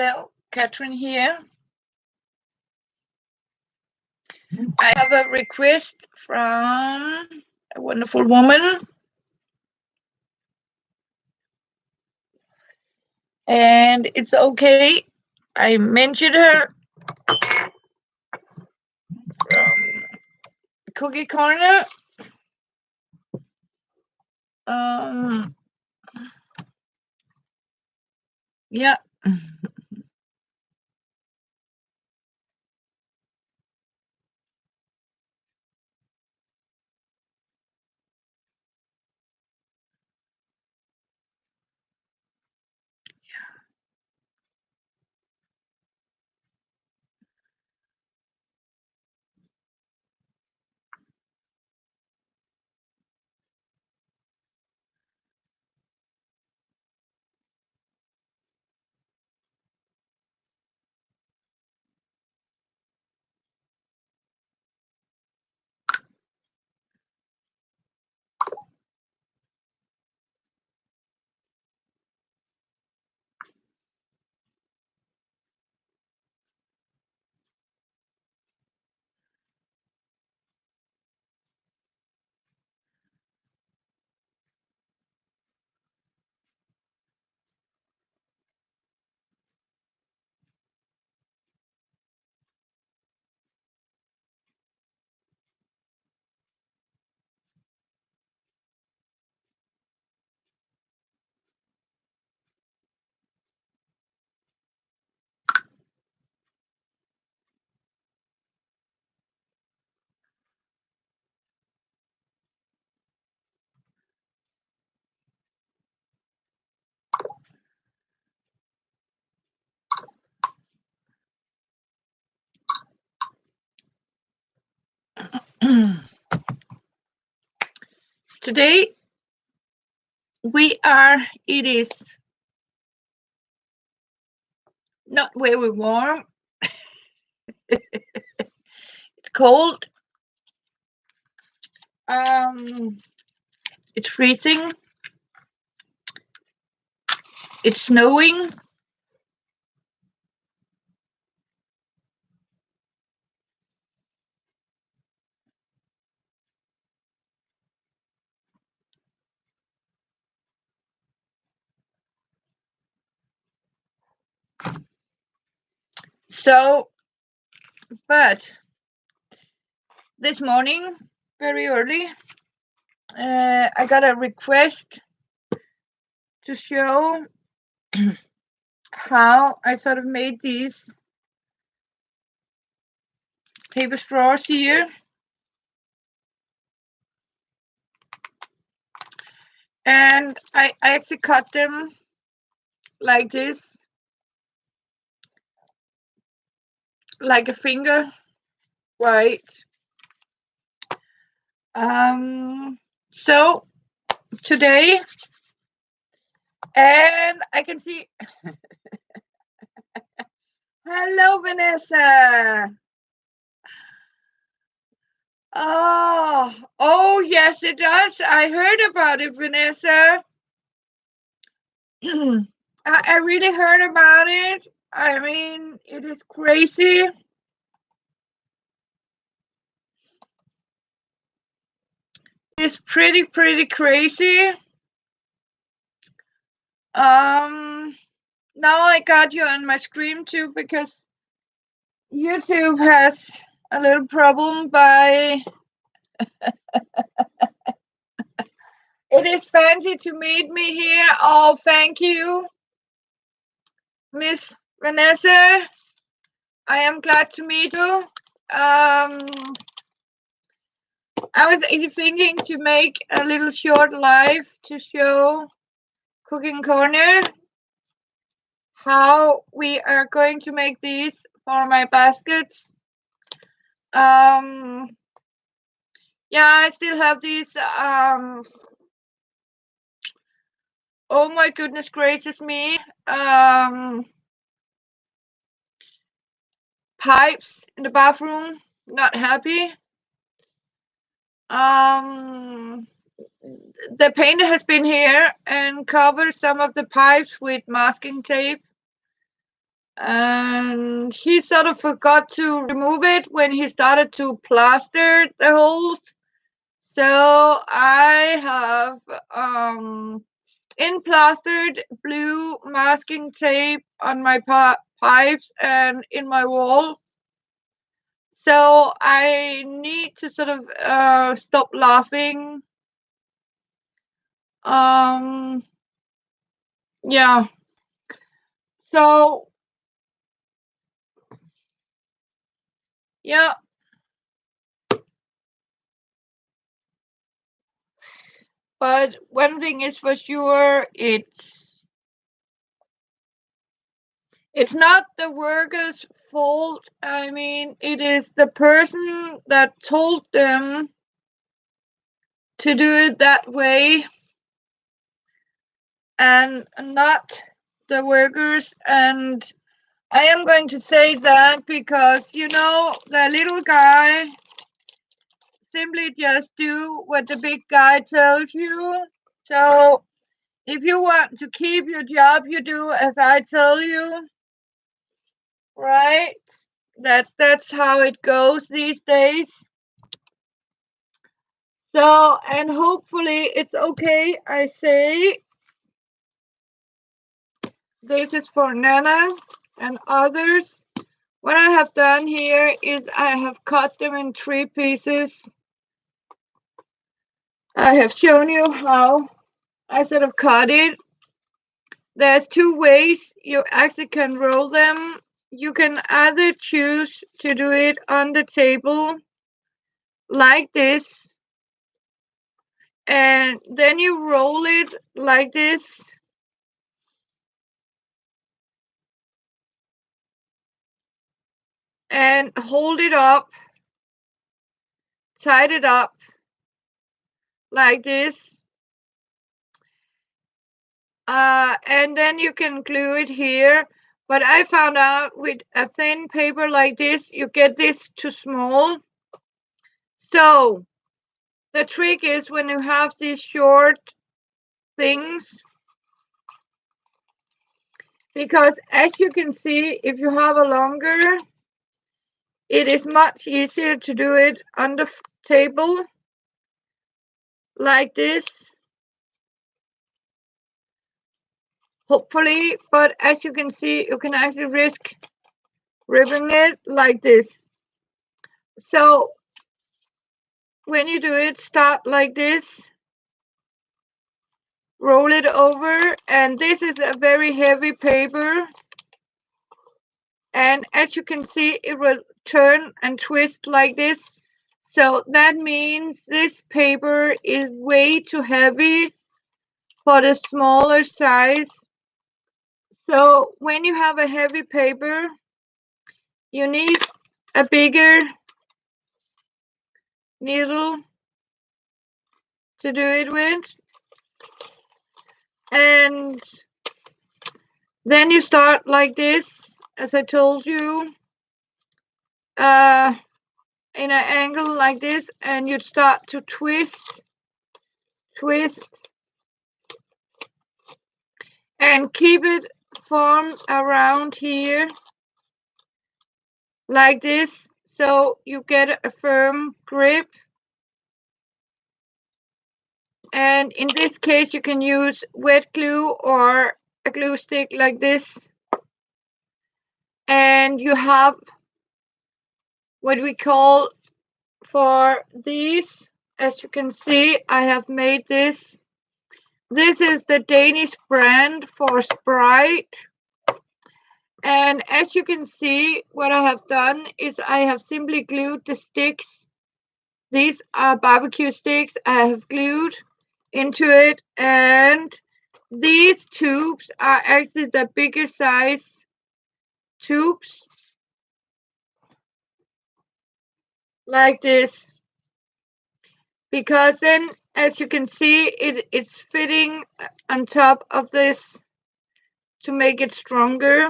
Hello, Catherine here. I have a request from a wonderful woman. And it's okay. I mentioned her from Cookie Corner. Yeah. Today it is not very warm. It's cold. It's freezing. It's snowing. So, but this morning, very early, I got a request to show how I sort of made these paper straws here. And I actually cut them like this, like a finger, right? So today, and I can see, hello, Vanessa. Oh, yes, it does. I heard about it, Vanessa. I really heard about it. I mean, it is crazy. It's pretty crazy. Now I got you on my screen too because YouTube has a little problem by it is fancy to meet me here. Oh, thank you, Miss Vanessa. I am glad to meet you. I was actually thinking to make a little short live to show Cooking Corner how we are going to make these for my baskets. Yeah, I still have these. Oh my goodness gracious me. Pipes in the bathroom. Not happy. The painter has been here and covered some of the pipes with masking tape. and he sort of forgot to remove it when he started to plaster the holes. So I have plastered blue masking tape on my pipes and in my wall. So I need to sort of stop laughing. Yeah. So yeah. But one thing is for sure, it's not the workers' fault. I mean, it is the person that told them to do it that way, and not the workers. And I am going to say that because, the little guy simply just do what the big guy tells you. So if you want to keep your job, you do as I tell you, right? That's how it goes these days. So, and hopefully it's okay. I say this is for Nana and others. What I have done here is I have cut them in 3 pieces. I have shown you how I sort of cut it. There's 2 ways you actually can roll them. You can either choose to do it on the table like this, and then you roll it like this, and hold it up, tied it up like this, and then you can glue it here. But I found out with a thin paper like this, you get this too small. So the trick is when you have these short things, because as you can see, if you have a longer, it is much easier to do it on the table like this, hopefully. But as you can see, you can actually risk ripping it like this. So when you do it, start like this, roll it over, and this is a very heavy paper, and as you can see, it will turn and twist like this. So that means this paper is way too heavy for the smaller size. So when you have a heavy paper, you need a bigger needle to do it with. And then you start like this, as I told you, in an angle like this, and you start to twist, and keep it formed around here like this, so you get a firm grip. And in this case, you can use wet glue or a glue stick like this. And you have what we call for these, as you can see, I have made this. This is the Danish brand for Sprite. And as you can see, what I have done is I have simply glued the sticks. These are barbecue sticks I have glued into it. And these tubes are actually the bigger size tubes, like this. Because then, as you can see, it's fitting on top of this to make it stronger.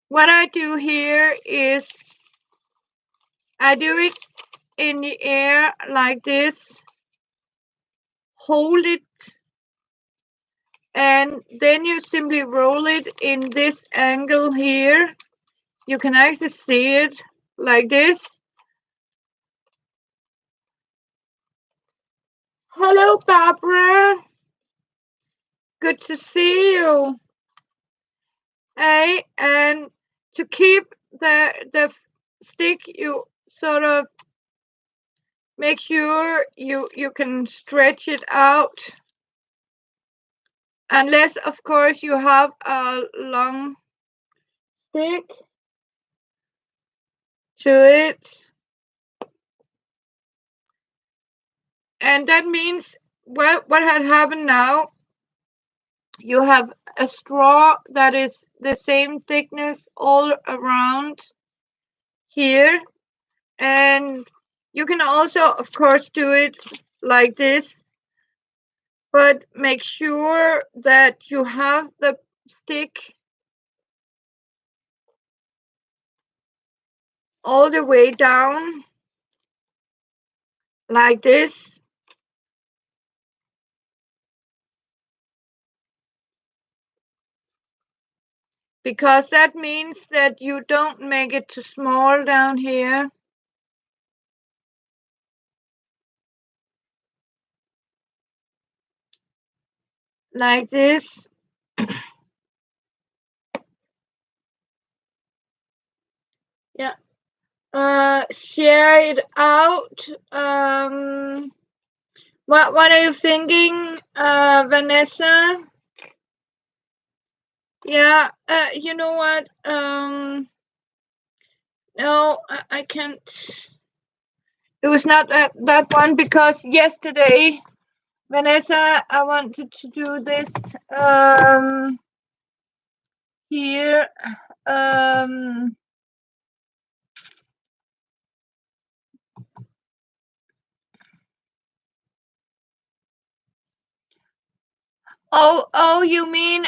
What I do here is I do it in the air like this, hold it and then you simply roll it in this angle here. You can actually see it like this. Hello, Barbara. Good to see you. Hey, and to keep the stick, you sort of make sure you can stretch it out, unless of course you have a long stick to it. And that means what had happened now, you have a straw that is the same thickness all around here. And you can also of course do it like this, but make sure that you have the stick all the way down like this. Because that means that you don't make it too small down here. Like this. Yeah. Share it out. What are you thinking, Vanessa? Yeah, you know what? No, I can't. It was not that one, because yesterday, Vanessa, I wanted to do this here. Oh, you mean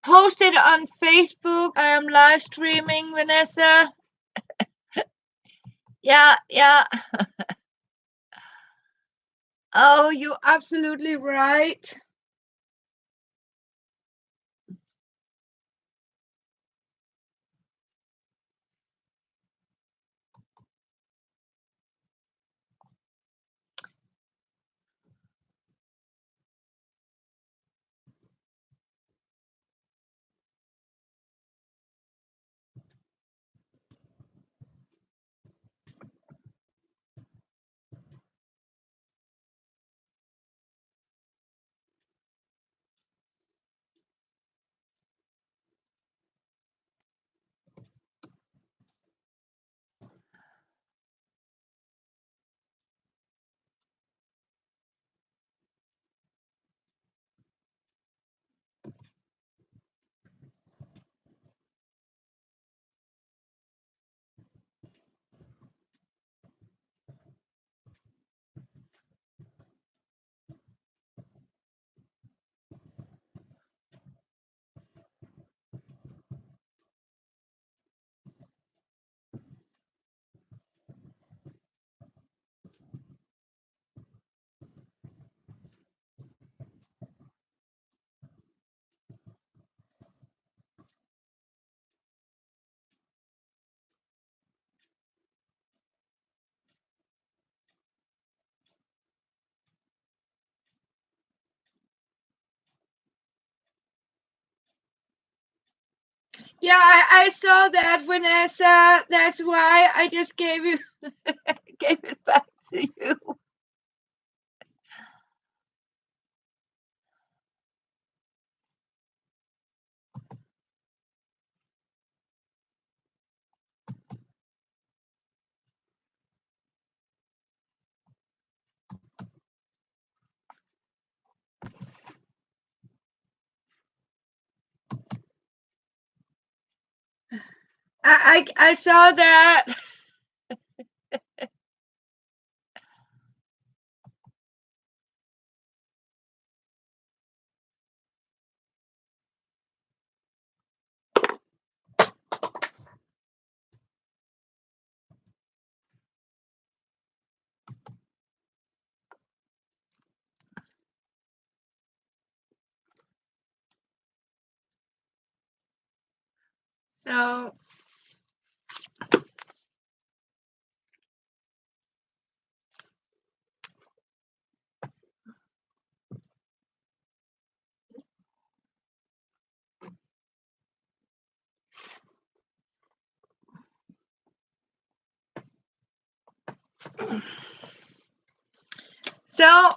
post it on Facebook. I am live streaming, Vanessa. Yeah. Oh, you're absolutely right. Yeah, I saw that, Vanessa. That's why I just gave you gave it back to you. I saw that. So so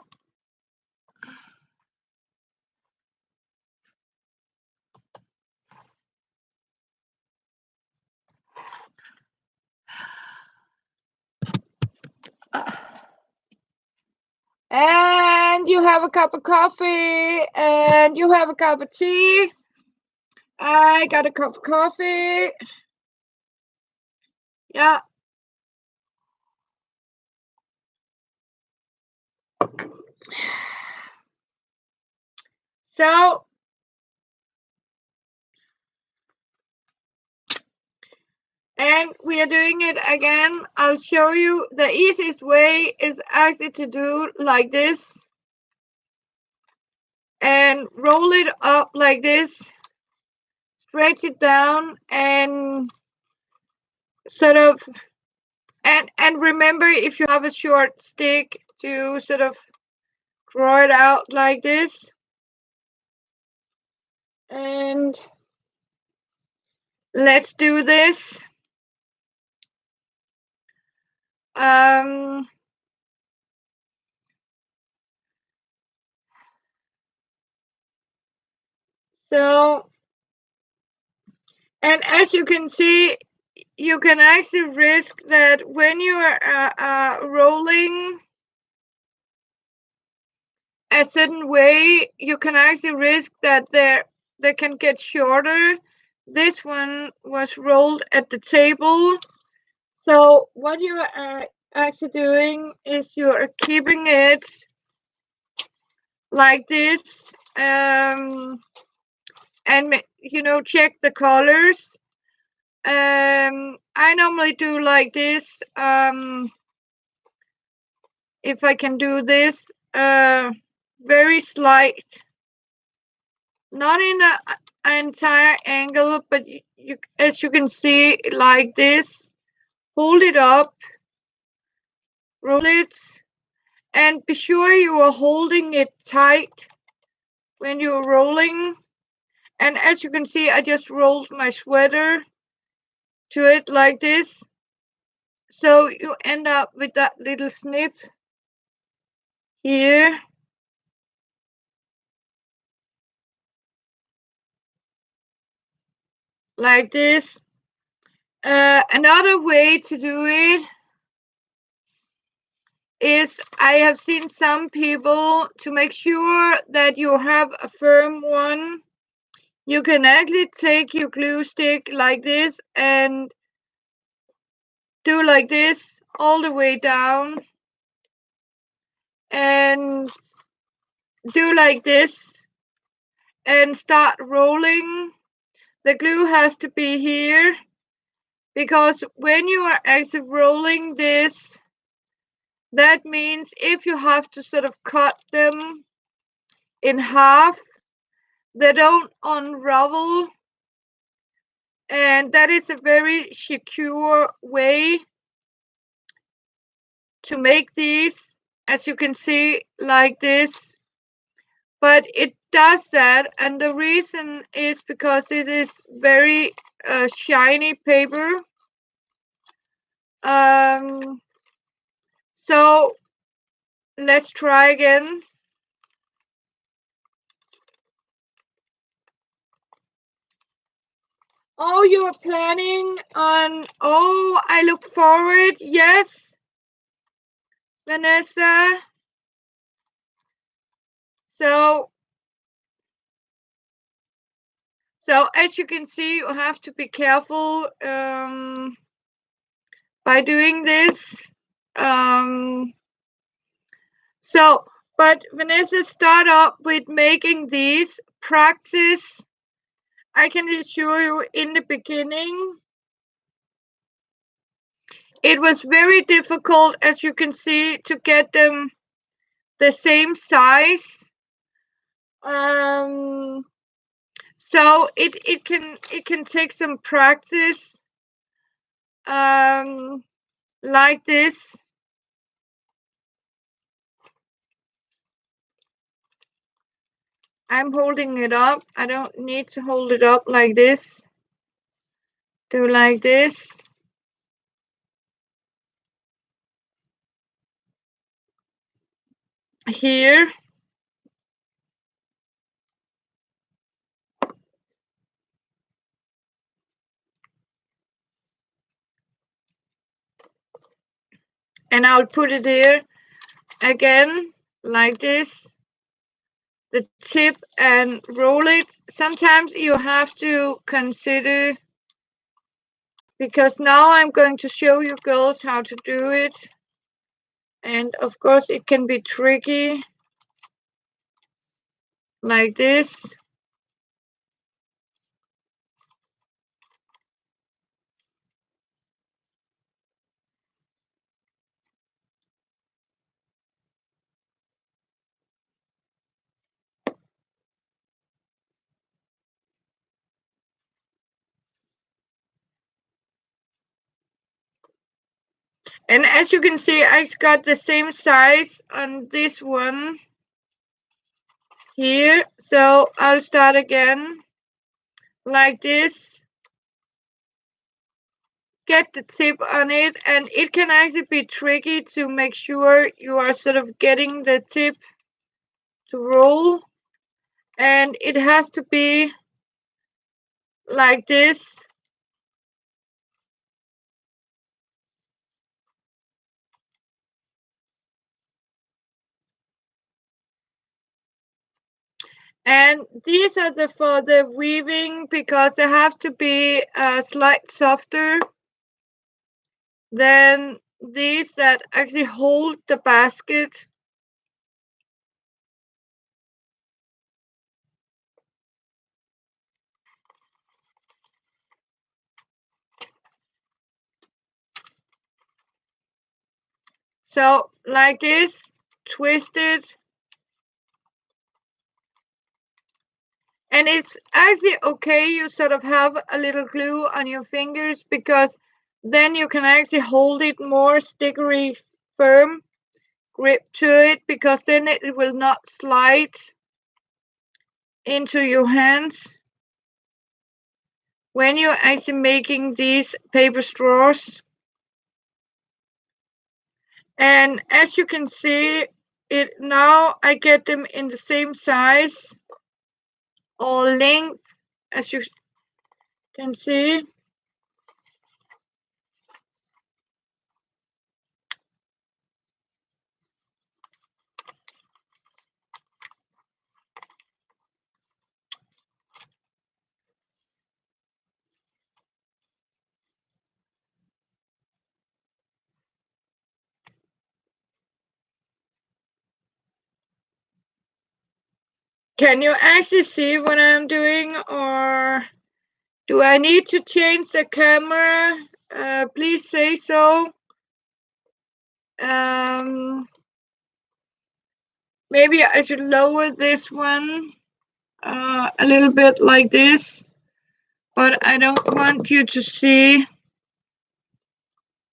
and you have a cup of coffee and you have a cup of tea. I got a cup of coffee. Yeah. So and we are doing it again. I'll show you the easiest way is actually to do like this and roll it up like this, stretch it down and sort of and remember, if you have a short stick, to sort of draw it out like this. And let's do this. So, and as you can see, you can actually risk that when you are rolling a certain way, you can actually risk that they can get shorter. This one was rolled at the table. So what you are actually doing is you are keeping it like this, and check the colors. I normally do like this. If I can do this, very slight, not in an entire angle, but you, as you can see, like this. Hold it up, roll it, and be sure you are holding it tight when you're rolling. And as you can see, I just rolled my sweater to it like this. So you end up with that little snip here. Like this. Another way to do it is, I have seen some people, to make sure that you have a firm one, you can actually take your glue stick like this and do like this all the way down and do like this and start rolling. The glue has to be here, because when you are actually rolling this, that means if you have to sort of cut them in half, they don't unravel. And that is a very secure way to make these, as you can see, like this. But it does that, and the reason is because it is very shiny paper. So let's try again. Oh, you're planning on, oh, I look forward. Yes, Vanessa. So as you can see, you have to be careful by doing this. But Vanessa, start up with making these. Practice. I can assure you, in the beginning, it was very difficult, as you can see, to get them the same size. So So it can take some practice, like this. I'm holding it up. I don't need to hold it up like this. Do like this. Here. And I'll put it here again, like this, the tip, and roll it. Sometimes you have to consider, because now I'm going to show you girls how to do it. And of course it can be tricky, like this. And as you can see, I got the same size on this one here. So I'll start again like this. Get the tip on it, and it can actually be tricky to make sure you are sort of getting the tip to roll, and it has to be like this. And these are for the weaving, because they have to be slightly softer than these that actually hold the basket. So like this, twist it. And it's actually okay, you sort of have a little glue on your fingers, because then you can actually hold it more stickery firm grip to it, because then it will not slide into your hands when you're actually making these paper straws. And as you can see, it now I get them in the same size or length, as you can see. Can you actually see what I'm doing, or do I need to change the camera? Please say so. Maybe I should lower this one a little bit like this, but I don't want you to see.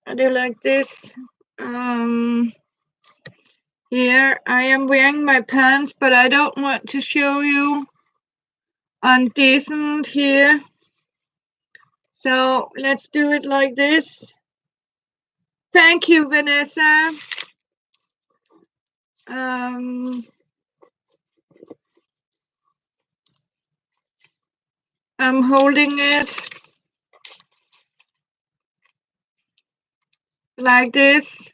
I do like this. Here I am wearing my pants, but I don't want to show you undecent here. So let's do it like this. Thank you, Vanessa. I'm holding it like this.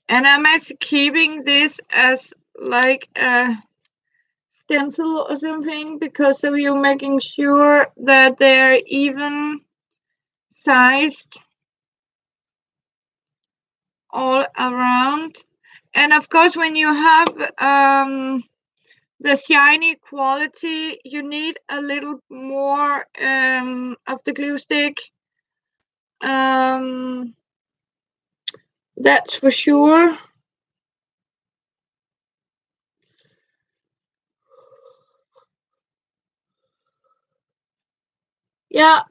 And I'm actually keeping this as like a stencil or something, because of you making sure that they're even sized all around. And of course, when you have the shiny quality. You need a little more of the glue stick. That's for sure. Yeah.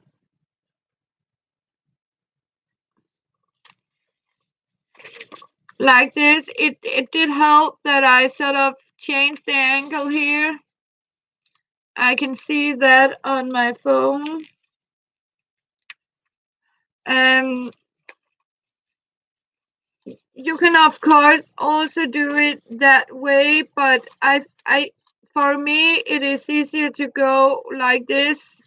Like this, it did help that I sort of changed the angle here. I can see that on my phone. You can of course also do it that way, but for me it is easier to go like this.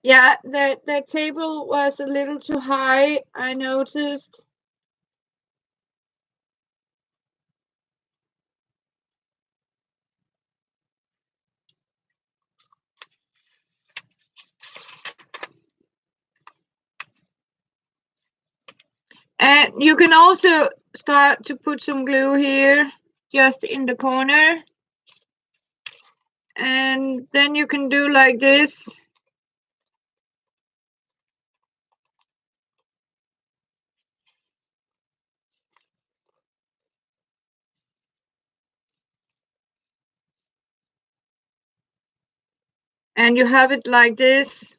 Yeah, the table was a little too high, I noticed. And you can also start to put some glue here, just in the corner. And then you can do like this. And you have it like this.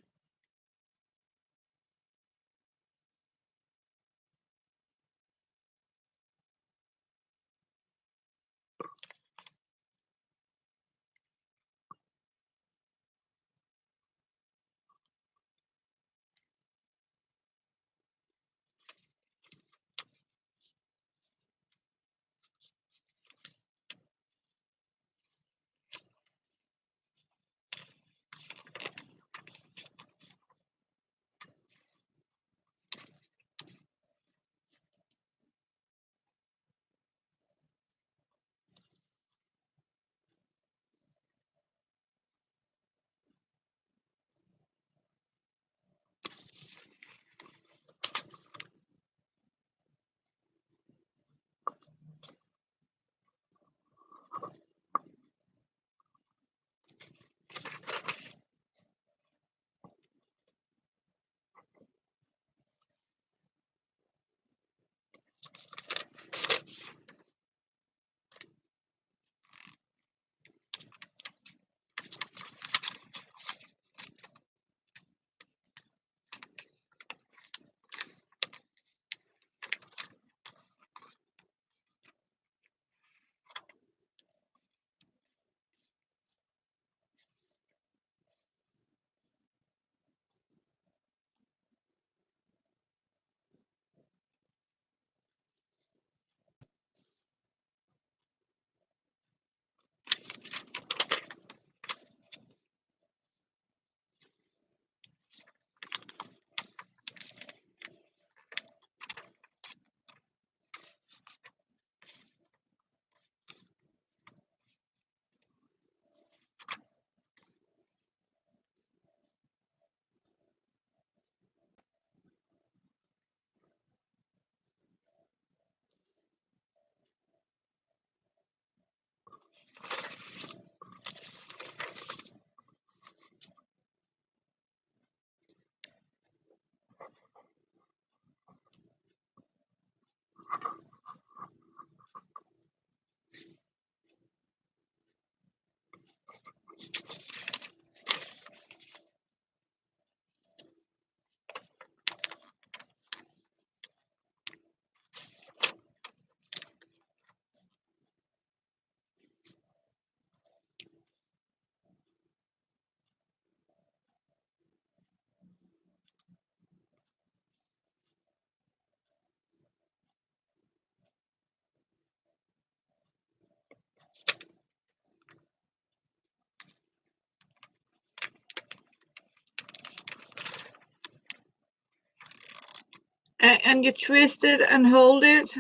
and you twist it and hold it.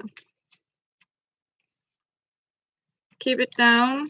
Keep it down.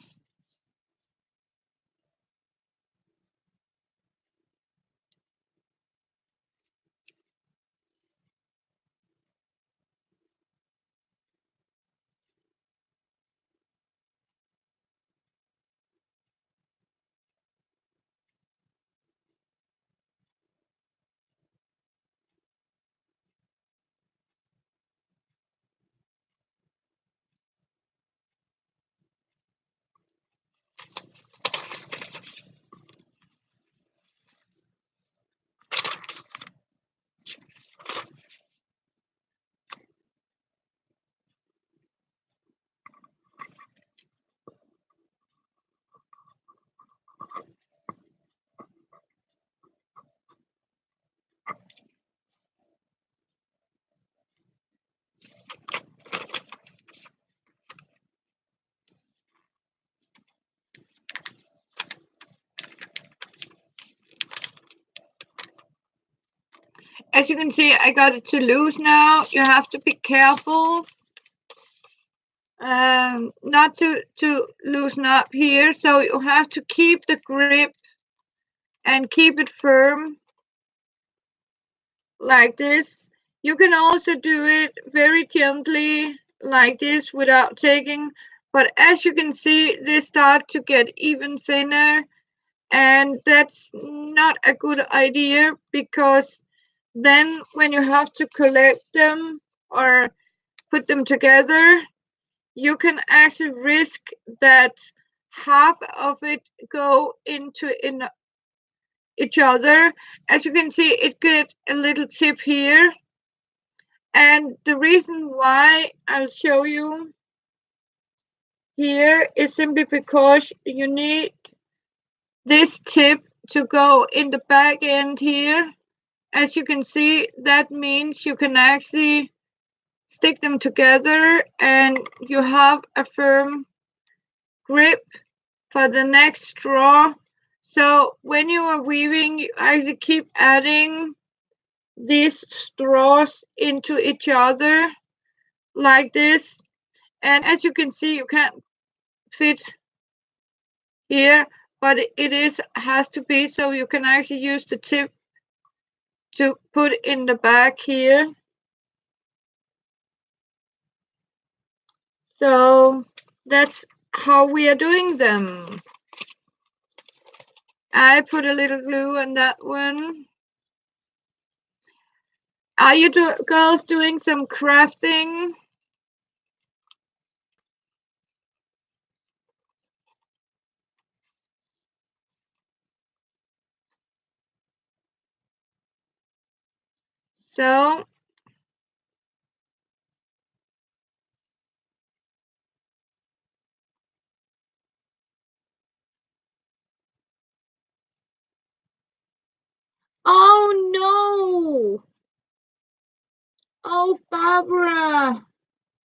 As you can see, I got it to loose now. You have to be careful not to loosen up here. So you have to keep the grip and keep it firm like this. You can also do it very gently like this without taking, but as you can see, they start to get even thinner, and that's not a good idea, because then when you have to collect them or put them together, you can actually risk that half of it go into each other. As you can see, it get a little tip here, and the reason why I'll show you here is simply because you need this tip to go in the back end here. As you can see, that means you can actually stick them together and you have a firm grip for the next straw. So when you are weaving, you actually keep adding these straws into each other like this. And as you can see, you can't fit here, but it has to be, so you can actually use the tip to put in the back here. So that's how we are doing them. I put a little glue on that one. Are you girls doing some crafting? So oh no! Oh, Barbara!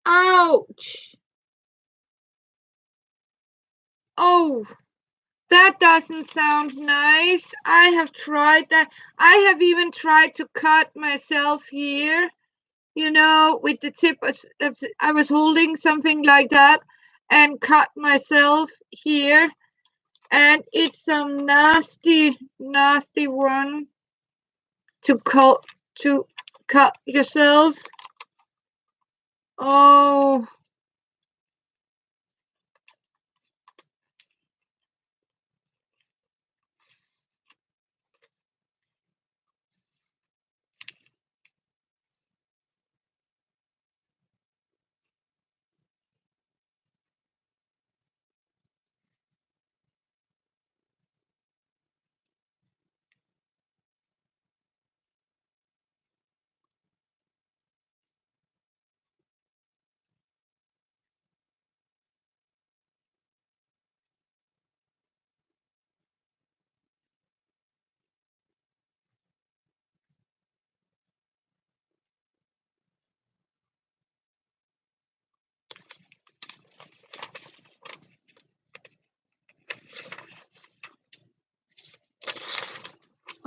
Ouch! Oh, that doesn't sound nice. I have tried that. I have even tried to cut myself here, you know, with the tip. I was holding something like that and cut myself here. And it's some nasty, nasty one to cut yourself. Oh,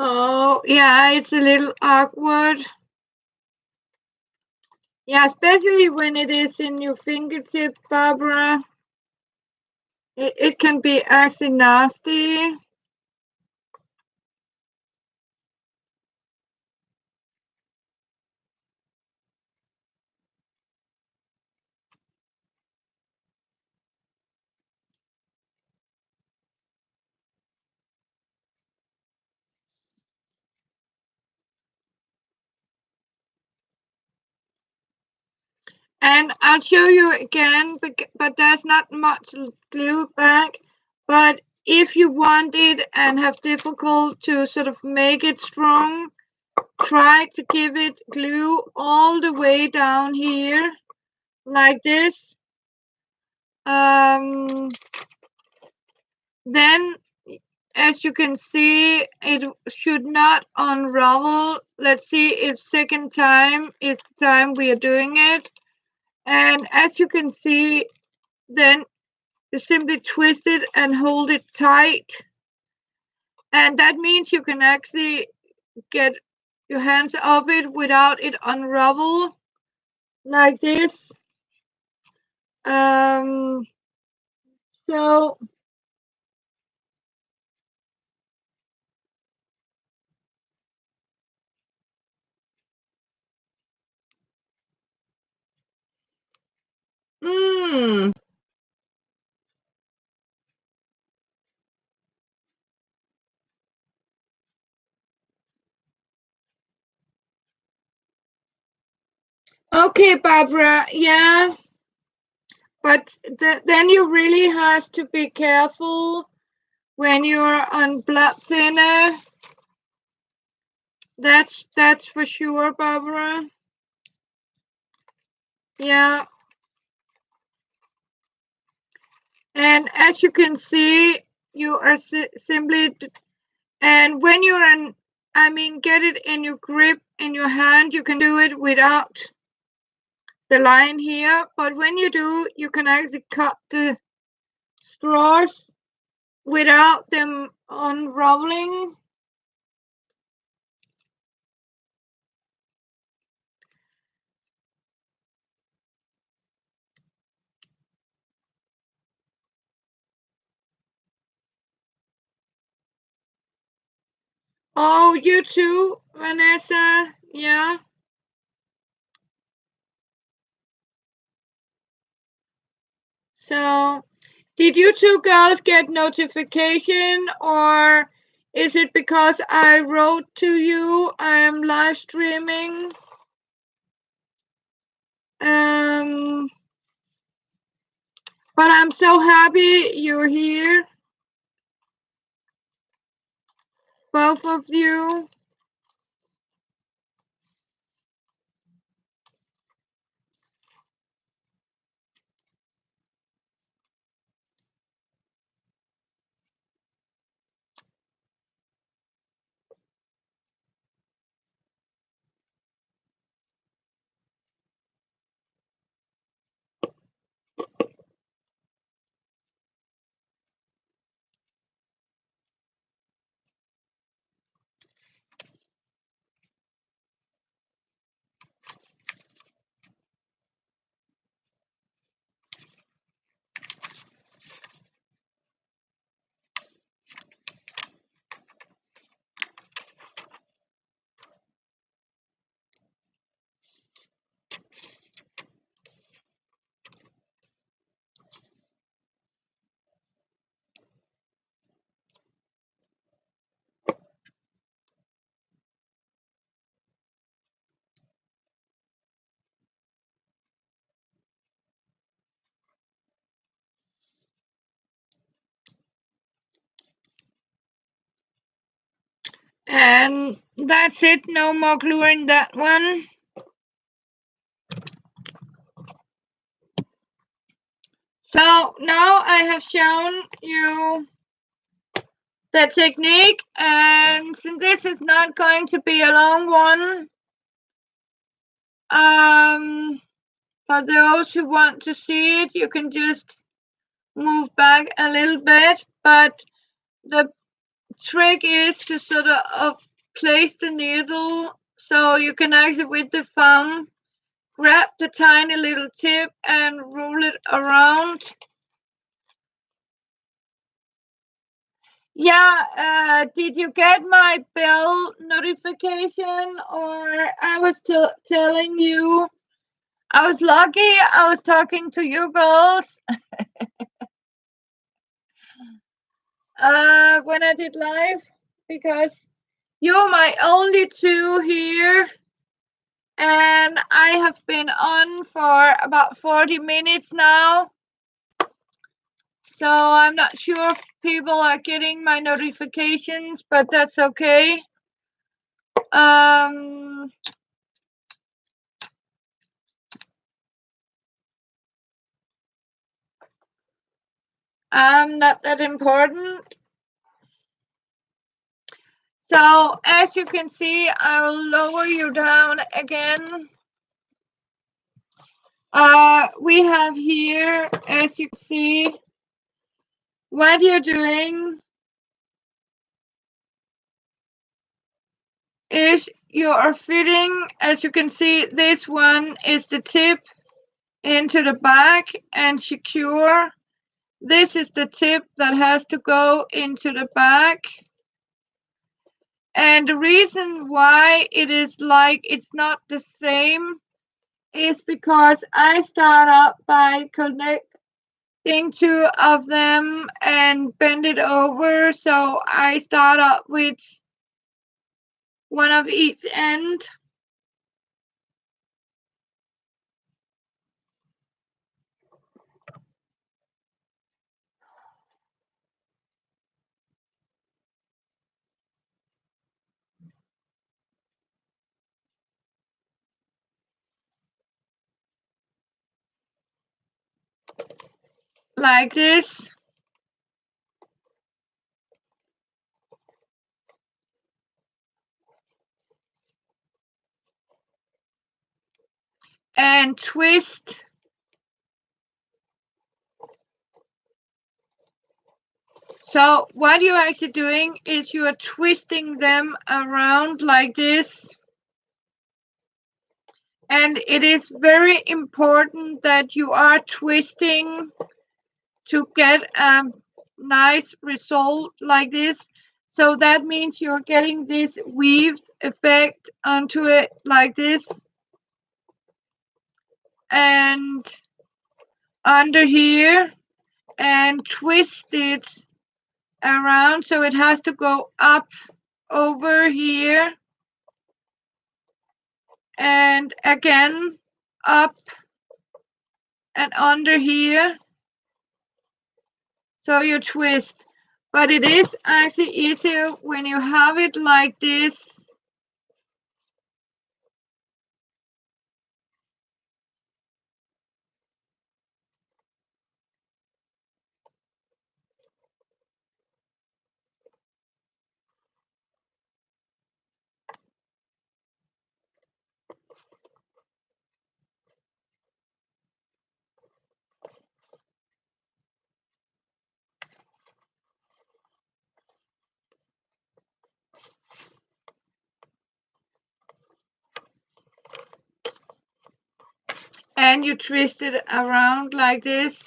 oh, yeah, it's a little awkward. Yeah, especially when it is in your fingertip, Barbara. It can be actually nasty. And I'll show you again, but there's not much glue back. But if you want it and have difficult to sort of make it strong, try to give it glue all the way down here, like this. Then, as you can see, it should not unravel. Let's see if second time is the time we are doing it. And as you can see, then you simply twist it and hold it tight. And that means you can actually get your hands off it without it unravel like this. So okay, Barbara, yeah, but then you really has to be careful when you're on blood thinner. That's for sure, Barbara. Yeah. And as you can see, you are simply, and when you're on, I mean, get it in your grip in your hand, you can do it without the line here. But when you do, you can actually cut the straws without them unraveling. Oh, you too, Vanessa? Yeah. So, did you two girls get notification, or is it because I wrote to you I am live streaming? But I'm so happy you're here, both of you. And that's it, no more gluing that one. So now I have shown you the technique, and since this is not going to be a long one, for those who want to see it, you can just move back a little bit, but the trick is to sort of place the needle so you can actually with the thumb grab the tiny little tip and roll it around. Yeah, did you get my bell notification? Or I was telling you, I was lucky I was talking to you girls when I did live, because you're my only two here, and I have been on for about 40 minutes now. So I'm not sure if people are getting my notifications, but that's okay. I'm not that important. So as you can see, I will lower you down again. We have here, as you can see, what you're doing is you are fitting, as you can see, this one is the tip into the back and secure. This is the tip that has to go into the back. And the reason why it is like it's not the same is because I start up by connecting two of them and bend it over. So I start up with one of each end. Like this. And twist. So what you're actually doing is you are twisting them around like this. And it is very important that you are twisting to get a nice result like this. So that means you're getting this weaved effect onto it like this. And under here, and twist it around so it has to go up over here. And again, up and under here. So you twist. But it is actually easier when you have it like this. And you twist it around like this.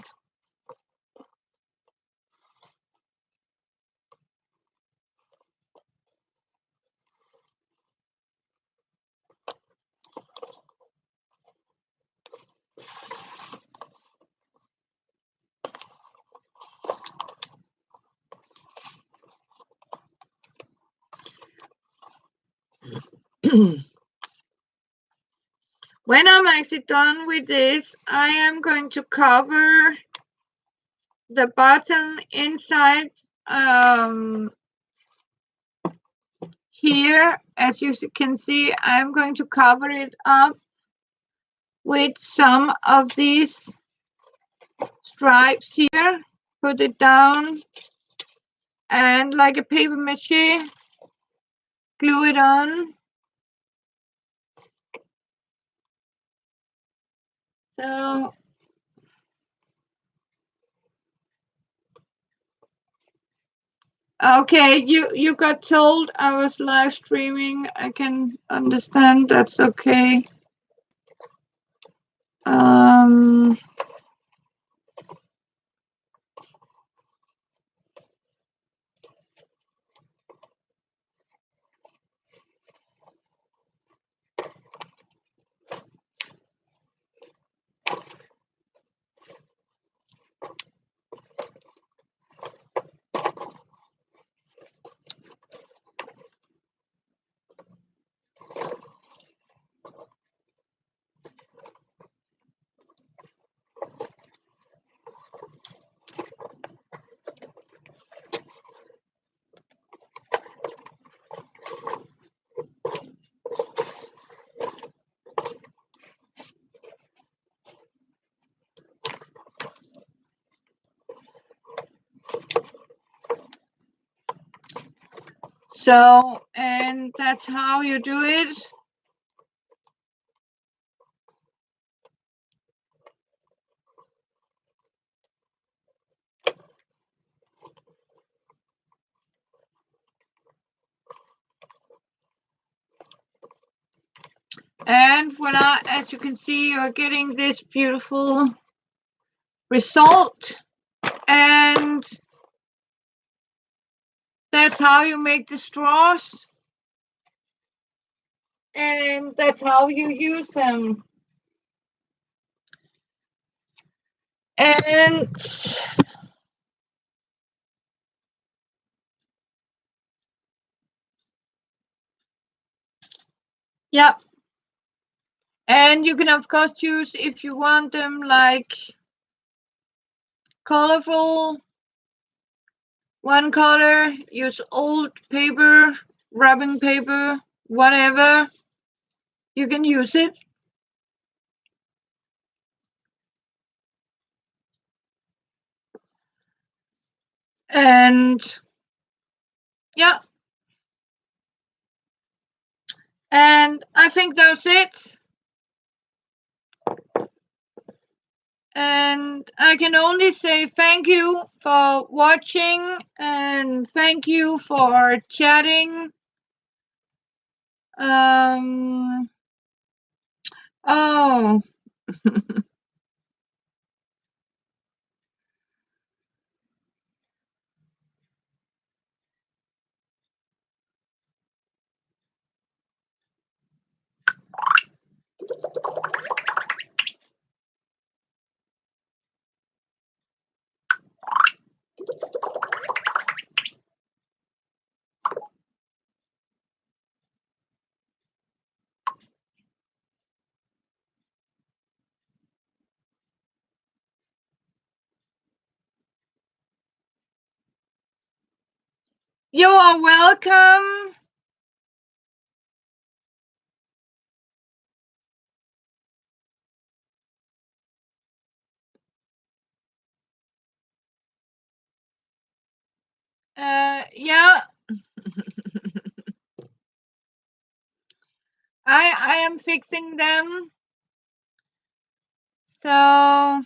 When I'm actually done with this, I am going to cover the bottom inside here. As you can see, I'm going to cover it up with some of these stripes here. Put it down and like a paper mache, glue it on. So okay, you got told I was live streaming. I can understand. That's okay. Um, so, and that's how you do it. And voila, as you can see, you're getting this beautiful result. And that's how you make the straws. And that's how you use them. And yeah. And you can of course choose if you want them like colorful, one color, use old paper, wrapping paper, whatever. You can use it. And yeah. And I think that's it. And I can only say thank you for watching and thank you for chatting. Oh, you are welcome. Yeah, I am fixing them. So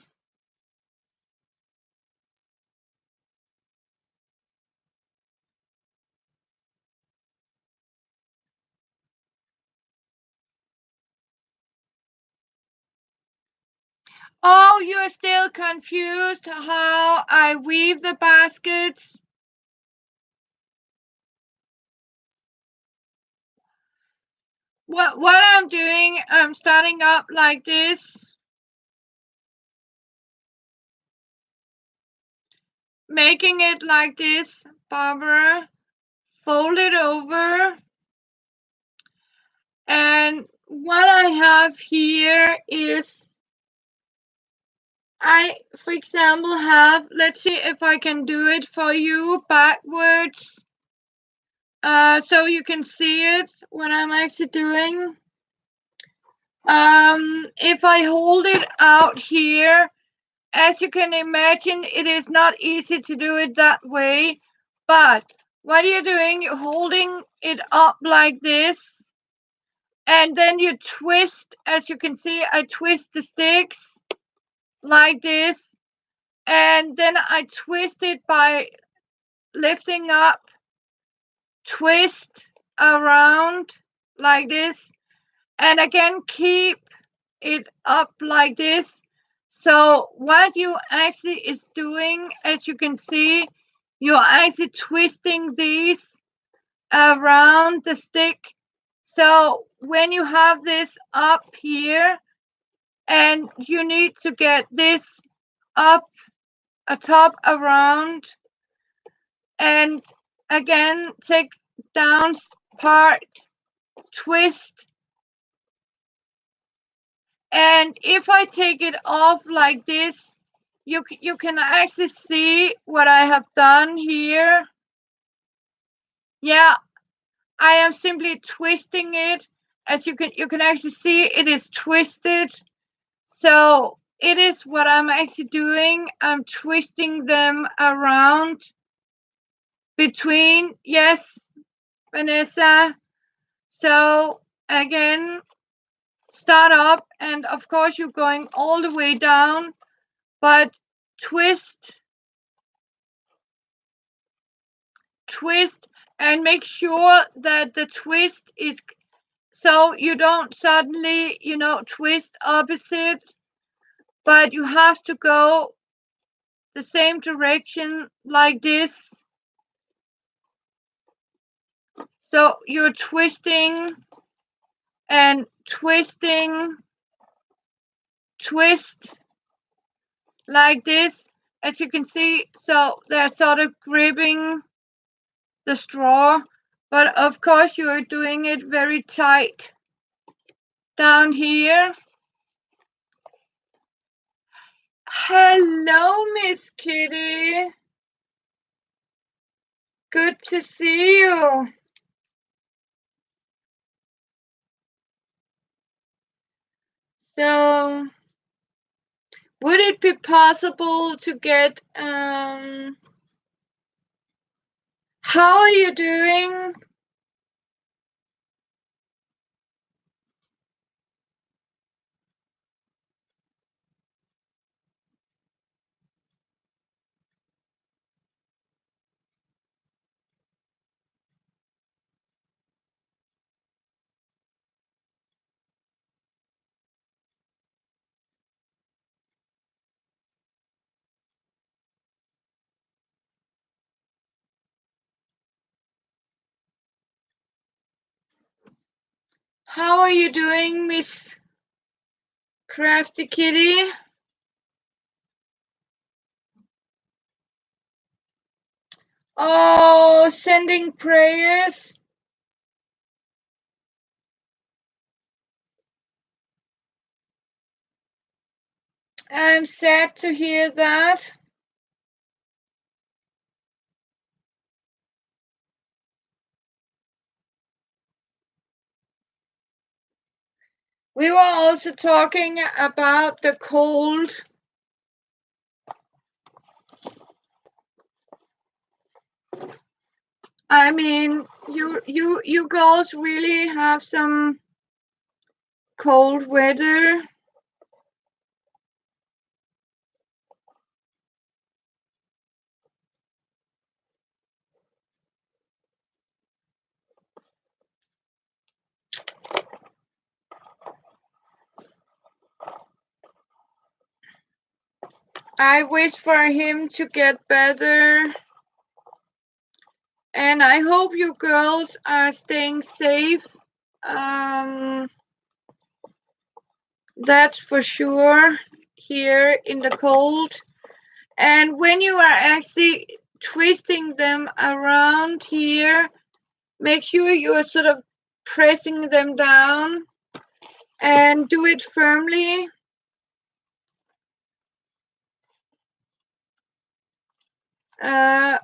oh, you're still confused how I weave the baskets? What I'm doing, I'm starting up like this, making it like this, Barbara, fold it over, and what I have here is I, for example, have, let's see if I can do it for you backwards, so you can see it, what I'm actually doing. If I hold it out here, as you can imagine, it is not easy to do it that way, but what you're doing, you're holding it up like this, and then you twist, as you can see, I twist the sticks like this, and then I twist it by lifting up, twist around like this, and again keep it up like this. So what you actually is doing, as you can see, you're actually twisting these around the stick. So when you have this up here and you need to get this up atop around, and again take down part, twist, and if I take it off like this, you can actually see what I have done here. Yeah, I am simply twisting it. As you can actually see, it is twisted. So it is what I'm actually doing. I'm twisting them around between. Yes, Vanessa. So again, start up, and of course you're going all the way down, but twist, twist, and make sure that the twist is so you don't suddenly, twist opposite, but you have to go the same direction like this. So you're twisting and twisting, twist like this, as you can see. So they're sort of gripping the straw, but of course you are doing it very tight down here. Hello, Miss Kitty. Good to see you. So, would it be possible to get, how are you doing? How are you doing, Miss Crafty Kitty? Oh, sending prayers. I'm sad to hear that. We were also talking about the cold. I mean, you girls really have some cold weather. I wish for him to get better. And I hope you girls are staying safe. That's for sure here in the cold. And when you are actually twisting them around here, make sure you are sort of pressing them down and do it firmly.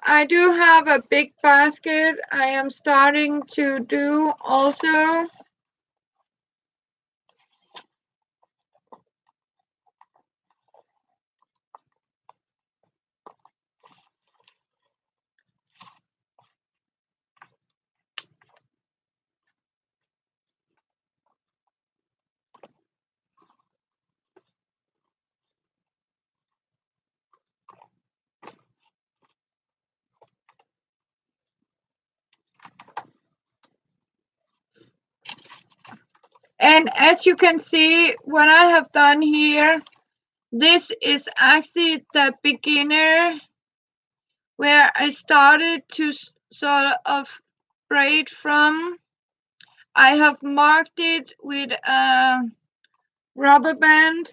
I do have a big basket I am starting to do also. And as you can see, what I have done here, this is actually the beginner where I started to sort of braid from. I have marked it with a rubber band.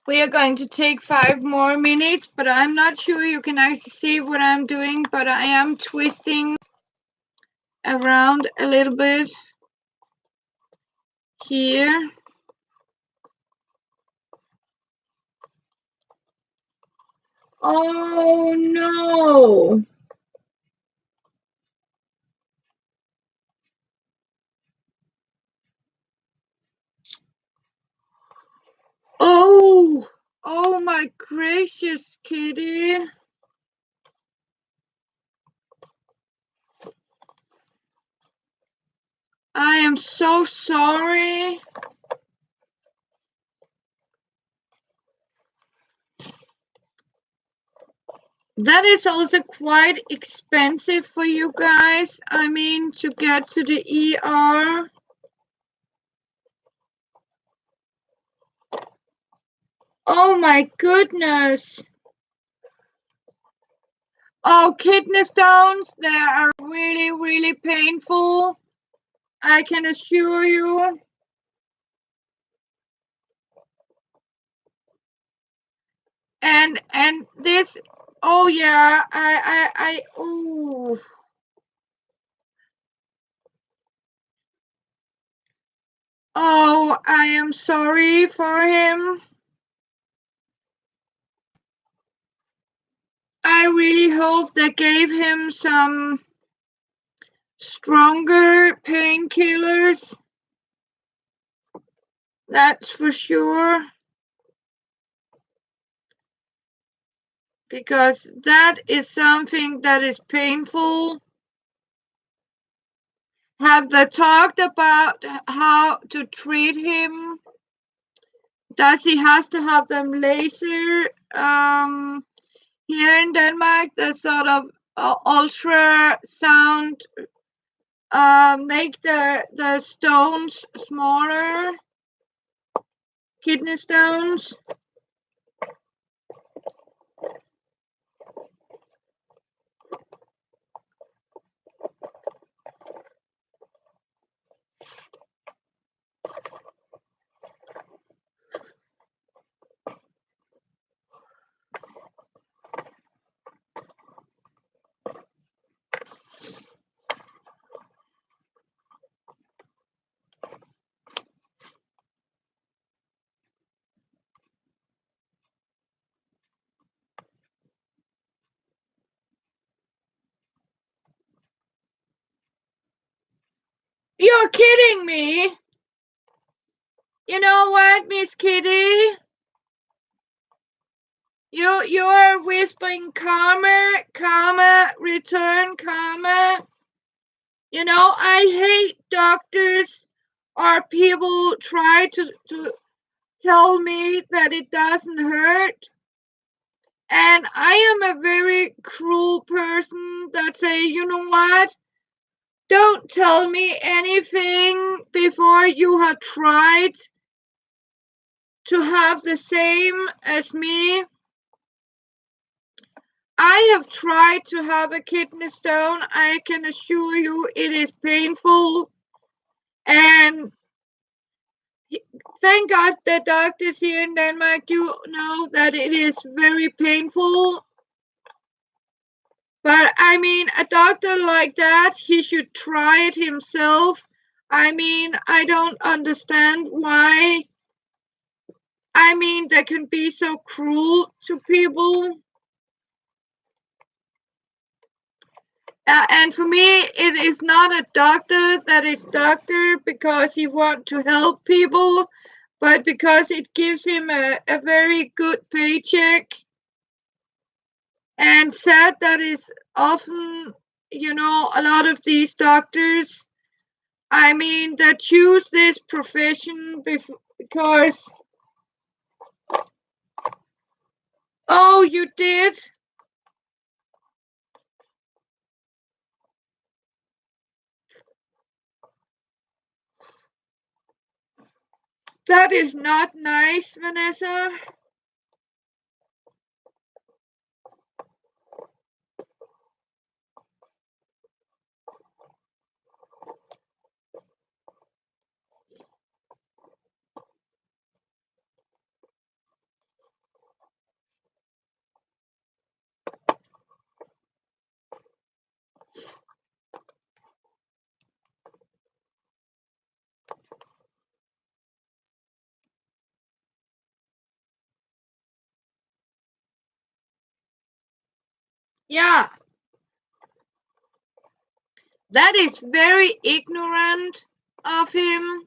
We are going to take 5 more minutes, but I'm not sure you can actually see what I'm doing, but I am twisting around a little bit here. Oh no! Oh! Oh my gracious, Kitty! I am so sorry. That is also quite expensive for you guys. I mean, to get to the ER. Oh my goodness. Oh, kidney stones, they are really, really painful. I can assure you. And this, oh yeah, oh. Oh, I am sorry for him. I really hope they gave him some stronger painkillers. That's for sure. Because that is something that is painful. Have they talked about how to treat him? Does he has to have them laser? Here in Denmark, the sort of ultrasound make the stones smaller, kidney stones. You're kidding me. You know what, Miss Kitty? You're whispering karma, karma, return karma. You know, I hate doctors or people try to tell me that it doesn't hurt. And I am a very cruel person that say, you know what? Don't tell me anything before you have tried to have the same as me. I have tried to have a kidney stone. I can assure you it is painful. And thank God the doctors here in Denmark do know that it is very painful. But I mean, a doctor like that, he should try it himself. I mean, I don't understand why. I mean, they can be so cruel to people. And for me, it is not a doctor that is doctor because he want to help people, but because it gives him a very good paycheck. And sad that is often, a lot of these doctors, I mean, that choose this profession because, oh, you did? That is not nice, Vanessa. Yeah, that is very ignorant of him.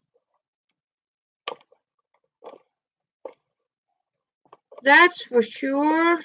That's for sure.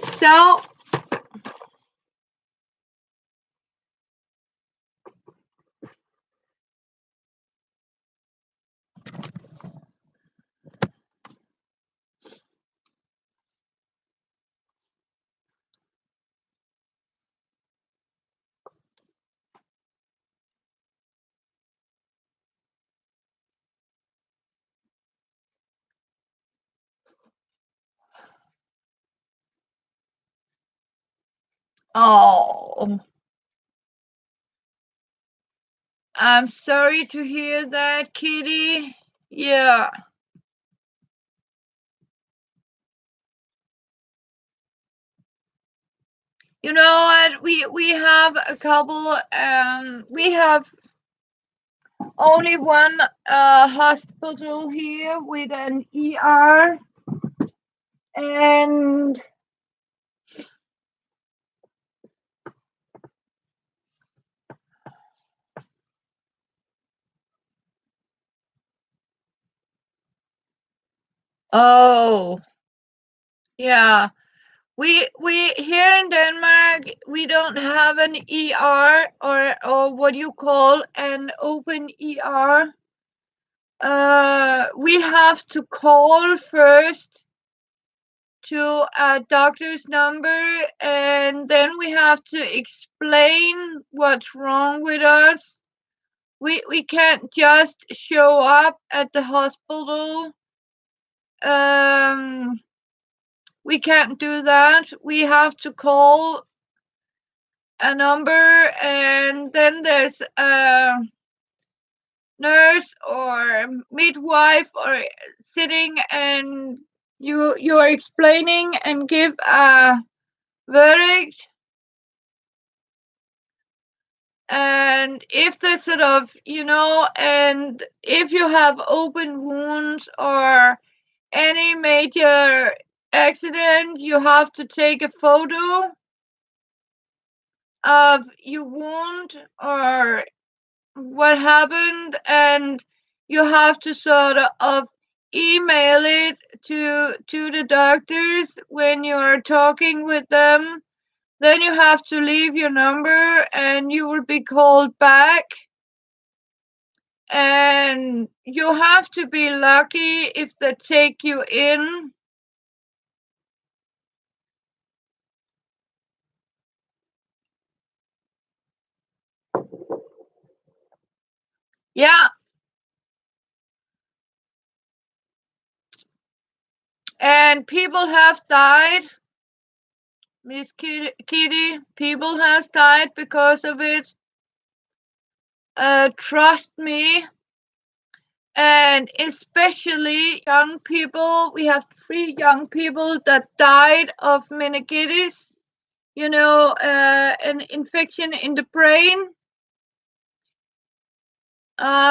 So, oh, I'm sorry to hear that, Kitty. Yeah. You know what? We have a couple. We have only one hospital here with an ER, and oh, yeah. We here in Denmark we don't have an ER or what you call an open ER. We have to call first to a doctor's number, and then we have to explain what's wrong with us. We can't just show up at the hospital. Um, we can't do that. We have to call a number, and then there's a nurse or midwife or sitting, and you are explaining and give a verdict. And if the sort of, and if you have open wounds or any major accident, you have to take a photo of your wound or what happened, and you have to sort of email it to the doctors when you're talking with them. Then you have to leave your number and you will be called back. And you have to be lucky if they take you in. Yeah. And people have died Miss Kitty, people has died because of it. Trust me. And especially young people. We have 3 young people that died of meningitis, an infection in the brain.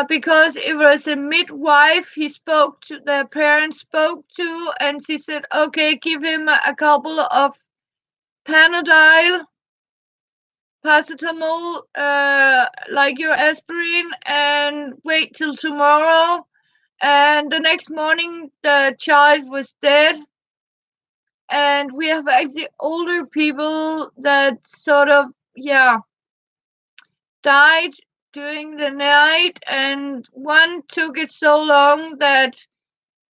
Because it was a midwife the parents spoke to, and she said, okay, give him a couple of Panadol, paracetamol, like your aspirin, and wait till tomorrow. And the next morning, the child was dead. And we have actually older people that sort of, died during the night. And one took it so long that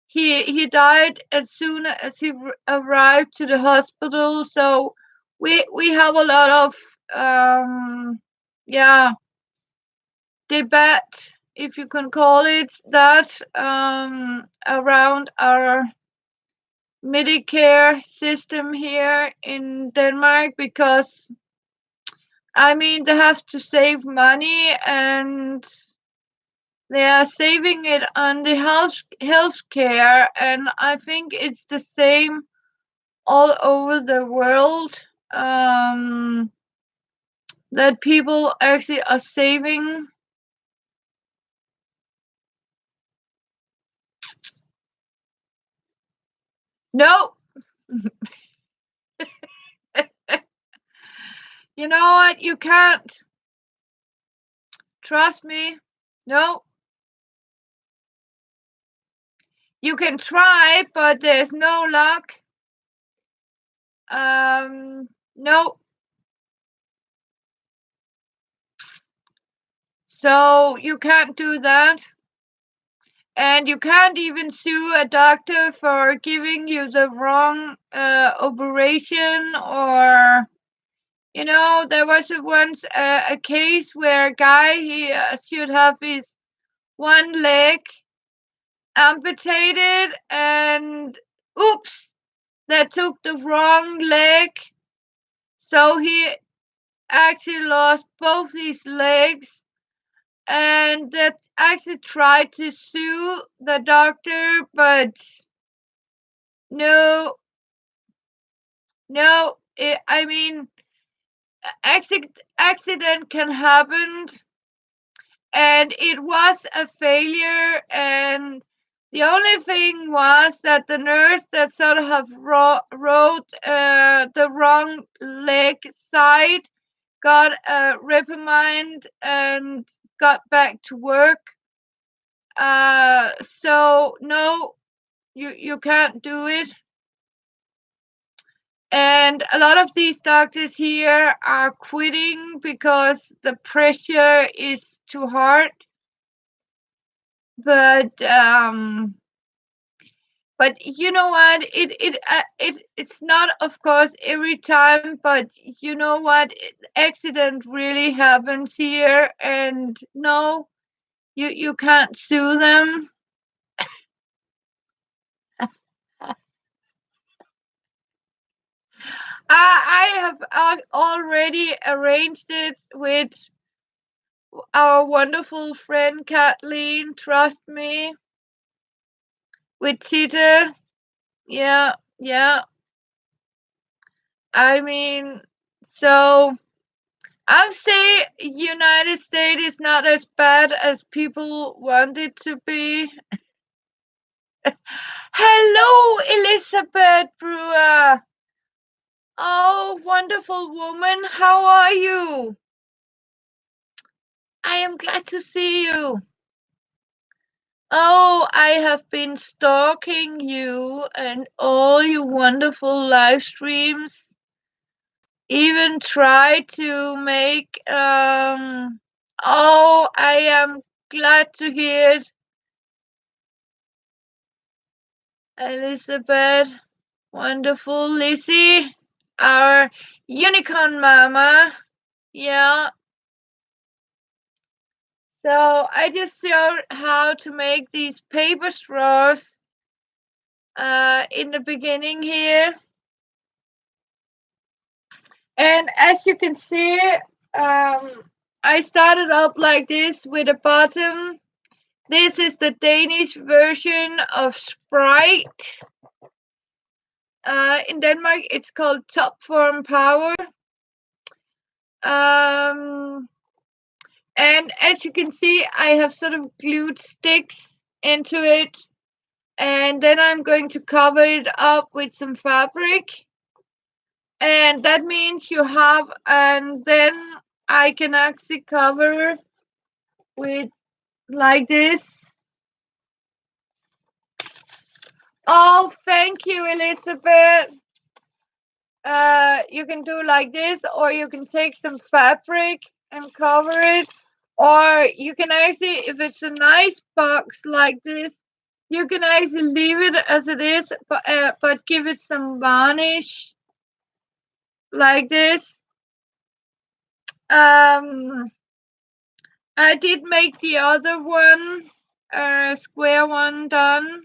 he died as soon as he arrived to the hospital. So we have a lot of debate, if you can call it that, around our Medicare system here in Denmark, because I mean they have to save money, and they are saving it on the healthcare, and I think it's the same all over the world, that people actually are saving. No, you know what? You can't. Trust me. No, you can try, but there's no luck. No. So you can't do that. And you can't even sue a doctor for giving you the wrong operation. Or, there was once a case where a guy, he should have his one leg amputated, and oops, they took the wrong leg. So he actually lost both his legs, and that actually tried to sue the doctor, but no, I mean, accident can happen, and it was a failure. And the only thing was that the nurse that sort of have wrote the wrong leg side got a reprimand and got back to work. So no, you can't do it. And a lot of these doctors here are quitting because the pressure is too hard. But you know what? It's not, of course, every time. But you know what? Accident really happens here, and no, you can't sue them. I have already arranged it with our wonderful friend Kathleen. Trust me, with Tita. Yeah, yeah. I mean, so I'll say United States is not as bad as people want it to be. Hello, Elizabeth Brewer. Oh, wonderful woman. How are you? I am glad to see you. Oh, I have been stalking you and all your wonderful live streams. Even try to make oh, I am glad to hear it, Elizabeth. Wonderful. Lizzie, our unicorn mama. Yeah. So I just showed how to make these paper straws in the beginning here. And as you can see, I started up like this with a bottom. This is the Danish version of Sprite. In Denmark, it's called Top Form Power. And as you can see, I have sort of glued sticks into it. And then I'm going to cover it up with some fabric. And that means you have, and then I can actually cover with like this. Oh, thank you, Elizabeth. You can do like this, or you can take some fabric and cover it, or you can actually, if it's a nice box like this, you can actually leave it as it is, but give it some varnish like this. I did make the other one, square one, done.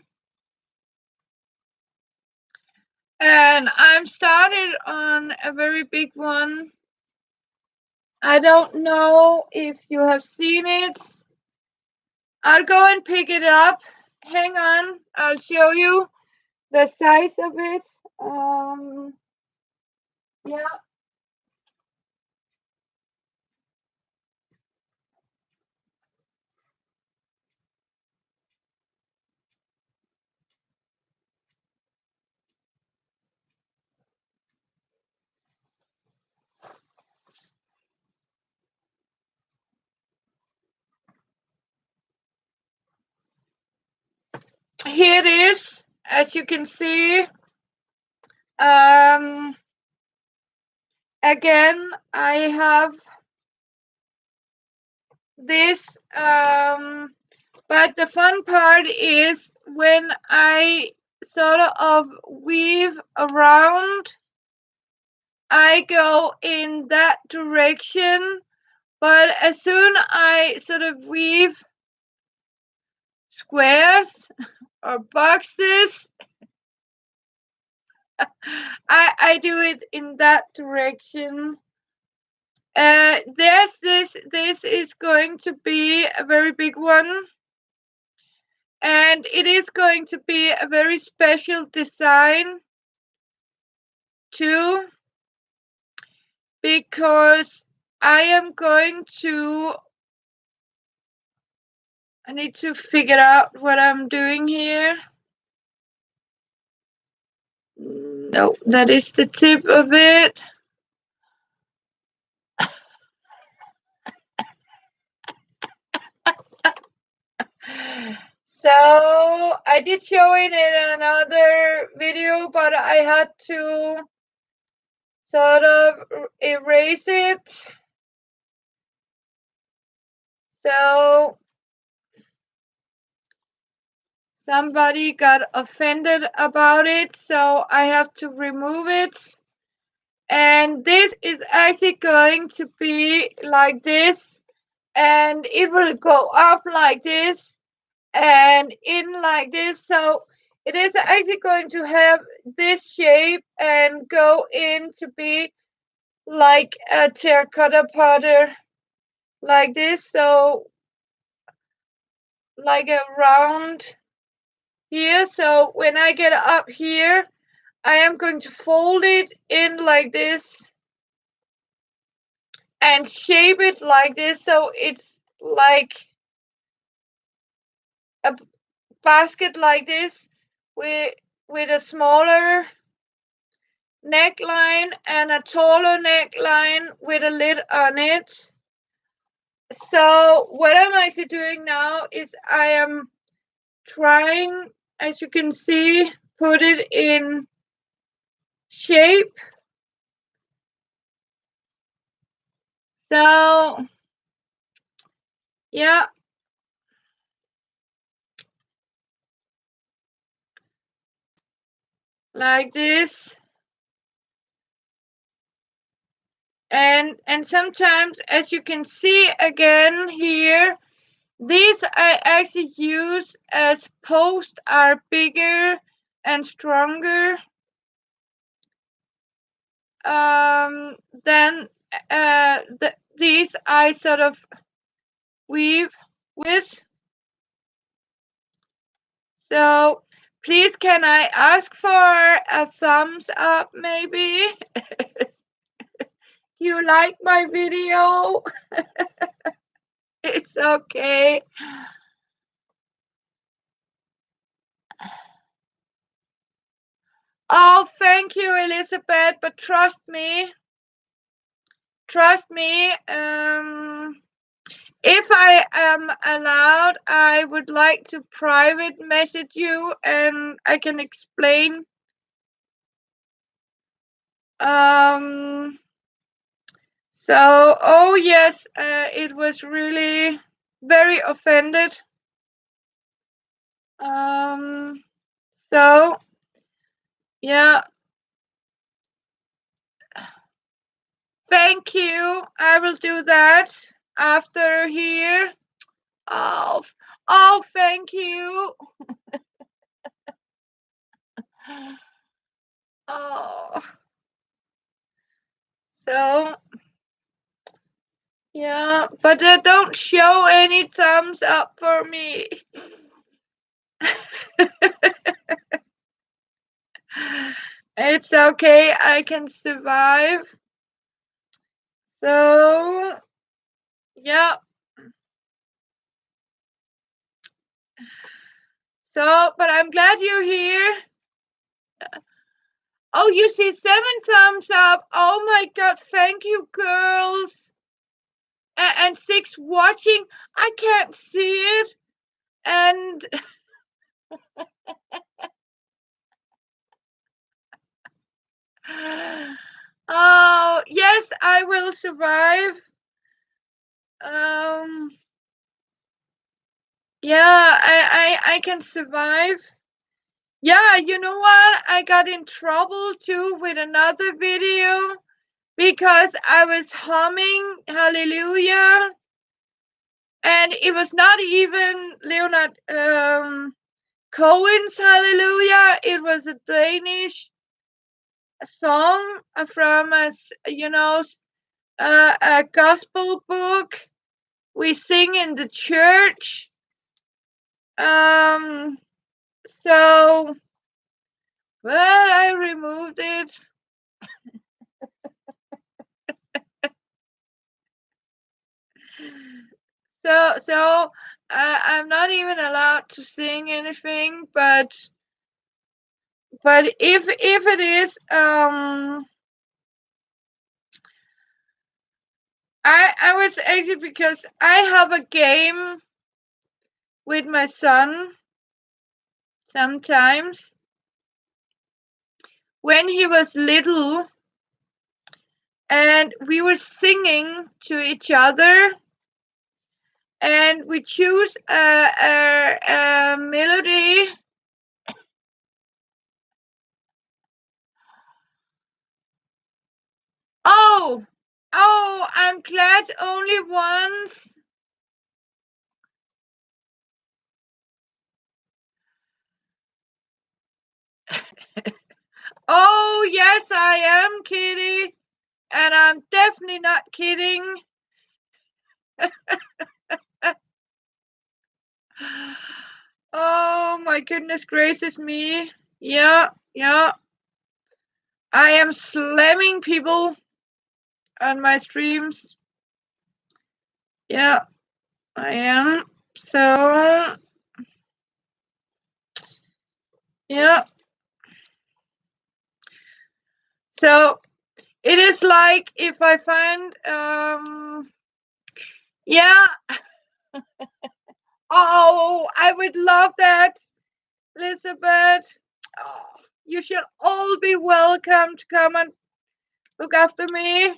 And I'm started on a very big one. I don't know if you have seen it. I'll go and pick it up. Hang on, I'll show you the size of it. Yeah. Here it is, as you can see. Again, I have this, but the fun part is when I sort of weave around, I go in that direction, but as soon I sort of weave squares or boxes, I do it in that direction. This is going to be a very big one, and it is going to be a very special design too, because I need to figure out what I'm doing here. No, that is the tip of it. So I did show it in another video, but I had to sort of erase it. So somebody got offended about it, so I have to remove it. And this is actually going to be like this, and it will go up like this and in like this. So it is actually going to have this shape and go in to be like a terracotta powder like this. So like a round here. So when I get up here, I am going to fold it in like this and shape it like this, so it's like a basket like this with a smaller neckline and a taller neckline with a lid on it. So what I'm actually doing now is I am trying, as you can see, put it in shape. So yeah, like this. And sometimes, as you can see again here, these I actually use as posts are bigger and stronger. then these I sort of weave with. So please, can I ask for a thumbs up maybe? You like my video? It's okay. Oh, thank you, Elizabeth, but trust me, if I am allowed, I would like to private message you and I can explain. So, oh yes, it was really very offended. So, yeah. Thank you. I will do that after here. Oh, oh, thank you. Oh, so yeah, but don't show any thumbs up for me. It's okay, I can survive. So, yeah. So, but I'm glad you're here. Oh, you see 7 thumbs up. Oh my God, thank you, girls. And 6 watching. I can't see it. And oh, yes, I will survive. Yeah, I can survive. Yeah, you know what? I got in trouble too with another video because I was humming Hallelujah, and it was not even Leonard Cohen's Hallelujah. It was a Danish song from a gospel book we sing in the church. So, but I removed it. So I'm not even allowed to sing anything, but if it is, I was actually, because I have a game with my son sometimes when he was little, and we were singing to each other, and we choose a melody. Oh, I'm glad only once. Oh, yes, I am, Kitty. And I'm definitely not kidding. Oh, my goodness gracious me. Yeah. I am slamming people on my streams. Yeah, I am. So, yeah. So, it is like if I find, yeah. Oh, I would love that, Elizabeth. Oh, you should all be welcome to come and look after me.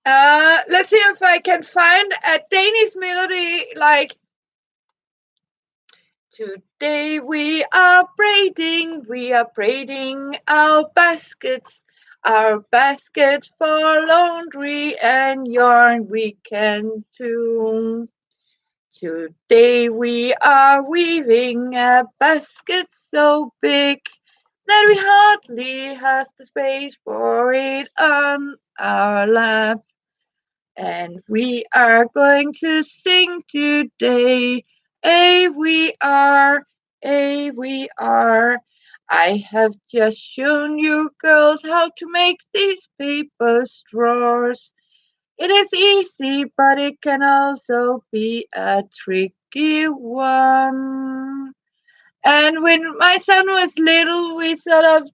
Let's see if I can find a Danish melody like today we are braiding our baskets for laundry and yarn we can too. Today we are weaving a basket so big that we hardly has the space for it on our lap. And we are going to sing today. We are, we are. I have just shown you girls how to make these paper straws. It is easy, but it can also be a tricky one. And when my son was little, we sort of,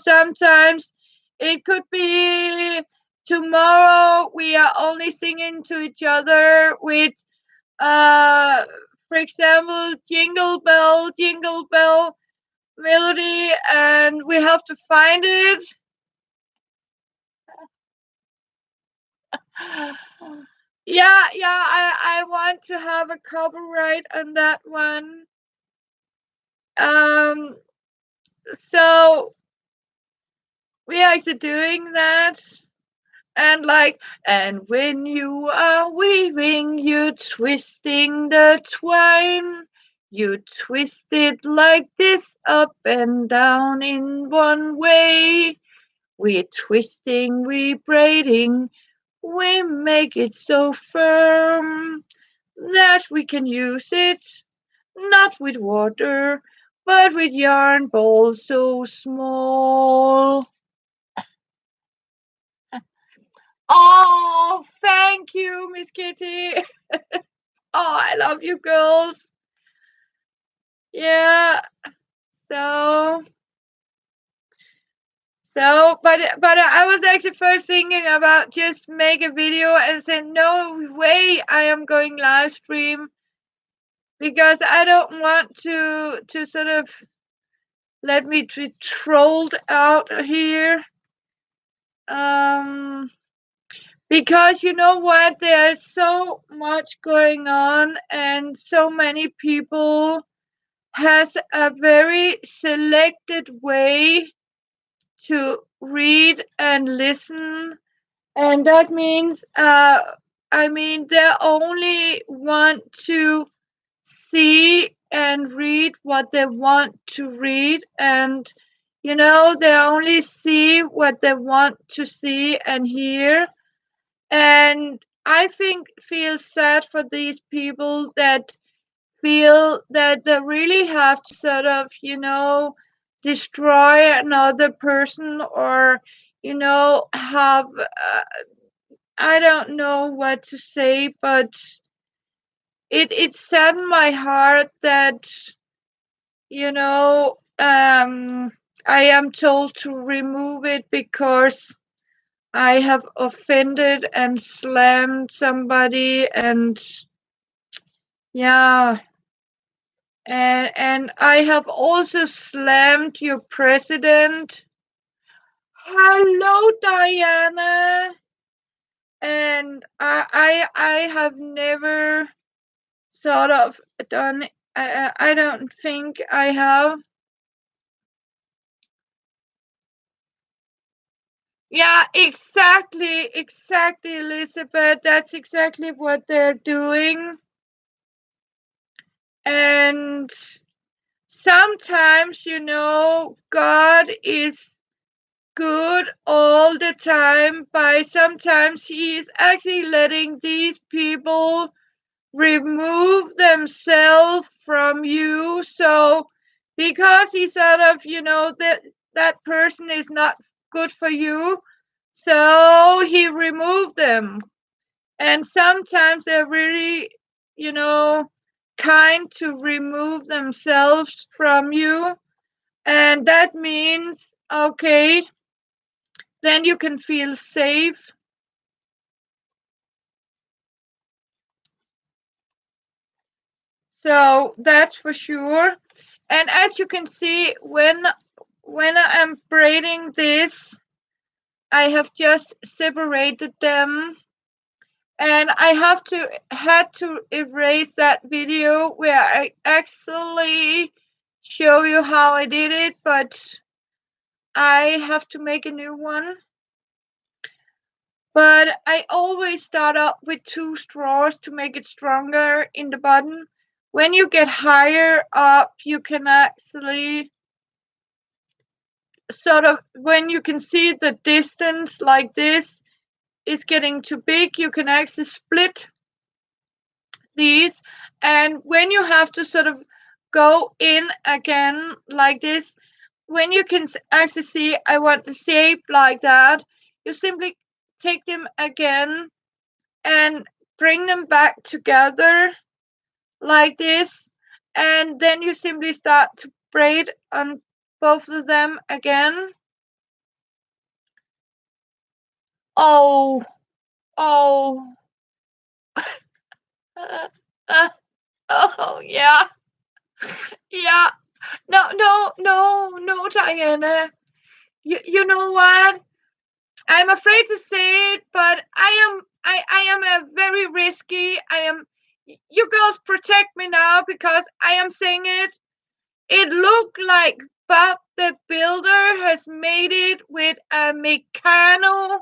sometimes it could be tomorrow we are only singing to each other with, uh, for example, jingle bell melody, and we have to find it. I want to have a copyright on that one. Um, so we are actually doing that. And and when you are weaving, you're twisting the twine. You twist it like this, up and down in one way. We're twisting, we're braiding, we make it so firm that we can use it, not with water, but with yarn balls so small. Oh, thank you, Miss Kitty. Oh, I love you girls. Yeah. So but I was actually first thinking about just make a video and said no way I am going live stream because I don't want to sort of let me be trolled out here. Because you know what, there's so much going on and so many people has a very selected way to read and listen, and that means they only want to see and read what they want to read, and they only see what they want to see and hear. And I feel sad for these people that feel that they really have to sort of, destroy another person, or, have, I don't know what to say, but it saddened my heart that, I am told to remove it because I have offended and slammed somebody, and yeah. And I have also slammed your president. Hello, Diana. And I have never sort of done. I don't think I have. Yeah, exactly, Elizabeth. That's exactly what they're doing. And sometimes, God is good all the time, by sometimes he is actually letting these people remove themselves from you. So because he sort of, that person is not good for you, so he removed them. And sometimes they're really, you know kind to remove themselves from you, and that means, okay, then you can feel safe. So that's for sure. And as you can see, when I am braiding this, I have just separated them, and I had to erase that video where I actually show you how I did it, but I have to make a new one. But I always start up with 2 straws to make it stronger in the button. When you get higher up, you can actually sort of, when you can see the distance like this is getting too big, you can actually split these. And when you have to sort of go in again like this, when you can actually see I want the shape like that, you simply take them again and bring them back together like this, and then you simply start to braid on both of them again. Oh, oh, oh, yeah, yeah. No, no, no, no, Diana. You know what? I'm afraid to say it, but I am a very risky. I am. You girls protect me now because I am saying it. It looked like Bob the Builder has made it with a Meccano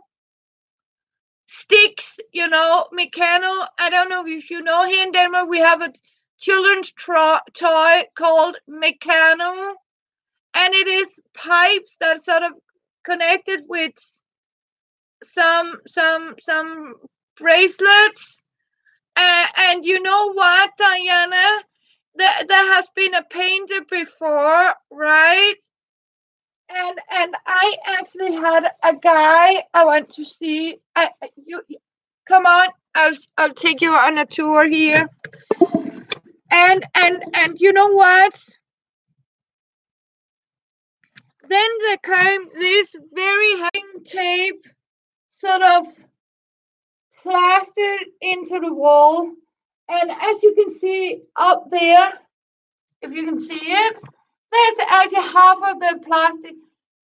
sticks, Meccano. I don't know if you know, here in Denmark we have a children's toy called Meccano, and it is pipes that sort of connected with some bracelets. And you know what, Diana? There has been a painter before, right? And I actually had a guy I want to see. You come on, I'll take you on a tour here. And you know what? Then there came this very heavy tape, sort of plastered into the wall. And as you can see up there, if you can see it, there's actually half of the plastic.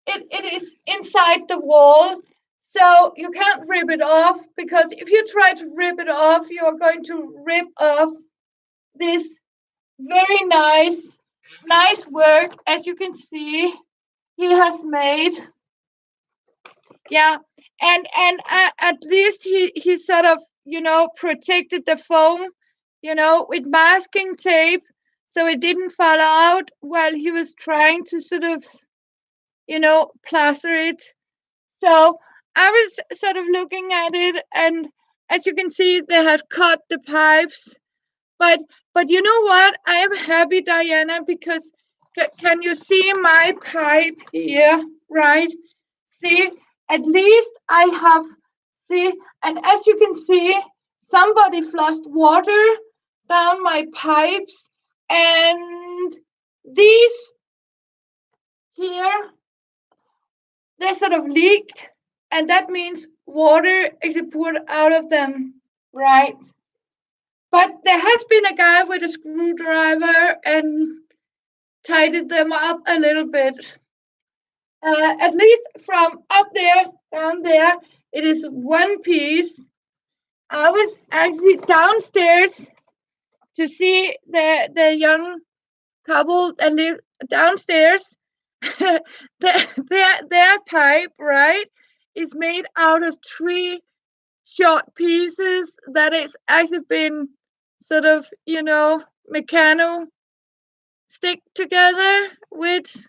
It is inside the wall, so you can't rip it off, because if you try to rip it off, you are going to rip off this very nice work, as you can see he has made. Yeah, and at least he sort of protected the foam, with masking tape, so it didn't fall out while he was trying to sort of plaster it. So I was sort of looking at it, and as you can see, they had cut the pipes. But you know what? I am happy, Diana, because can you see my pipe here? Right? See, at least I have, see, and as you can see, somebody flushed water down my pipes, and these here, they sort of leaked, and that means water is poured out of them, right? But there has been a guy with a screwdriver and tidied them up a little bit. At least from up there, down there, it is one piece. I was actually downstairs to see the young couple that live downstairs. their pipe, right, is made out of 3 short pieces that is actually been sort of mechano stick together with,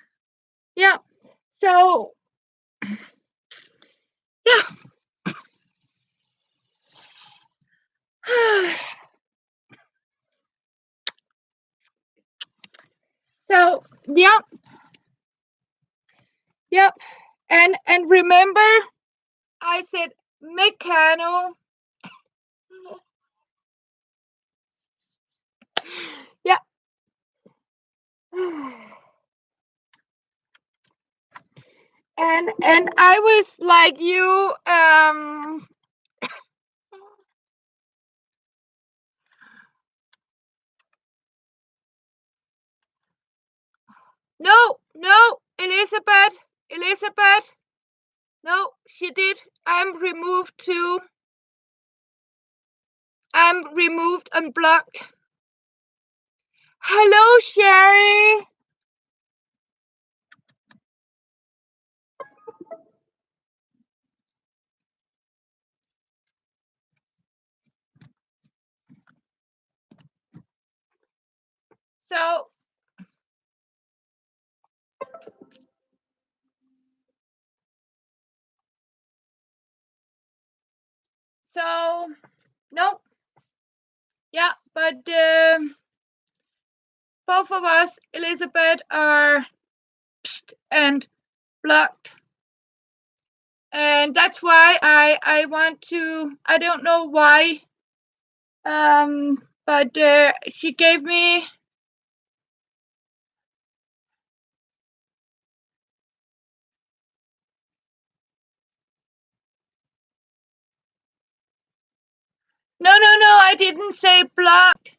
yeah. So yeah. So yeah, yep. And remember, I said mechano. Yeah. And I was like you, no, no, Elizabeth, no, she did. I'm removed too. I'm removed and blocked. Hello, Sherry. So no. Yeah, but both of us, Elizabeth, are and blocked. And that's why I want to, I don't know why, but she gave me, no, I didn't say blocked.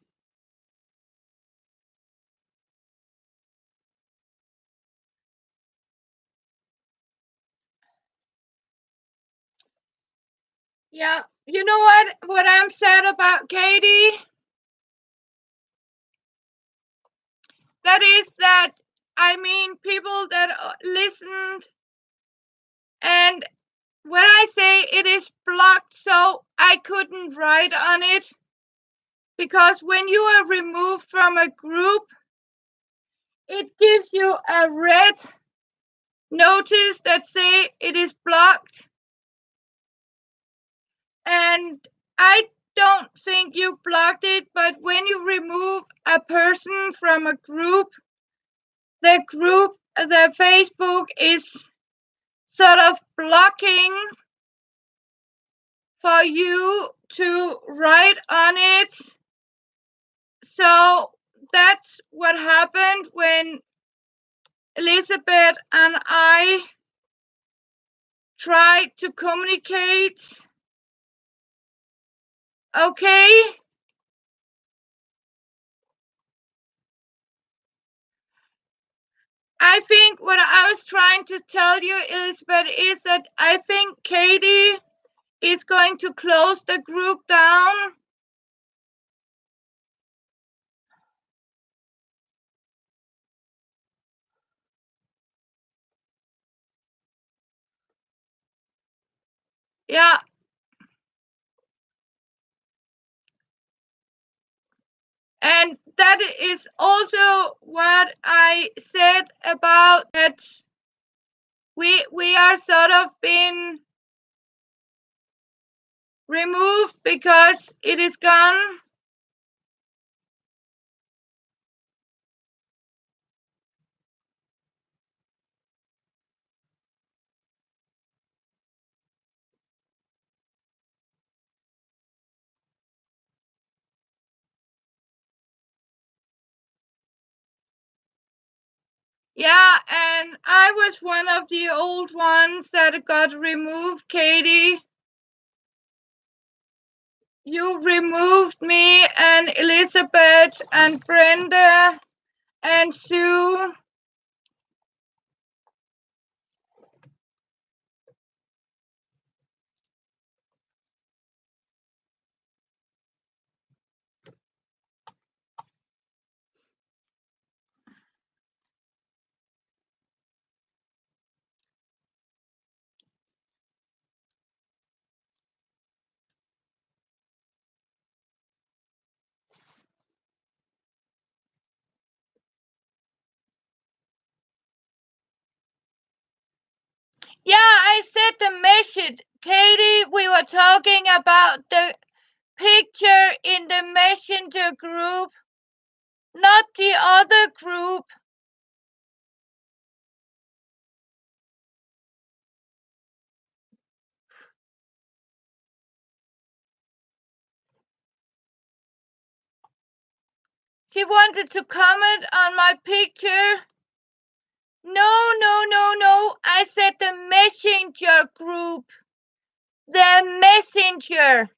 Yeah, you know what I'm sad about, Katie? That is that, I mean, people that listened, and when I say it is blocked, so I couldn't write on it, because when you are removed from a group, it gives you a red notice that say it is blocked. And I don't think you blocked it, but when you remove a person from a group, the Facebook is sort of blocking for you to write on it. So that's what happened when Elizabeth and I tried to communicate. Okay? I think what I was trying to tell you, Elizabeth, is that I think Katie is going to close the group down. Yeah. And that is also what I said about that we are sort of being removed because it is gone. Yeah, and I was one of the old ones that got removed, Katie. You removed me and Elizabeth and Brenda and Sue. Yeah, I said the message. Katie, we were talking about the picture in the messenger group, not the other group. She wanted to comment on my picture. No. I said the messenger group. The messenger.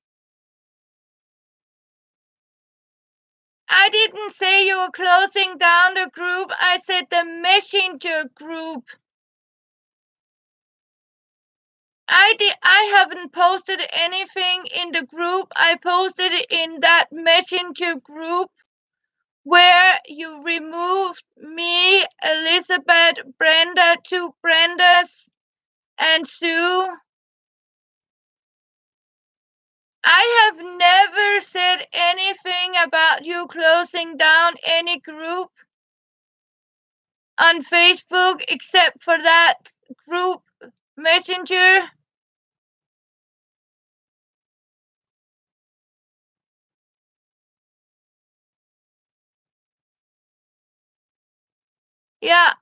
I didn't say you were closing down the group. I said the messenger group. I haven't posted anything in the group. I posted it in that messenger group where you removed me, Elizabeth, Brenda, two Brendas, and Sue. I have never said anything about you closing down any group on Facebook except for that group messenger. Yeah,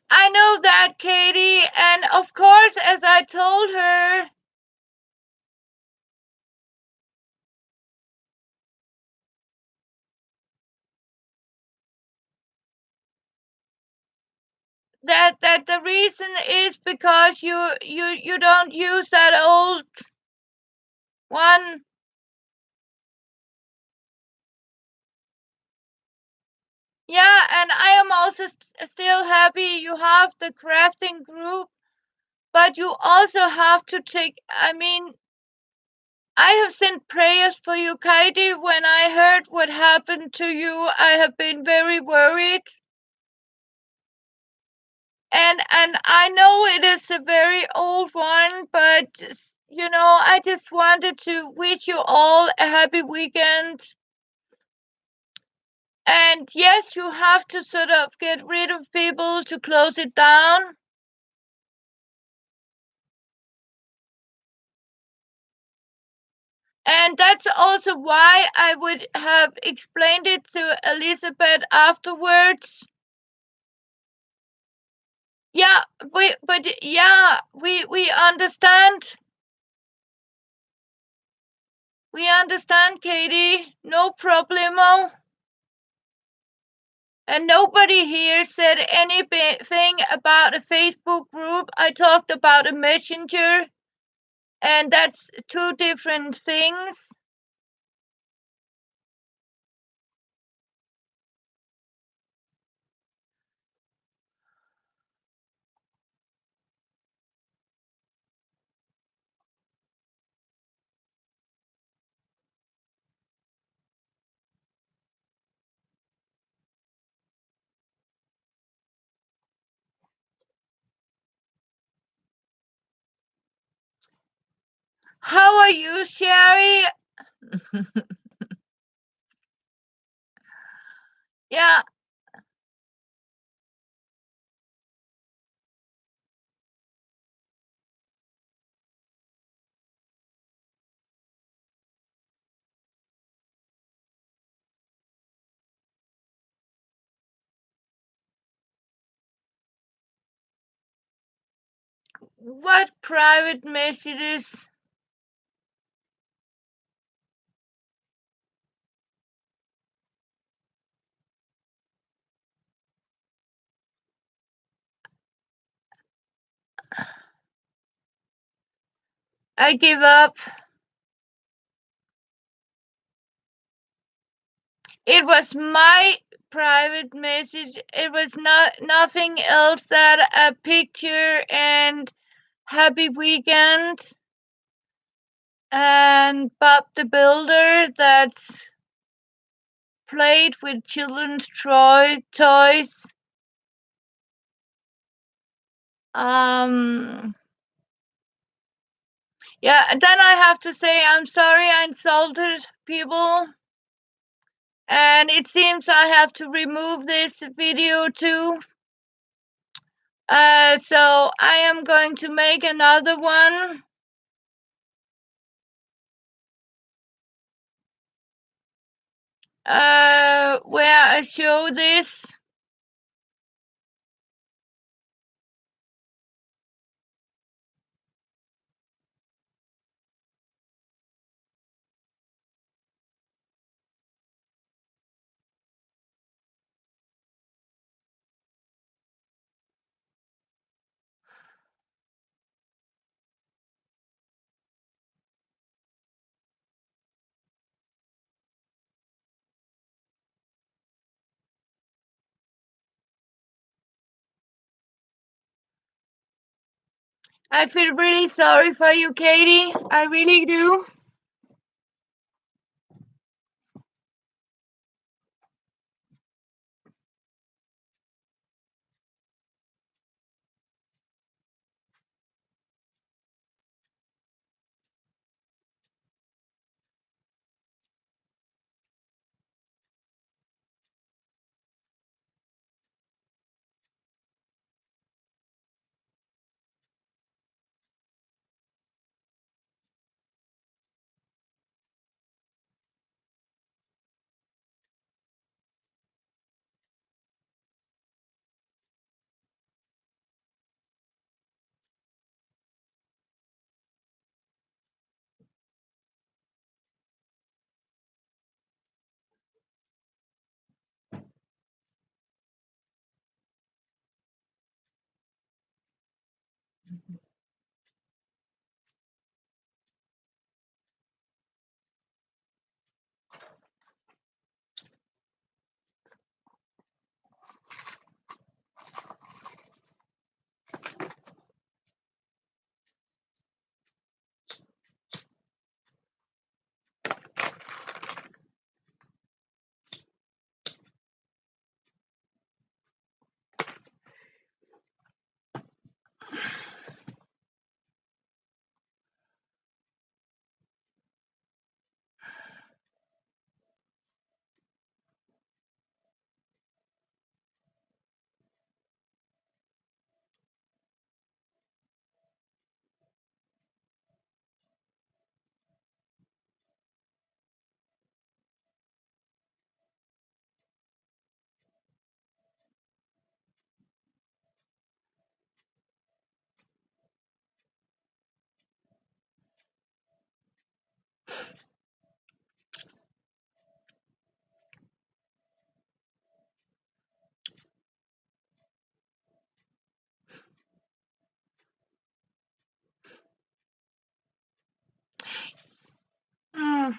I know that, Katie. And of course, as I told her, that the reason is because you don't use that old one. Yeah, and I am also still happy you have the crafting group, but you also have to take, I mean, I have sent prayers for you, Katie. When I heard what happened to you, I have been very worried. And I know it is a very old one, but I just wanted to wish you all a happy weekend. And yes, you have to sort of get rid of people to close it down. And that's also why I would have explained it to Elizabeth afterwards. Yeah, we understand. We understand, Katie. No problemo. And nobody here said anything about a Facebook group. I talked about a messenger, and that's two different things. How are you, Sherry? Yeah, what private messages? I give up. It was my private message. It was not nothing else that a picture and happy weekend and Bob the Builder that's played with children's toys. Yeah, then I have to say I'm sorry I insulted people. And it seems I have to remove this video too. So I am going to make another one. Where I show this. I feel really sorry for you, Katie. I really do. Mm.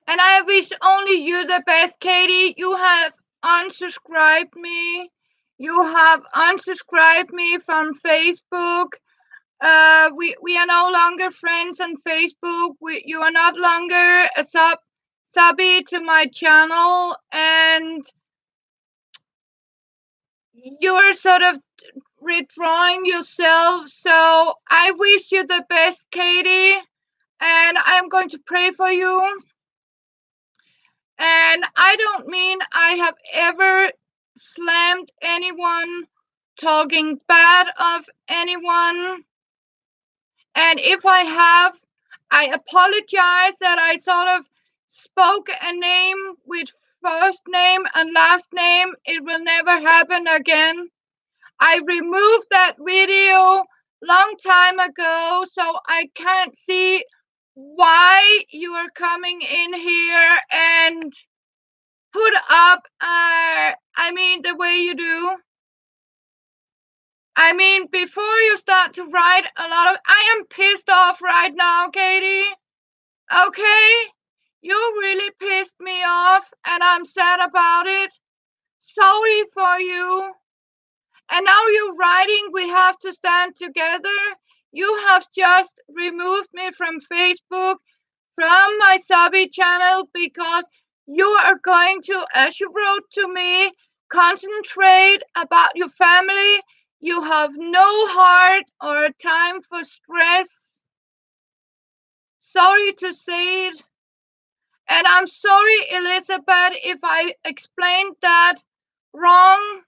And I wish only you the best, Katie. You have unsubscribed me. You have unsubscribed me from Facebook. We are no longer friends on Facebook. You are not longer a subby to my channel, and you're sort of withdrawing yourself. So I wish you the best, Katie, and I'm going to pray for you. And I don't mean I have ever slammed anyone, talking bad of anyone. And if I have, I apologize that I sort of spoke a name with first name and last name. It will never happen again. I removed that video long time ago, so I can't see why you are coming in here and put up the way you do. I mean, before you start to write a lot of, I am pissed off right now, Katie. Okay? You really pissed me off and I'm sad about it. Sorry for you. And now you're writing, we have to stand together. You have just removed me from Facebook, from my subby channel, because you are going to, as you wrote to me, concentrate about your family. You have no heart or time for stress. Sorry to say it. And I'm sorry, Elizabeth, if I explained that wrong.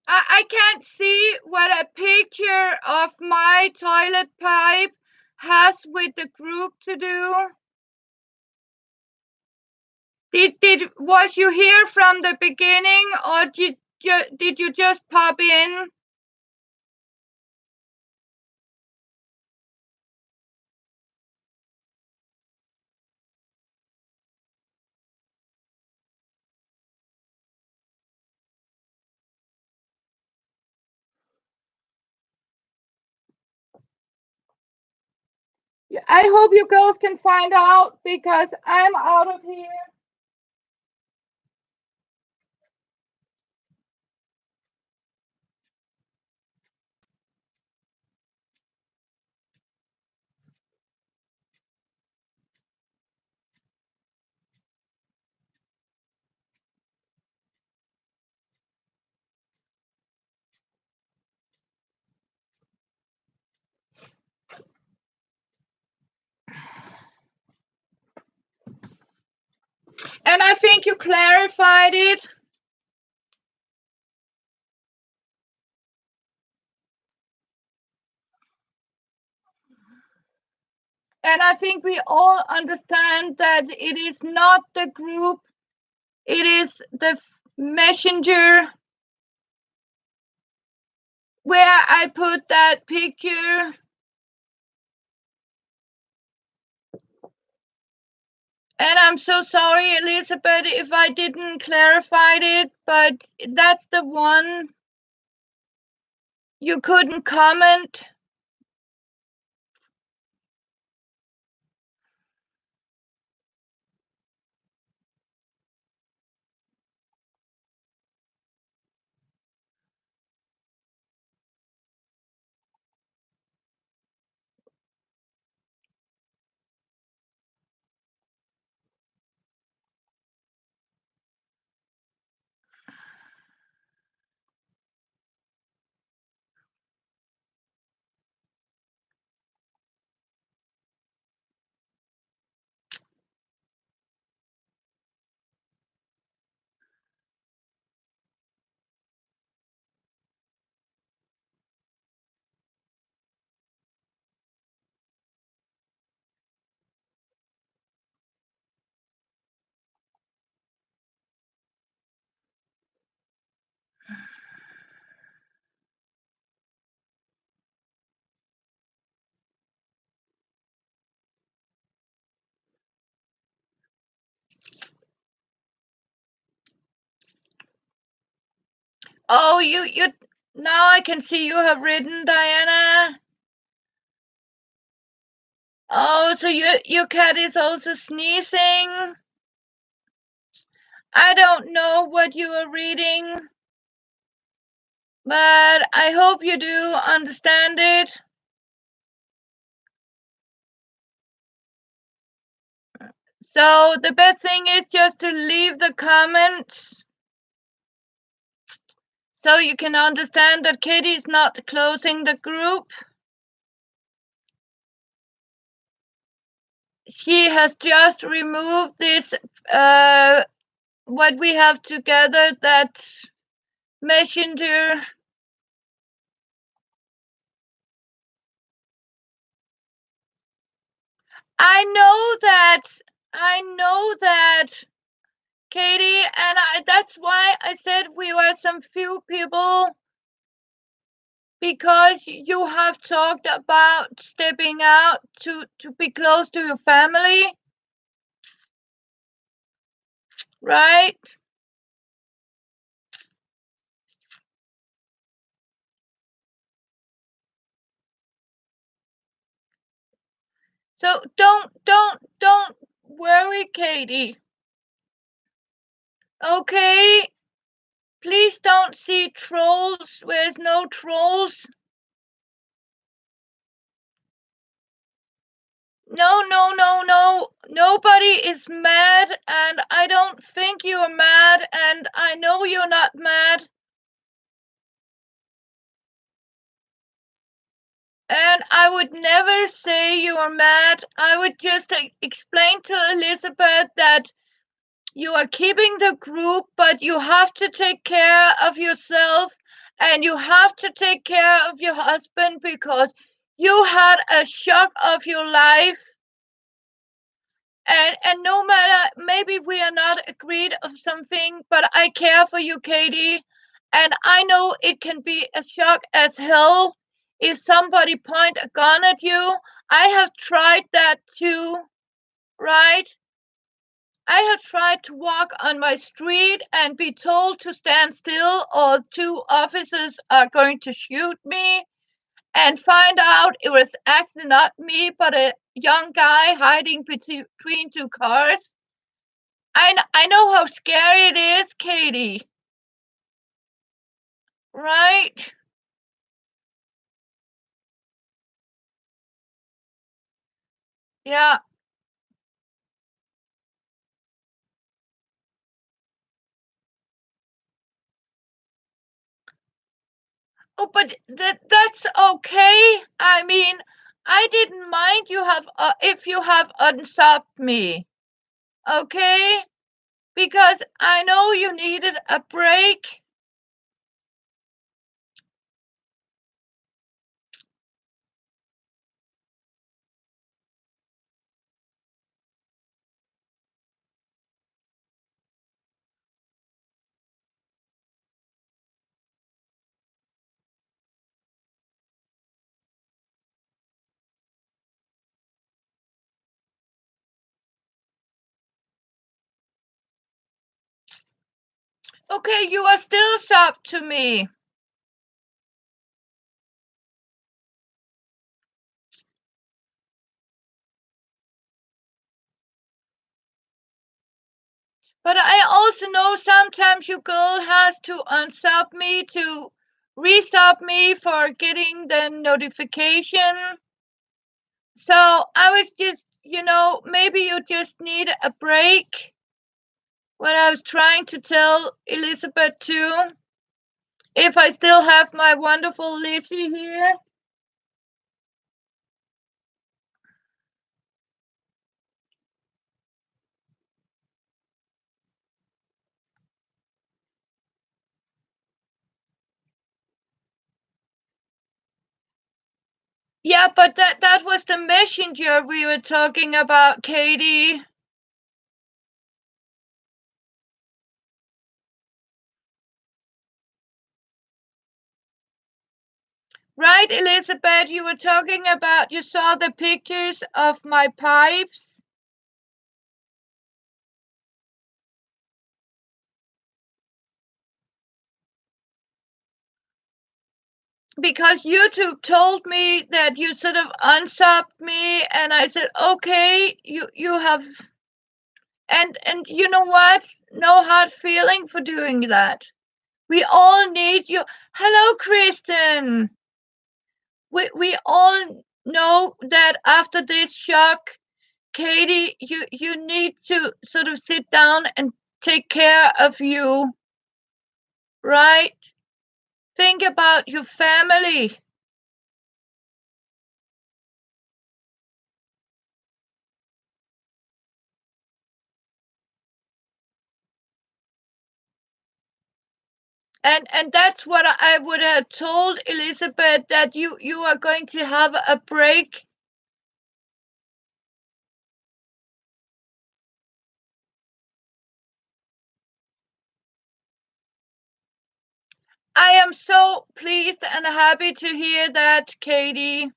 I can't see what a picture of my toilet pipe has with the group to do. Was you here from the beginning, or did you just pop in? I hope you girls can find out because I'm out of here. And I think you clarified it. And I think we all understand that it is not the group, it is the messenger where I put that picture. And I'm so sorry, Elizabeth, if I didn't clarify it, but that's the one you couldn't comment. Oh, you now I can see you have written, Diana. Oh, so your cat is also sneezing. I don't know what you are reading, but I hope you do understand it. So the best thing is just to leave the comments so you can understand that Katie is not closing the group. She has just removed this, what we have together, that messenger. I know that, Katie, and that's why I said we were some few people, because you have talked about stepping out to be close to your family, right? So don't worry, Katie. Okay? Please don't see trolls where there's no trolls. No. Nobody is mad, and I don't think you're mad, and I know you're not mad. And I would never say you are mad. I would just explain to Elizabeth that you are keeping the group, but you have to take care of yourself, and you have to take care of your husband because you had a shock of your life. And no matter, maybe we are not agreed of something, but I care for you, Katie. And I know it can be a shock as hell if somebody point a gun at you. I have tried that too, right? I have tried to walk on my street and be told to stand still or two officers are going to shoot me, and find out it was actually not me, but young guy hiding between two cars. I know how scary it is, Katie. Right? Yeah. Oh, but that's okay. I mean, I didn't mind you have if you have unsubbed me. Okay? Because I know you needed a break. Okay, you are still subbed to me. But I also know sometimes your girl has to unsub me to resub me for getting the notification. So I was just, maybe you just need a break. What I was trying to tell Elizabeth too. If I still have my wonderful Lizzie here. Yeah, but that was the messenger we were talking about, Katie. Right, Elizabeth, you were talking about you saw the pictures of my pipes. Because YouTube told me that you sort of unsubbed me, and I said, okay, you have, and you know what? No hard feeling for doing that. We all need you. Hello, Kristen. We all know that after this shock, Katie, you need to sort of sit down and take care of you, right? Think about your family. And that's what I would have told Elizabeth, that you are going to have a break. I am so pleased and happy to hear that, Katie.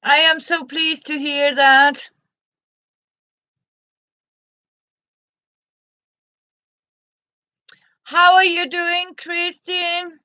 I am so pleased to hear that. How are you doing, Christine?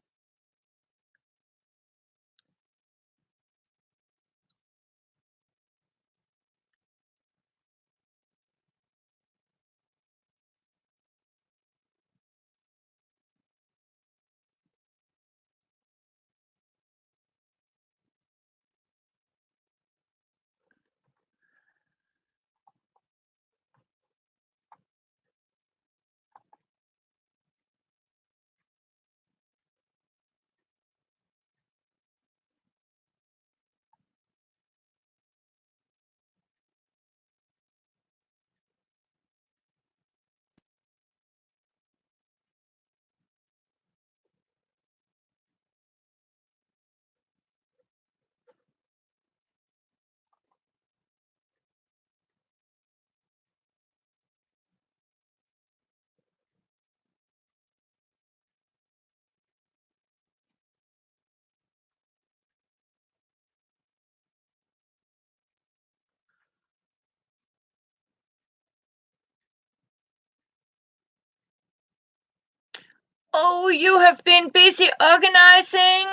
Oh, you have been busy organizing?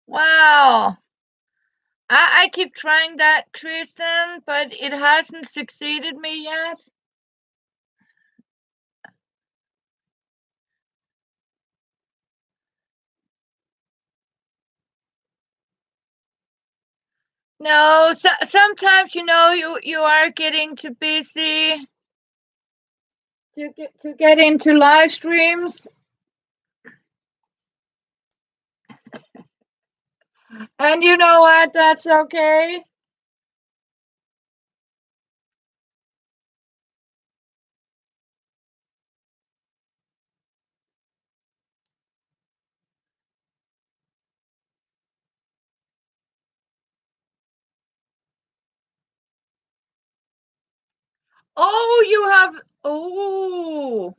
Wow. I keep trying that, Kristen, but it hasn't succeeded me yet. No, sometimes you are getting too busy to get into live streams, and you know what? That's okay. Oh, you have. Oh.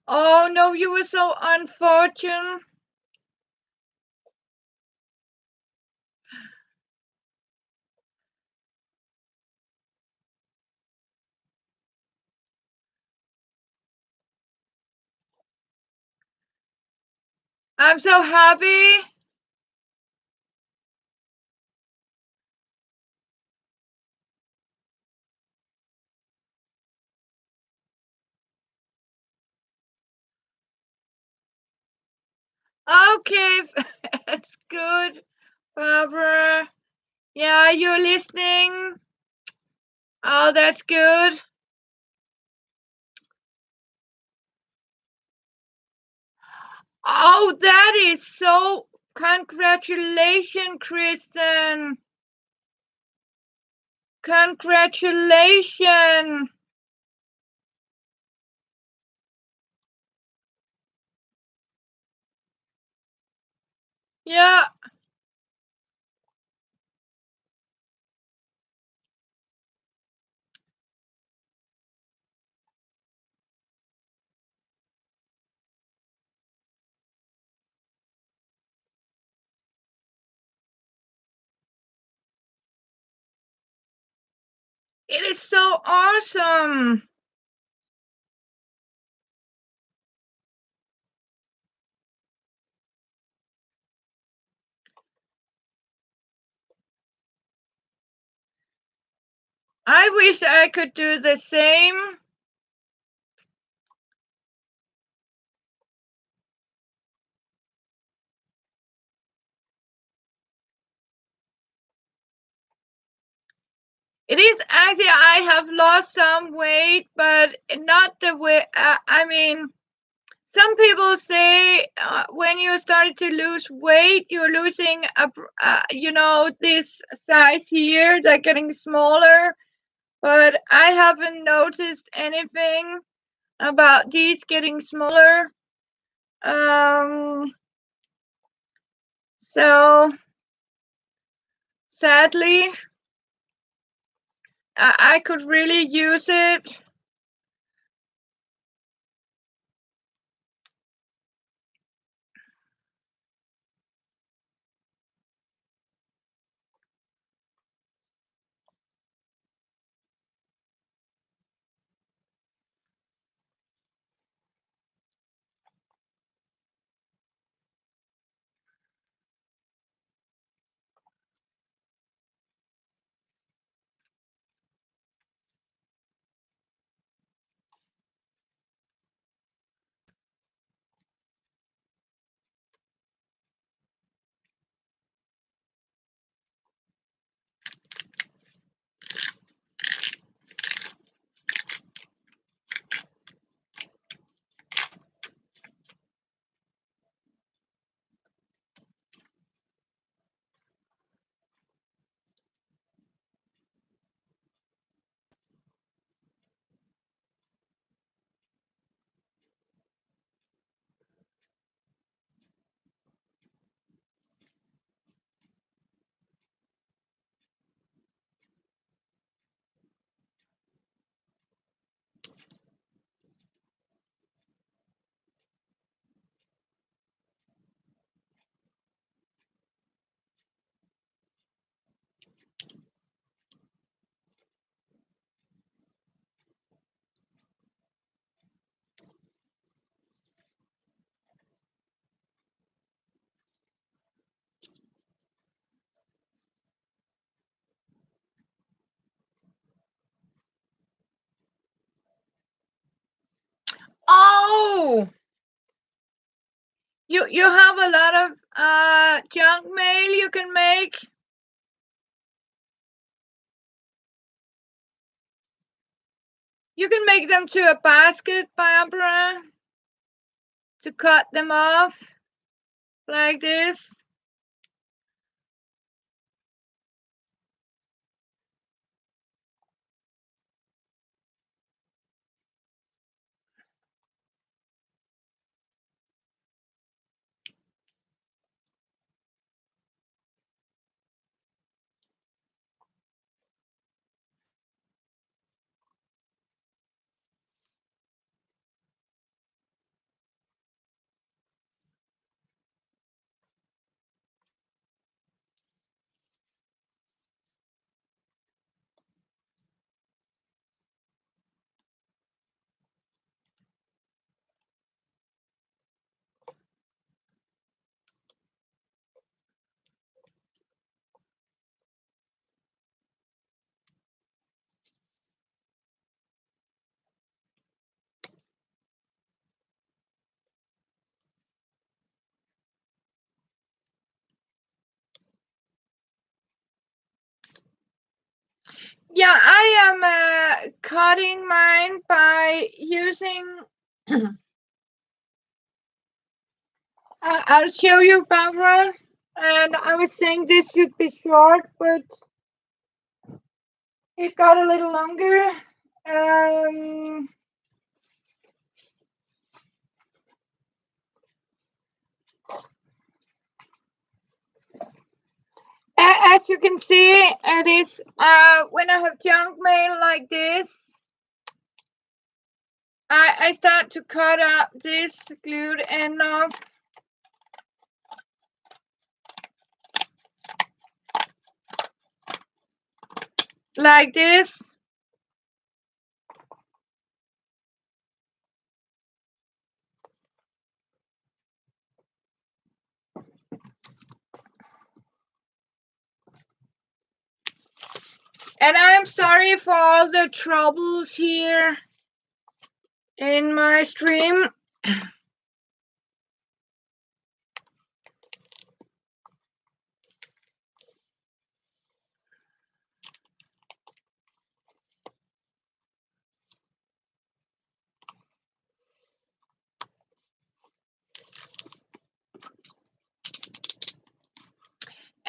Oh no, you were so unfortunate. I'm so happy. Okay, that's good, Barbara. Yeah, you're listening. Oh, that's good. Oh, that is so. Congratulations, Kristen. Congratulations. Yeah, it is so awesome. I wish I could do the same. It is actually, I have lost some weight, but not the way. I mean, some people say when you started to lose weight, you're losing this size here, they're getting smaller. But I haven't noticed anything about these getting smaller. So sadly, I could really use it. you. You have a lot of junk mail you can make. You can make them to a basket, Barbara, to cut them off like this. Yeah, I am cutting mine by using. I'll show you, Barbara. And I was saying this should be short, but it got a little longer. As you can see, it is when I have junk mail like this, I start to cut up this glued end off. Like this. And I'm sorry for all the troubles here in my stream.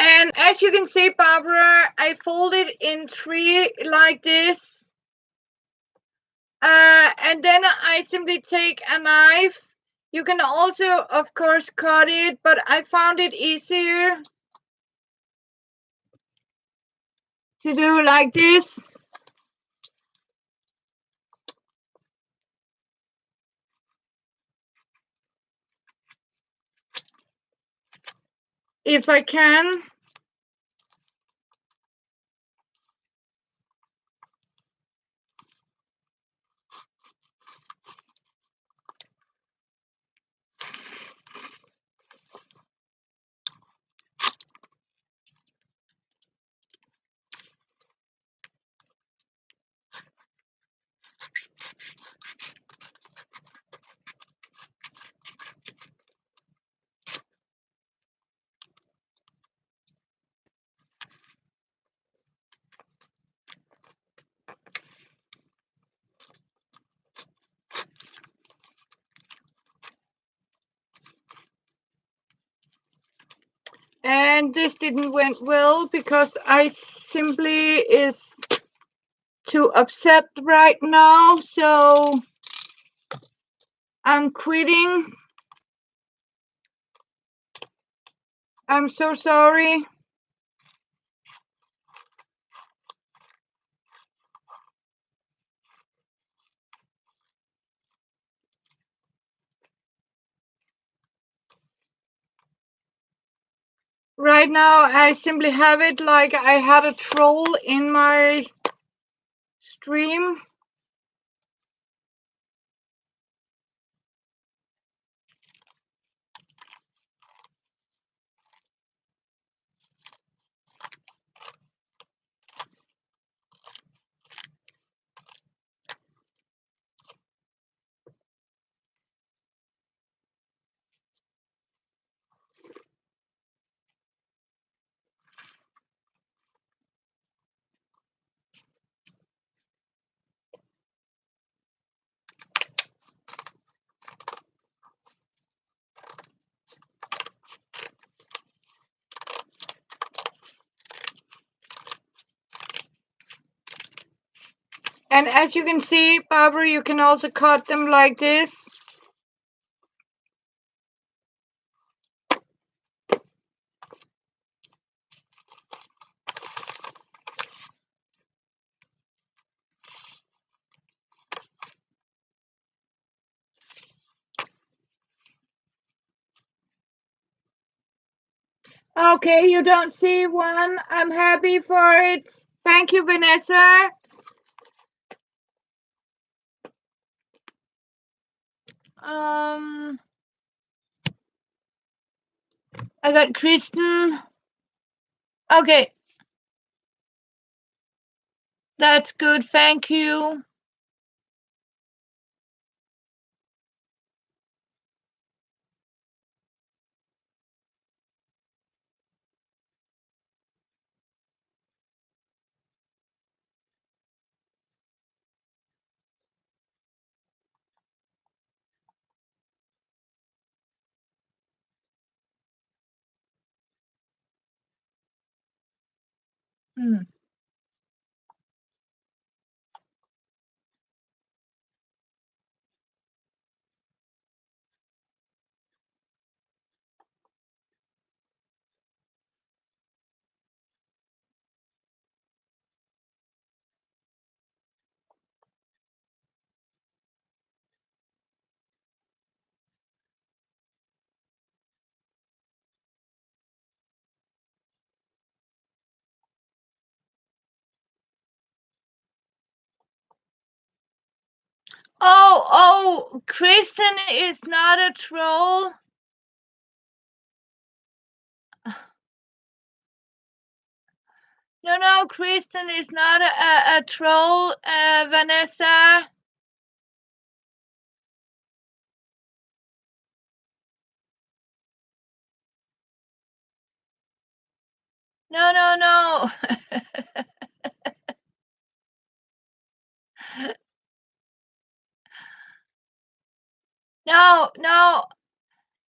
And as you can see, Barbara, I folded in 3 like this. And then I simply take a knife. You can also, of course, cut it, but I found it easier to do like this. If I can. And this didn't went well because I simply is too upset right now, so I'm quitting. I'm so sorry. Right now, I simply have it like I had a troll in my stream. And as you can see, Barbara, you can also cut them like this. Okay, you don't see one. I'm happy for it. Thank you, Vanessa. I got Kristen. Okay. That's good. Thank you. Hmm. Oh, Kristen is not a troll. No, Kristen is not a troll, Vanessa. No. No.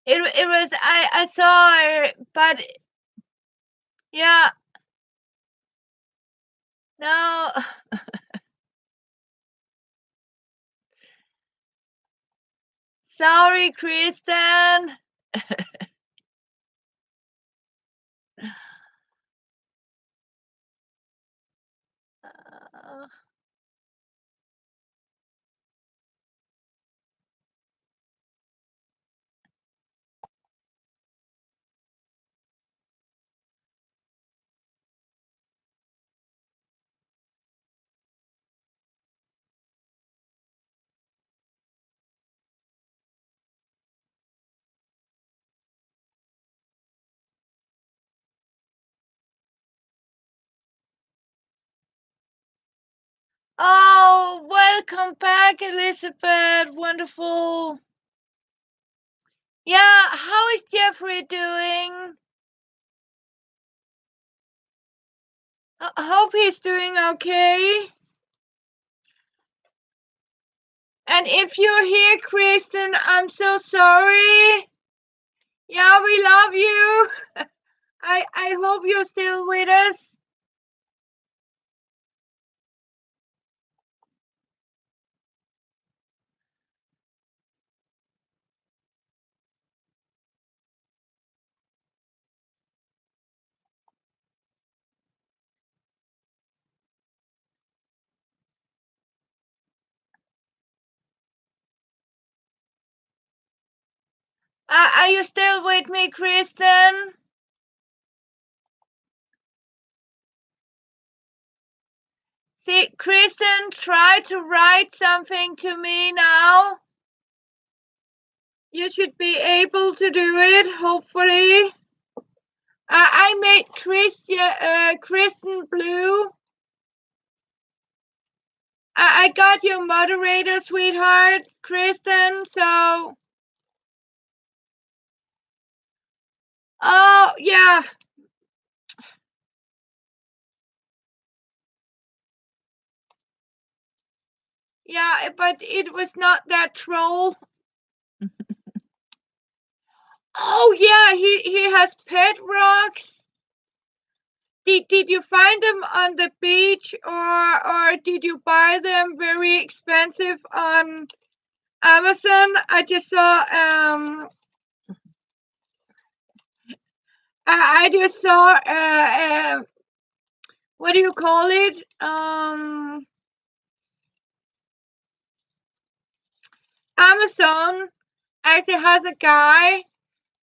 It was I saw her, but yeah, no. Sorry, Kristen. Oh, welcome back, Elizabeth. Wonderful. Yeah, how is Jeffrey doing? I hope he's doing okay. And if you're here, Kristen, I'm so sorry. Yeah, we love you. I hope you're still with us. Are you still with me, Kristen? See, Kristen, try to write something to me now. You should be able to do it, hopefully. I made Kristen blue. I got your moderator, sweetheart, Kristen, so... Oh, yeah. Yeah, but it was not that troll. Oh, yeah, he has pet rocks. did you find them on the beach, or did you buy them very expensive on Amazon? I just saw I just saw what do you call it? Amazon actually has a guy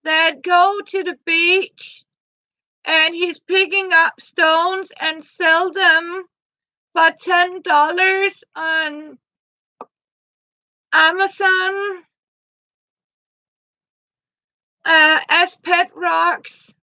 that go to the beach and he's picking up stones and sell them for $10 on Amazon as pet rocks.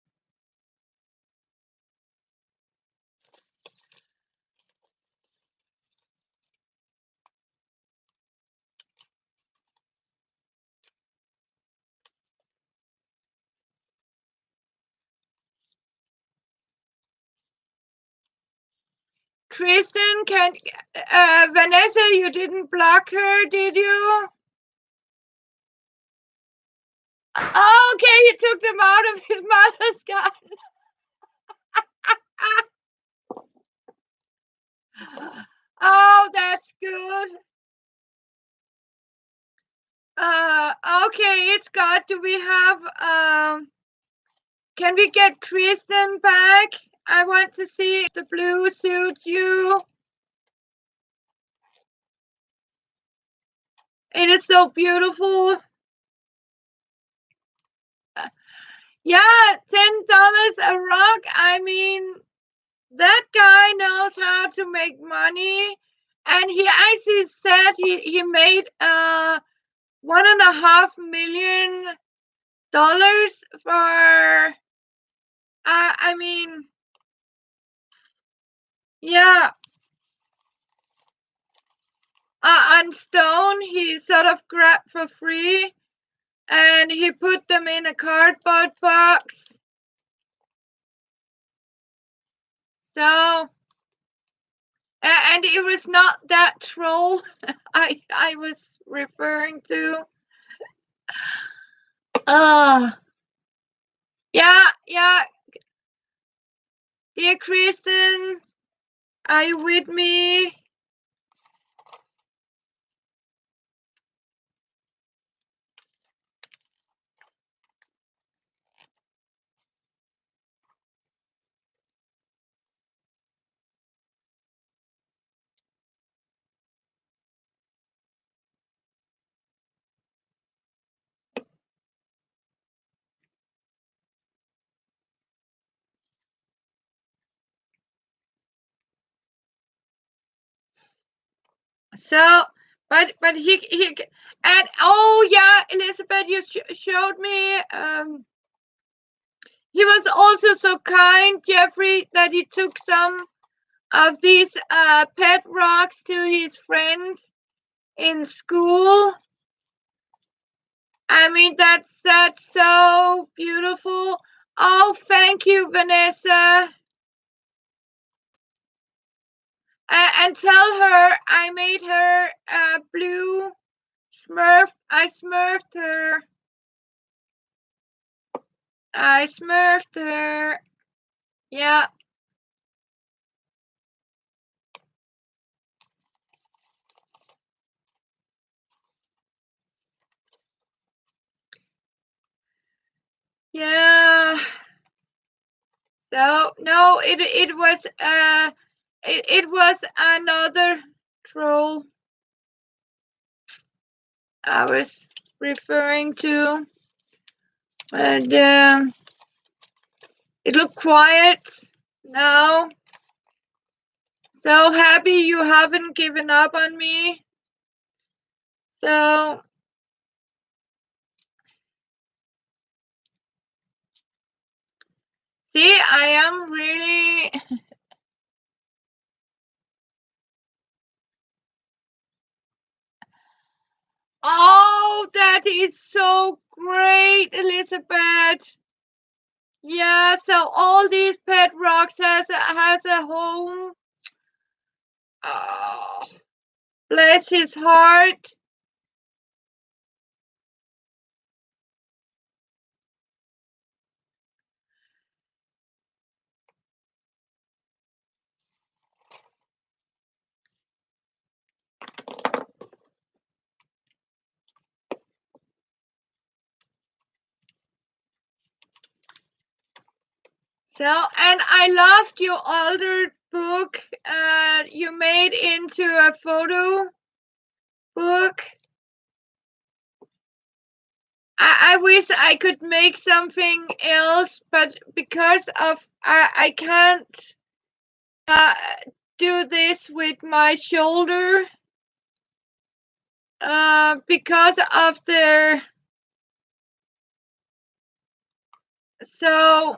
Kristen, can Vanessa, you didn't block her, did you? Okay, he took them out of his mother's garden. Oh, that's good. Okay, Scott, do we have can we get Kristen back? I want to see if the blue suits you. It is so beautiful. Yeah, $10 a rock. I mean, that guy knows how to make money, and he actually said he made $1.5 million for I mean, yeah, on stone he sort of grabbed for free, and he put them in a cardboard box. So, and it was not that troll I was referring to. Yeah. Dear Kristen, are you with me? So, but he and oh yeah, Elizabeth, you showed me. He was also so kind, Jeffrey, that he took some of these pet rocks to his friends in school. I mean, that's so beautiful. Oh, thank you, Vanessa. And tell her I made her a blue Smurf. I smurfed her. I smurfed her. Yeah. Yeah. So no, it was it was another troll I was referring to, and it looked quiet now. So happy you haven't given up on me. So see, I am really. Oh, that is so great, Elizabeth. Yeah, so all these pet rocks has a home. Oh, bless his heart. So, and I loved your older book you made into a photo book. I wish I could make something else, but because of I can't do this with my shoulder because of the so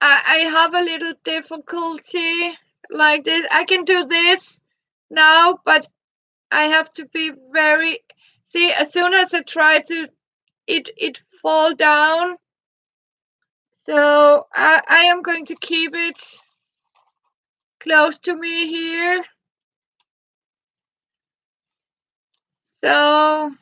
I have a little difficulty like this. I can do this now, but I have to be very see as soon as I try to it fall down. So I am going to keep it close to me here. So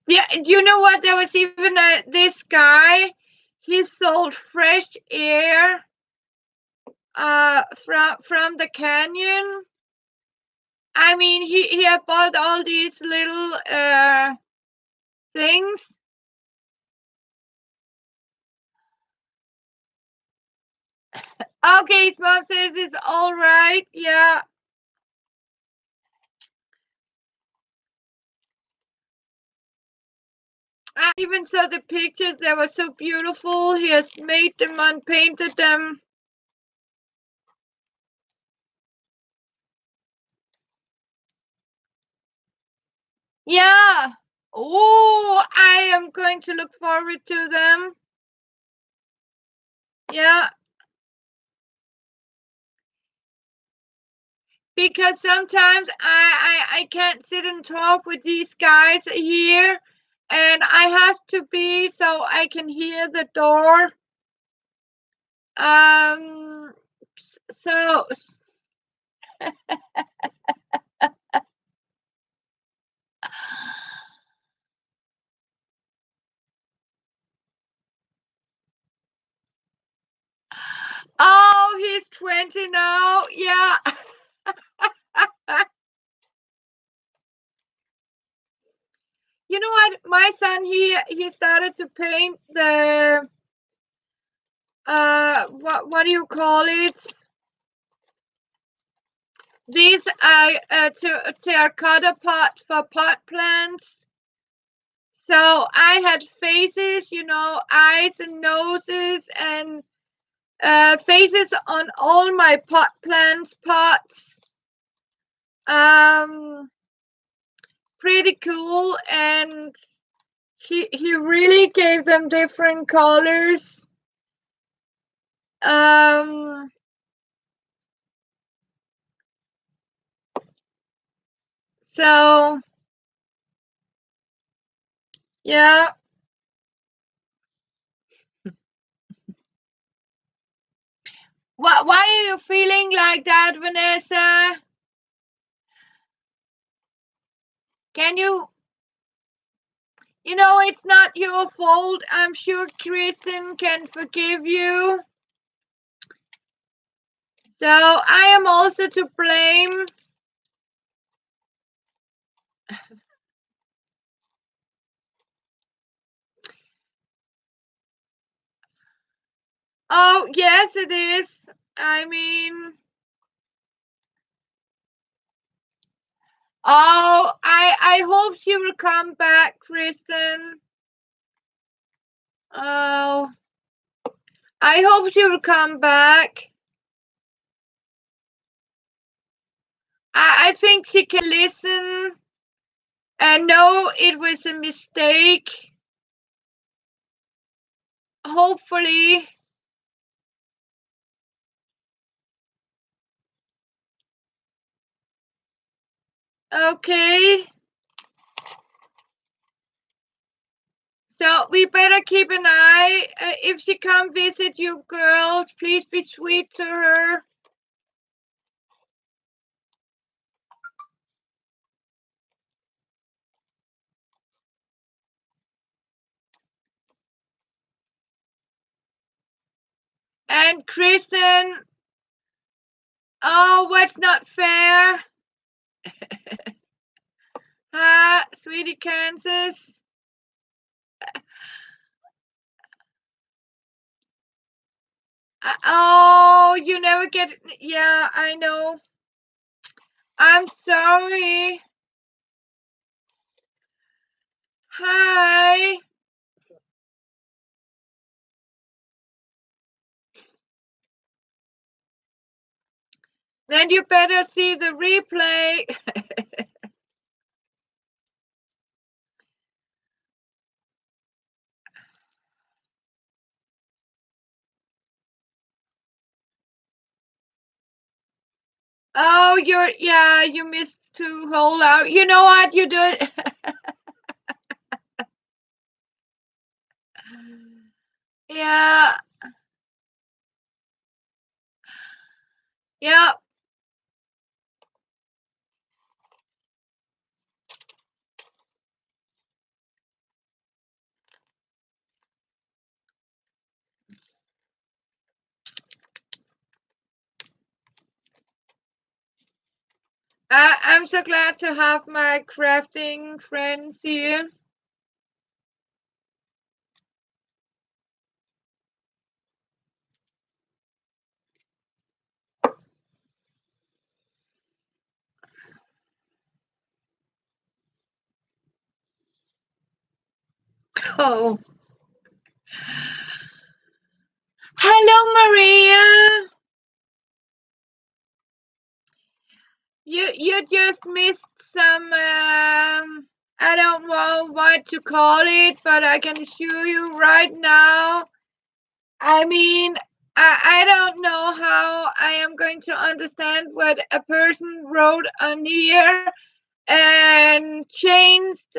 yeah, you know what? There was even this guy. He sold fresh air from the canyon. I mean, he had bought all these little things. Okay, his mom says it's all right. Yeah. I even saw the pictures. They were so beautiful. He has made them and painted them. Yeah. Oh, I am going to look forward to them. Yeah. Because sometimes I can't sit and talk with these guys here, and I have to be so I can hear the door. So oh, he's 20 now. Yeah. You know what? My son he started to paint the what do you call it? These terracotta pot for pot plants. So I had faces, you know, eyes and noses and faces on all my pot plants pots. Pretty cool, and he really gave them different colors. So yeah. Why are you feeling like that, Vanessa? Can you know, it's not your fault. I'm sure Kristen can forgive you. So I am also to blame. Oh, yes, it is. I mean, oh, I hope she will come back, Kristen. Oh, I hope she will come back. I think she can listen and know it was a mistake. Hopefully. Okay. So we better keep an eye. If she come visit you girls, please be sweet to her. And Kristen, Oh, what's not fair? Sweetie Kansas. Oh, you never get. Yeah, I know. I'm sorry. Hi. Then you better see the replay. Oh, you missed two whole hour. You know what? You do it. Yeah, yeah. I'm so glad to have my crafting friends here. Oh, hello, Maria. You just missed some. I don't know what to call it, but I can assure you right now. I mean, I don't know how I am going to understand what a person wrote on here and changed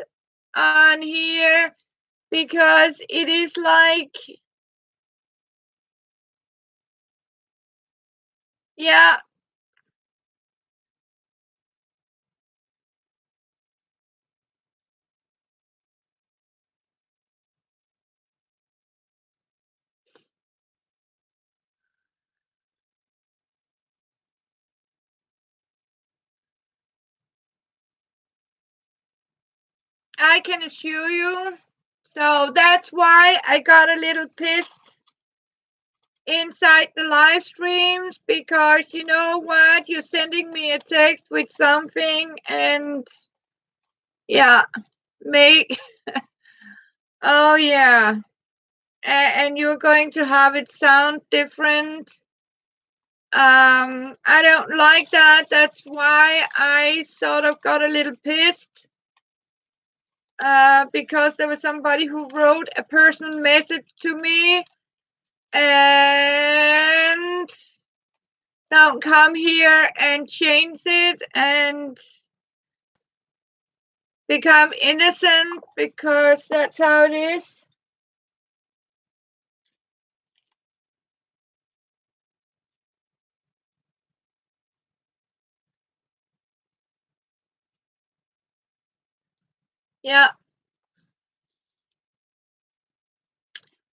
on here because it is like, yeah, I can assure you. So that's why I got a little pissed inside the live streams because you know what? You're sending me a text with something and yeah, make, oh yeah. And you're going to have it sound different. I don't like that. That's why I sort of got a little pissed. Because there was somebody who wrote a personal message to me and don't come here and change it and become innocent because that's how it is. Yeah.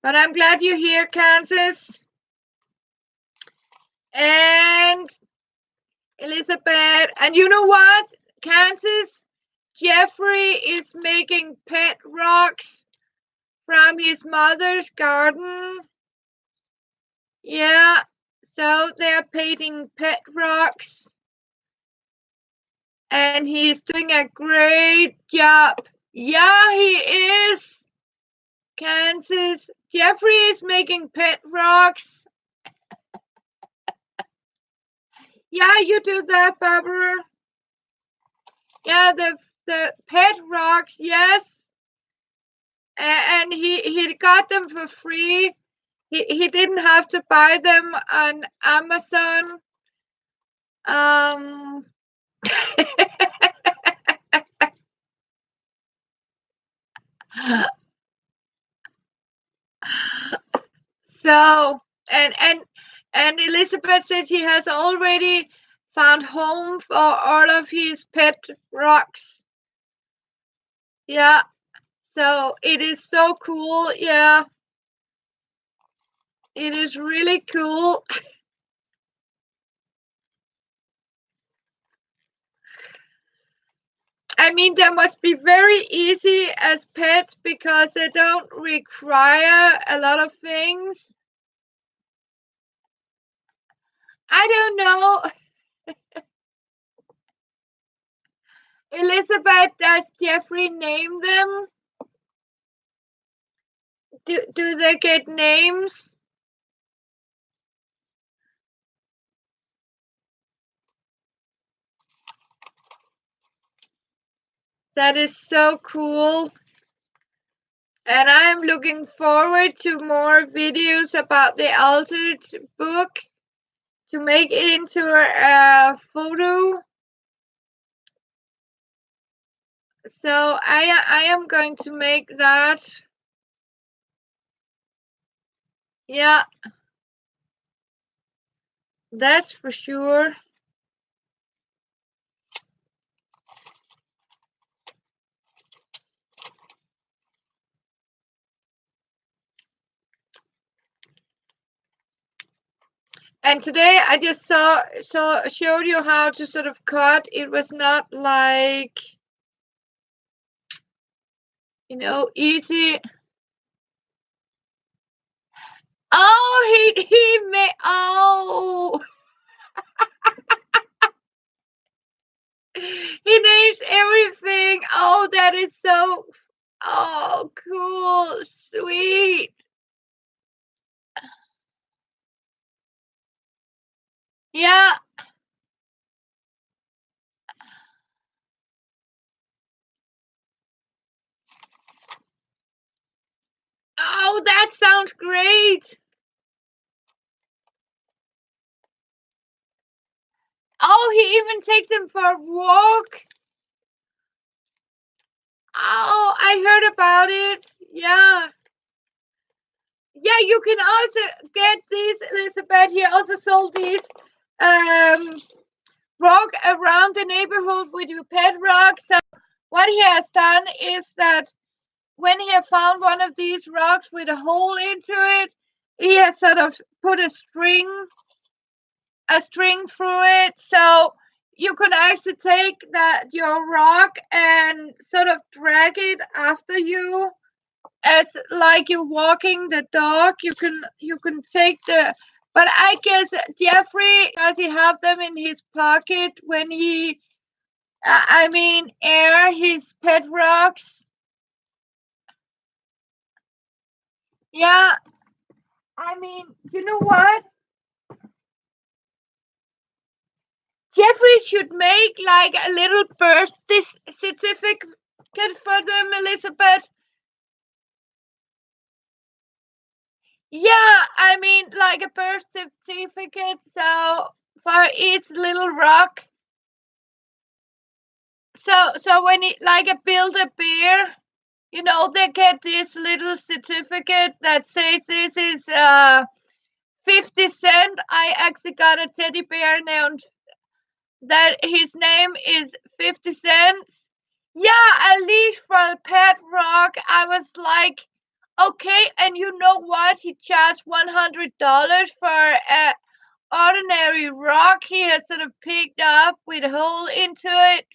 But I'm glad you're here, Kansas. And Elizabeth. And you know what, Kansas? Jeffrey is making pet rocks from his mother's garden. Yeah, so they're painting pet rocks. And he's doing a great job. Yeah, he is. Kansas. Jeffrey is making pet rocks. Yeah, you do that, Barbara. Yeah, the pet rocks, yes. And he got them for free. He didn't have to buy them on Amazon. So and Elizabeth says she has already found home for all of his pet rocks. Yeah. So it is so cool. Yeah. It is really cool. I mean, they must be very easy as pets because they don't require a lot of things. I don't know. Elizabeth, does Jeffrey name them? Do they get names? That is so cool. And I'm looking forward to more videos about the altered book to make it into a photo. So I am going to make that. Yeah, that's for sure. And today I just showed you how to sort of cut. It was not like, you know, easy. Oh, he made, oh, he names everything. Oh, that is so, oh, cool, sweet. Yeah. Oh, that sounds great. Oh, he even takes him for a walk. Oh, I heard about it. Yeah. Yeah, you can also get these, Elizabeth. He also sold these rock around the neighborhood with your pet rock. So what he has done is that when he has found one of these rocks with a hole into it, he has sort of put a string through it. So you could actually take your rock and sort of drag it after you, as like you're walking the dog. You can take the, but I guess Jeffrey, does he have them in his pocket when he I mean air his pet rocks? Yeah, I mean, you know what, Jeffrey should make like a little birth certificate for them, Elizabeth. Yeah, I mean like a birth certificate, so for each little rock. So when it like a Build-A-Bear, you know, they get this little certificate that says this is 50 cent. I actually got a teddy bear named that his name is 50 cents. Yeah, a leash for a pet rock. I was like, okay, and you know what? He charged $100 for a ordinary rock he has sort of picked up with a hole into it.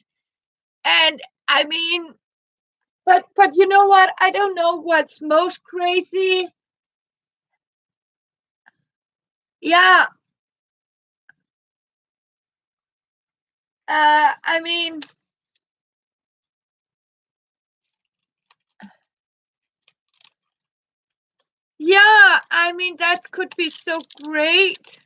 And I mean, but you know what? I don't know what's most crazy. Yeah. I mean, yeah, I mean that could be so great.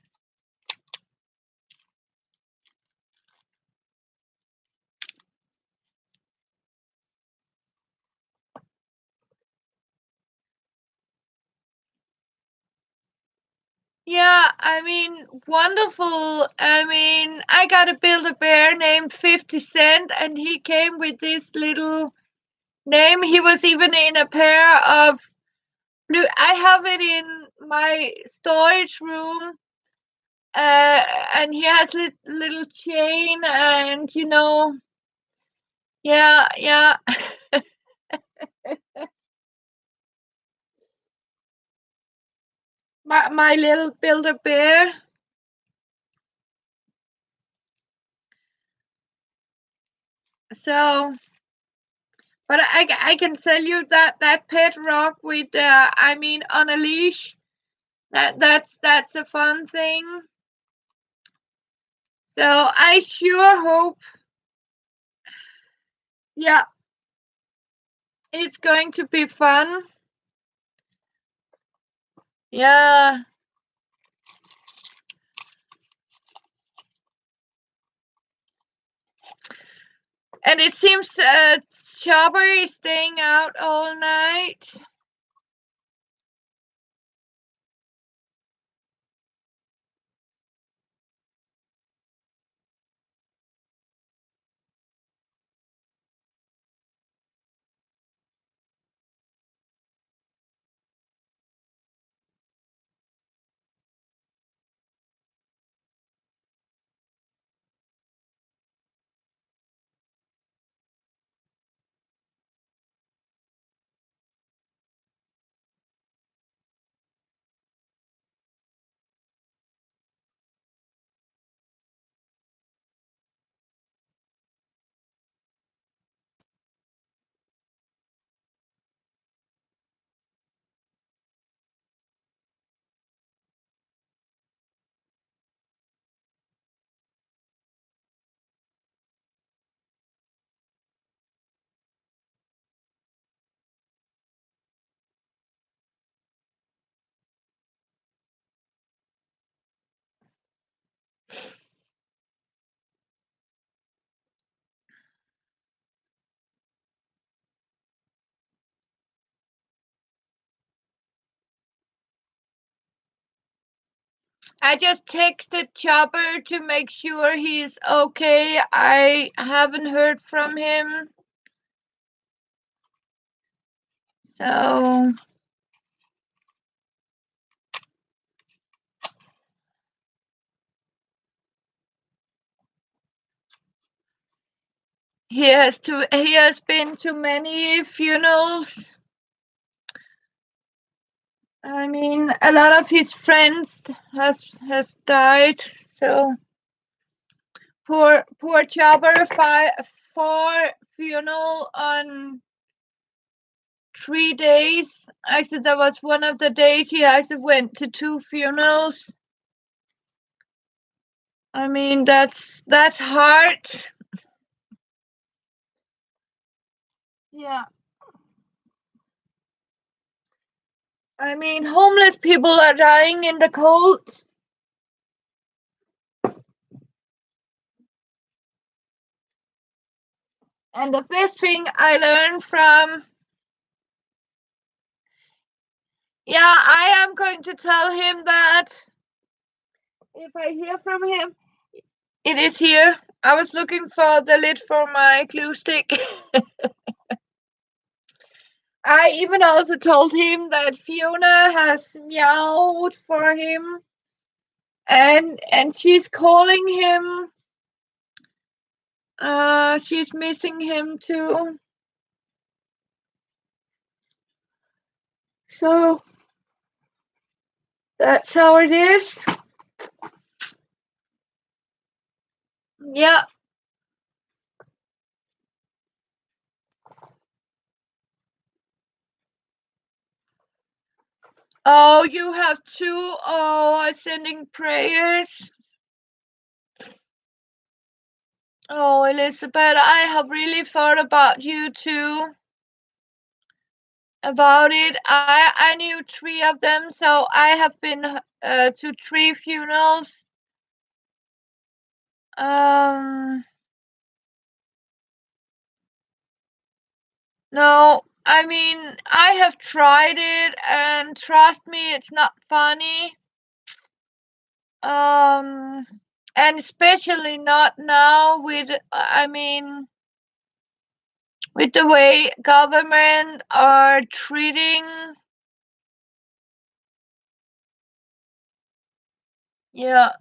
Yeah, I mean, wonderful. I mean, I got to Build-A-Bear named 50 Cent, and he came with this little name. He was even in a pair of blue. I have it in my storage room. And he has little chain, and you know, yeah, yeah. My little Build-A-Bear. So But I can tell you that pet rock with I mean on a leash, that's a fun thing. So I sure hope, yeah, it's going to be fun. Yeah. And it seems Chopper is staying out all night. I just texted Chopper to make sure he's okay. I haven't heard from him. So he has been to many funerals. I mean, a lot of his friends has died. So poor Chopper, 4 funeral on 3 days. Actually, that was one of the days he actually went to 2 funerals. I mean, that's hard. Yeah. I mean, homeless people are dying in the cold. And the best thing I learned from, yeah, I am going to tell him that if I hear from him, it is here. I was looking for the lid for my glue stick. I even also told him that Fiona has meowed for him, and she's calling him. She's missing him too. So that's how it is. Yeah. Oh, you have 2. Oh, sending prayers. Oh, Elizabeth, I have really thought about you too. About it. I knew 3 of them, so I have been to 3 funerals. No, I mean, I have tried it, and trust me, it's not funny. And especially not now with, I mean, with the way government are treating. Yeah.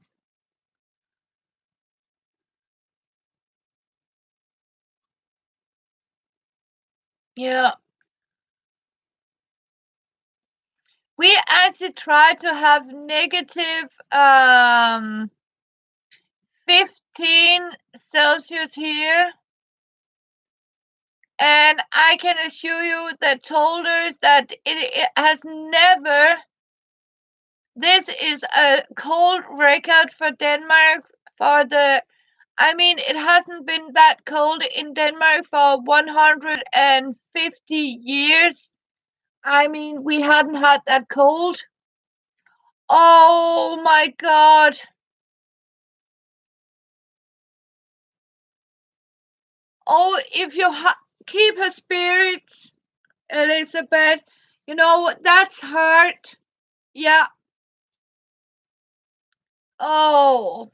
Yeah. We actually try to have negative 15 Celsius here. And I can assure you that told us that it has never. This is a cold record for Denmark for the. I mean, it hasn't been that cold in Denmark for 150 years. I mean, we hadn't had that cold. Oh my God. Oh, if you keep her spirits, Elizabeth, you know, that's hard. Yeah. Oh,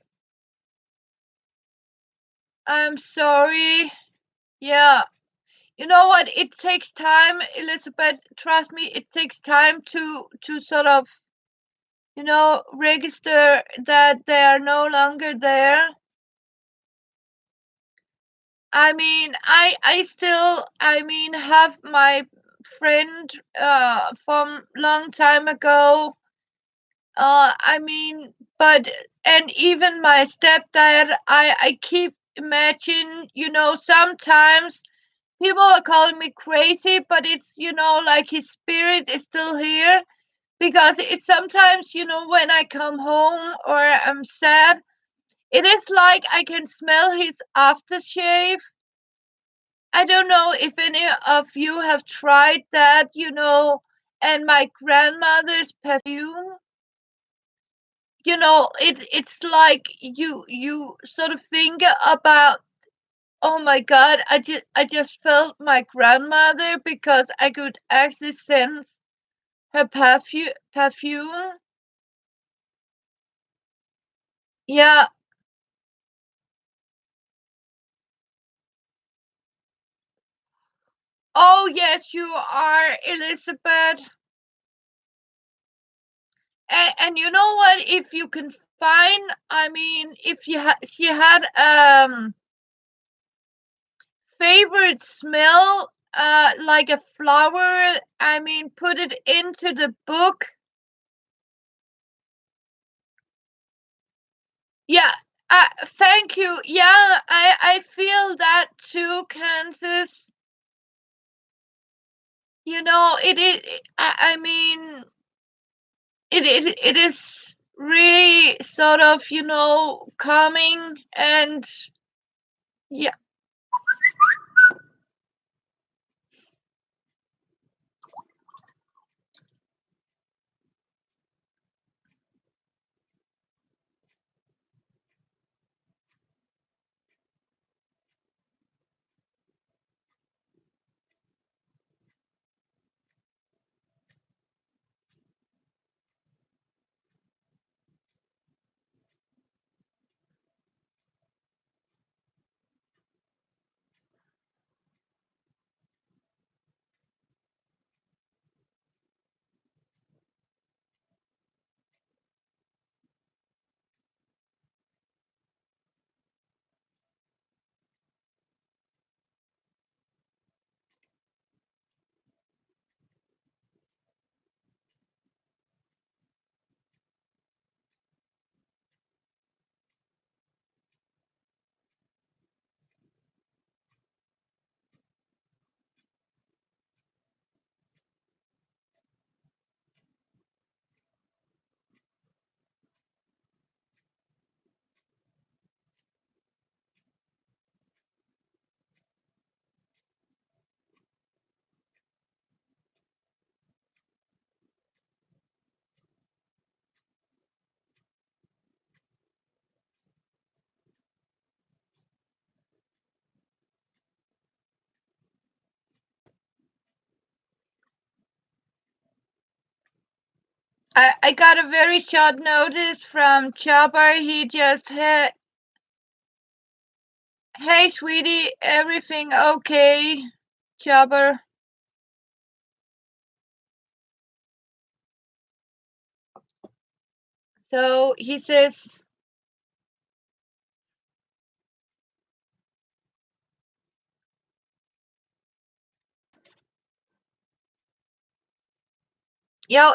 I'm sorry. Yeah. You know what? It takes time, Elizabeth. Trust me, it takes time to sort of, register that they are no longer there. I mean, I still, I mean, have my friend from long time ago. I mean, but and even my stepdad, I keep imagine, sometimes people are calling me crazy, but it's, like his spirit is still here because it's sometimes, when I come home or I'm sad, it is like I can smell his aftershave. I don't know if any of you have tried that, and my grandmother's perfume. It's like you sort of think about, oh my God, I just felt my grandmother because I could actually sense her perfume. Yeah. Oh yes, you are, Elizabeth. And you know what? If you can find, I mean, if she had favorite smell, like a flower, I mean, put it into the book. Yeah. Thank you. Yeah, I feel that too, Kansas. I mean, it is really sort of, calming and yeah. I got a very short notice from Chopper. He just had, hey sweetie, everything okay, Chopper? So he says,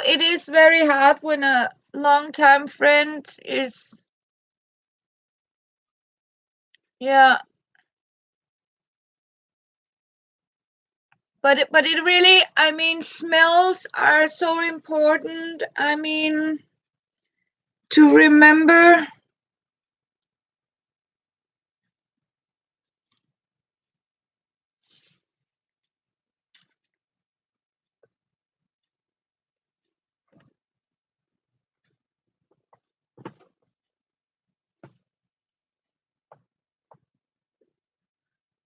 it is very hard when a longtime friend is, yeah. But it really, I mean, smells are so important. I mean, to remember.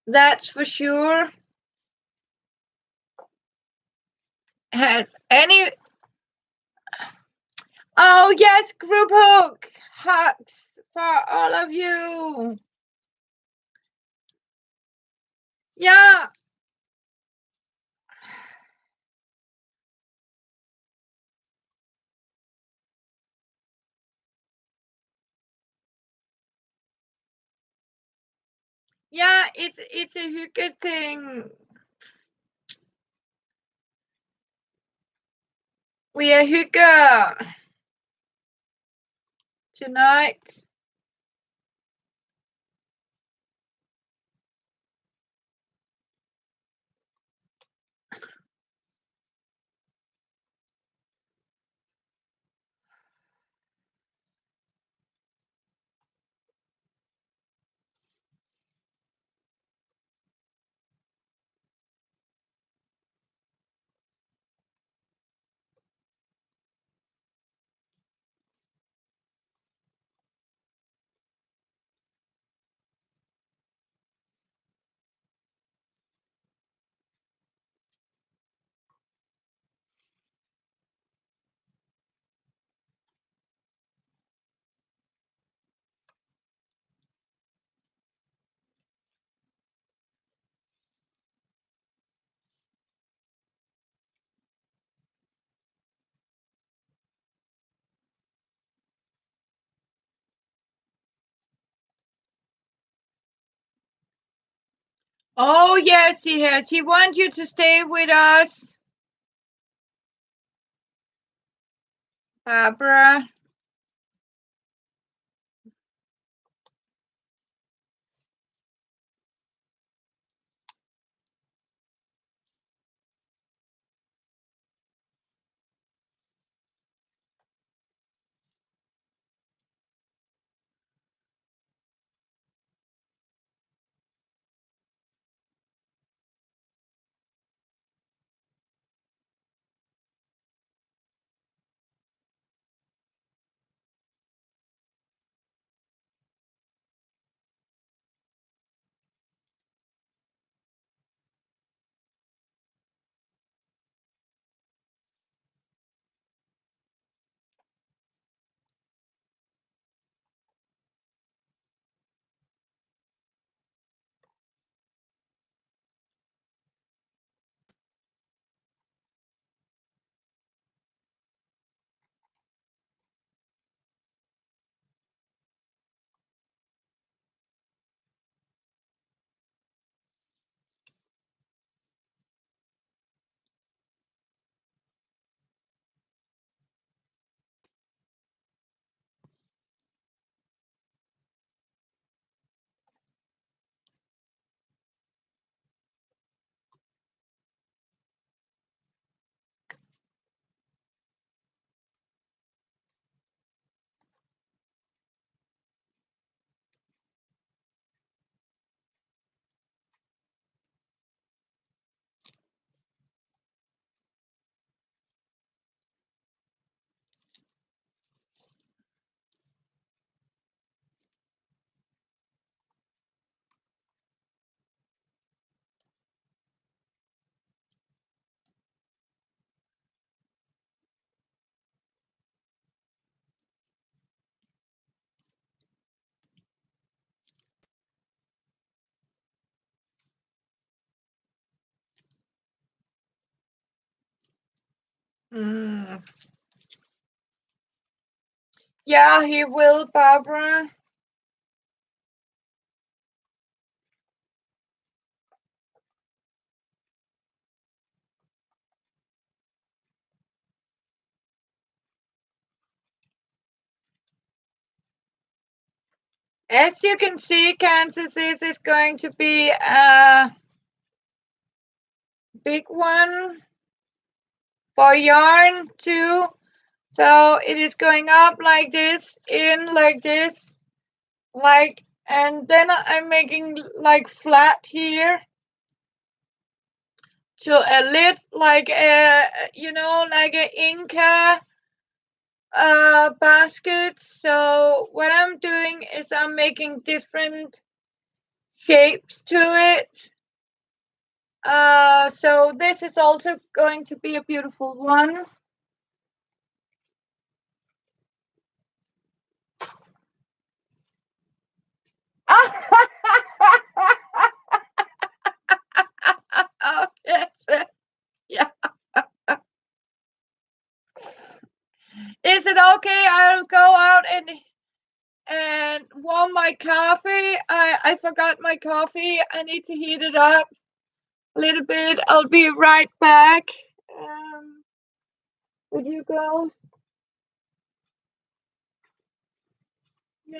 That's for sure. Has any? Oh yes, group hug. Hugs for all of you. Yeah. Yeah, it's a good thing. We are hygge tonight. Oh yes, he has. He wants you to stay with us, Barbara. Mm. Yeah, he will, Barbara. As you can see, Kansas, this is going to be a big one for yarn too. So it is going up like this, in like this, like, and then I'm making like flat here to a lid, like a, like a Inca basket. So what I'm doing is I'm making different shapes to it. So this is also going to be a beautiful one. Oh, yes. Yeah. Is it okay? I'll go out and warm my coffee. I forgot my coffee. I need to heat it up a little bit. I'll be right back. With you girls. Yeah.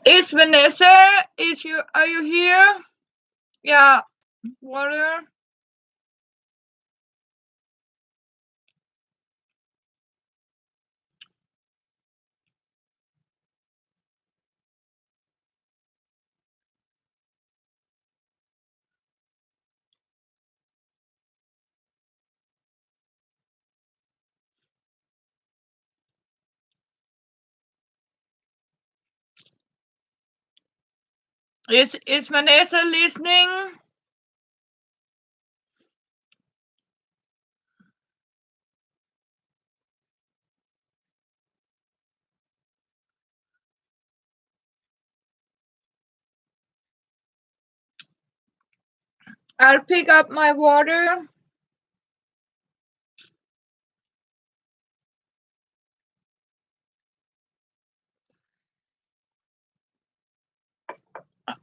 Is Vanessa? Are you here? Yeah. Water. Is Vanessa listening? I'll pick up my water.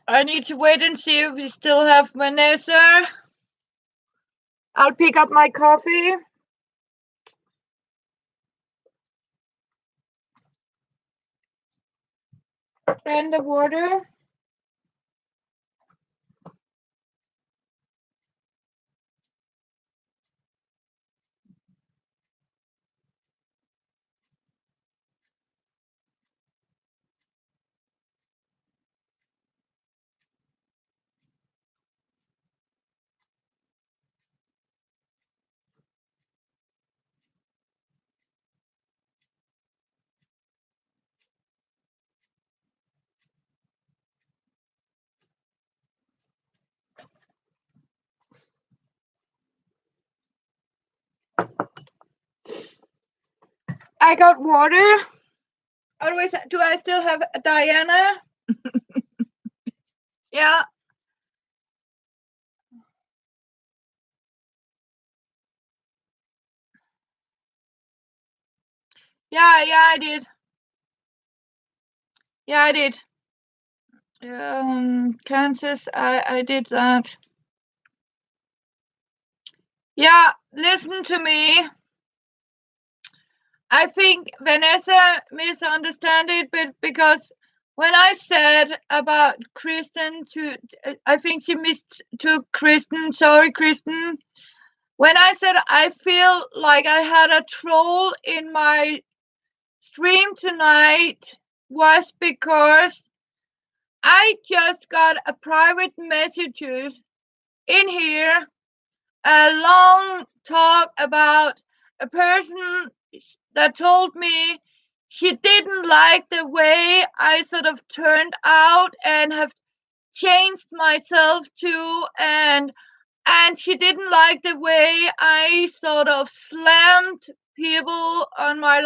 I need to wait and see if we still have Vanessa. I'll pick up my coffee. And the water. I got water. Otherwise, do I still have Diana? Yeah. Yeah, I did. Yeah, I did. Kansas, I did that. Yeah, listen to me. I think Vanessa misunderstood it, but because when I said about Kristen I think she mistook Kristen. Sorry, Kristen. When I said I feel like I had a troll in my stream tonight was because I just got a private messages in here, a long talk about a person that told me she didn't like the way I sort of turned out and have changed myself too, and she didn't like the way I sort of slammed people on my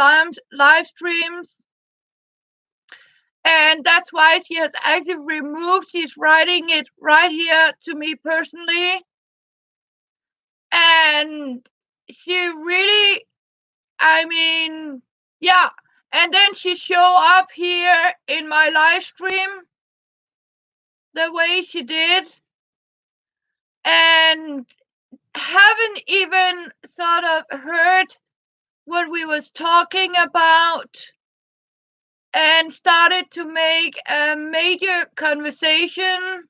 live streams. And that's why she has actually removed, she's writing it right here to me personally. And she really, I mean, yeah. And then she show up here in my live stream the way she did, and haven't even sort of heard what we was talking about, and started to make a major conversation.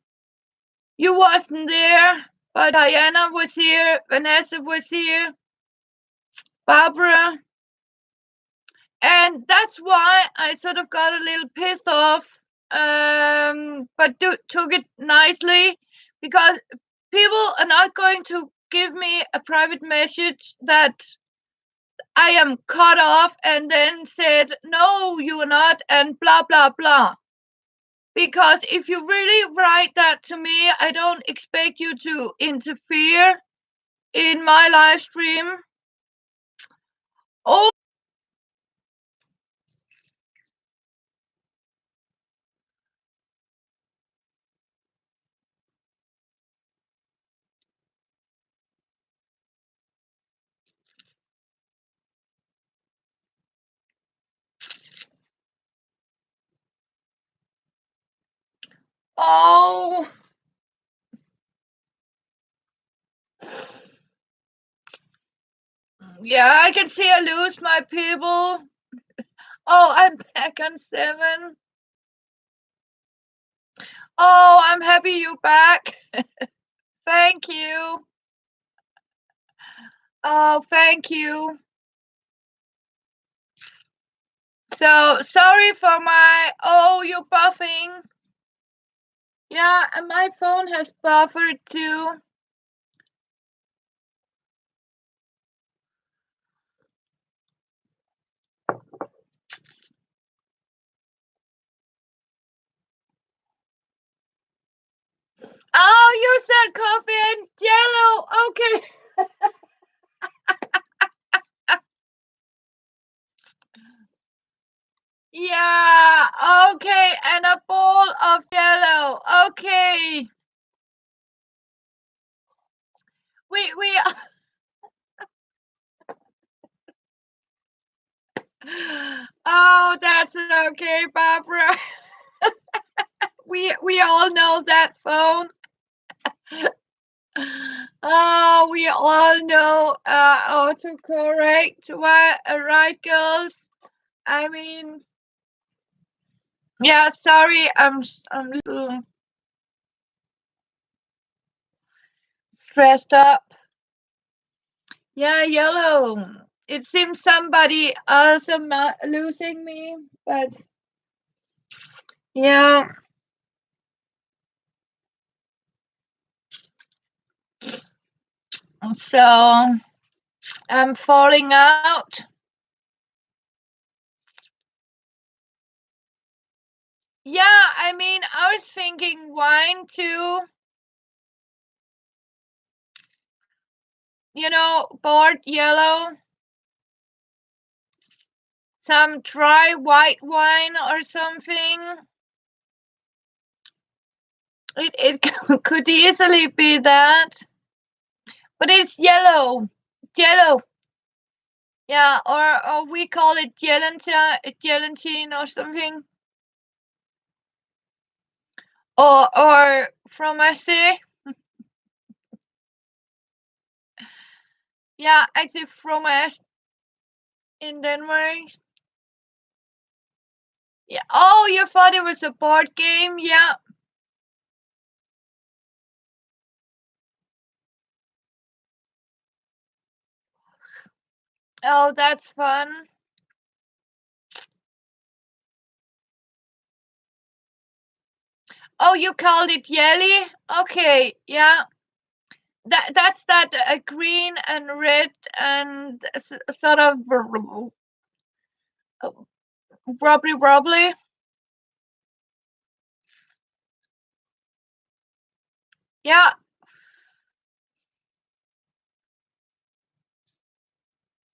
You wasn't there, but Diana was here, Vanessa was here, Barbara. And that's why I sort of got a little pissed off, but took it nicely, because people are not going to give me a private message that I am cut off and then said, no, you are not, and blah, blah, blah. Because if you really write that to me, I don't expect you to interfere in my live stream. Oh, oh. Yeah, I can see I lose my people. Oh, I'm back on 7. Oh, I'm happy you're back. Thank you. Oh, thank you. So sorry for my. Oh, you're buffing. Yeah, and my phone has buffered too. Oh, you said coffee and jello. Okay. Yeah, okay, and a bowl of jello. Okay. We Oh, that's okay, Barbara. We all know that phone. Oh, we all know autocorrect. What, right, girls? I mean, yeah. Sorry, I'm a little stressed up. Yeah, yellow. It seems somebody else am losing me, but yeah. So I'm falling out. Yeah, I mean, I was thinking wine too. You know, bored yellow. some dry white wine or something. It could easily be that, but it's yellow. Yellow. Yeah, or we call it gelatine or something. Or fromage. Yeah, actually fromage in Denmark. Yeah. Oh, you thought it was a board game? Yeah. Oh, that's fun. Oh, you called it jelly? Okay, yeah. That's that green and red and sort of wobbly. Yeah.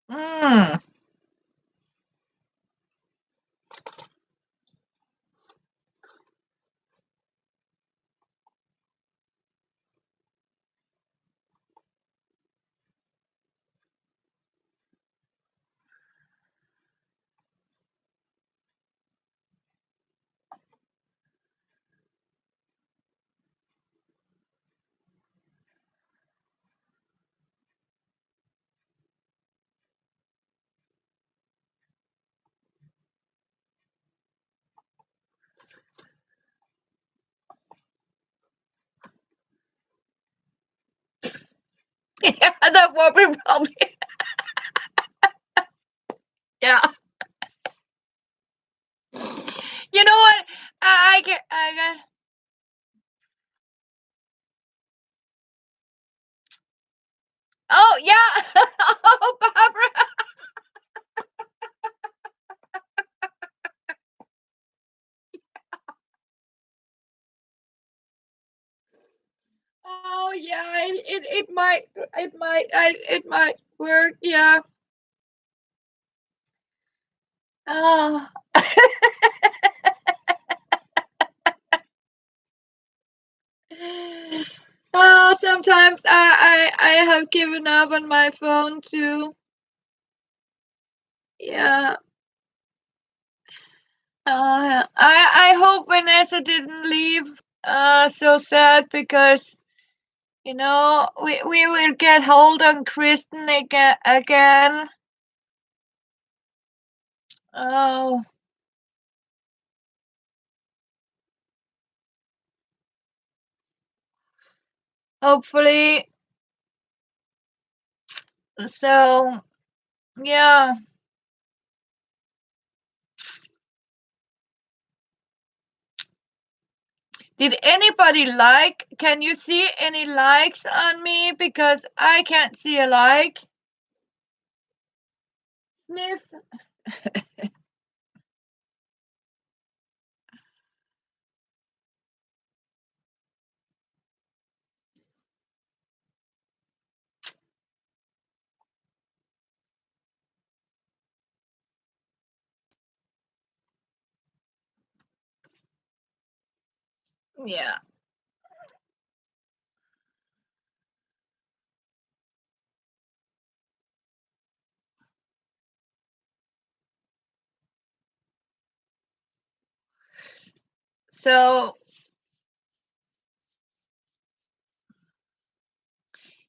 Mm. Yeah, that wobbly. Yeah. You know what? I get. Oh yeah. Oh, Barbara. Oh yeah. It might work. Yeah. Oh. Oh, sometimes I have given up on my phone too. Yeah. I hope Vanessa didn't leave so sad because we will get hold on Kristen again. Oh, hopefully. So yeah. Did anybody like? Can you see any likes on me? Because I can't see a like. Sniff. Yeah. So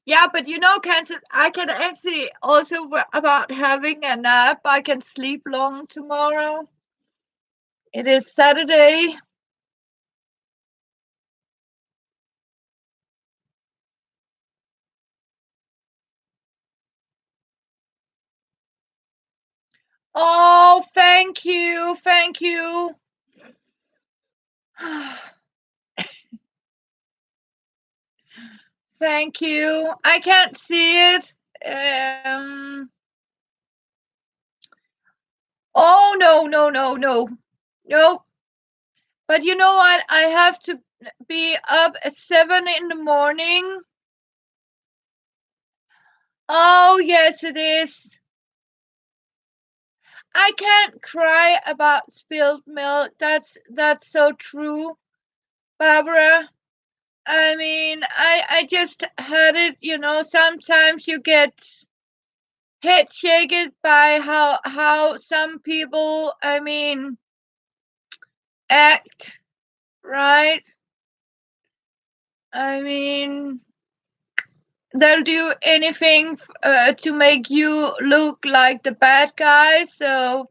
yeah, but Kansas, I can actually also about having a nap. I can sleep long tomorrow. It is Saturday. Oh, thank you. Thank you. Thank you. I can't see it. Oh, no, no, no, no. No. But you know what? I have to be up at 7 in the morning. Oh, yes, it is. I can't cry about spilled milk. That's so true, Barbara. I mean, I just heard it, sometimes you get head shaken by how some people, I mean, act, right? I mean, they'll do anything to make you look like the bad guy. So,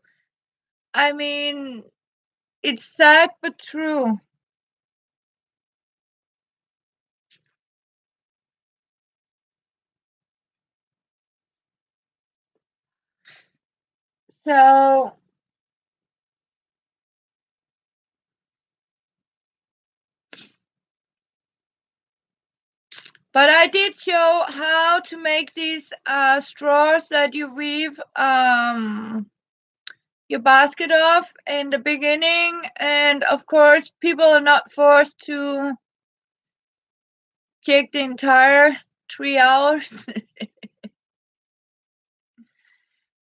I mean, it's sad but true. So, but I did show how to make these straws that you weave your basket of in the beginning, and of course, people are not forced to take the entire 3 hours.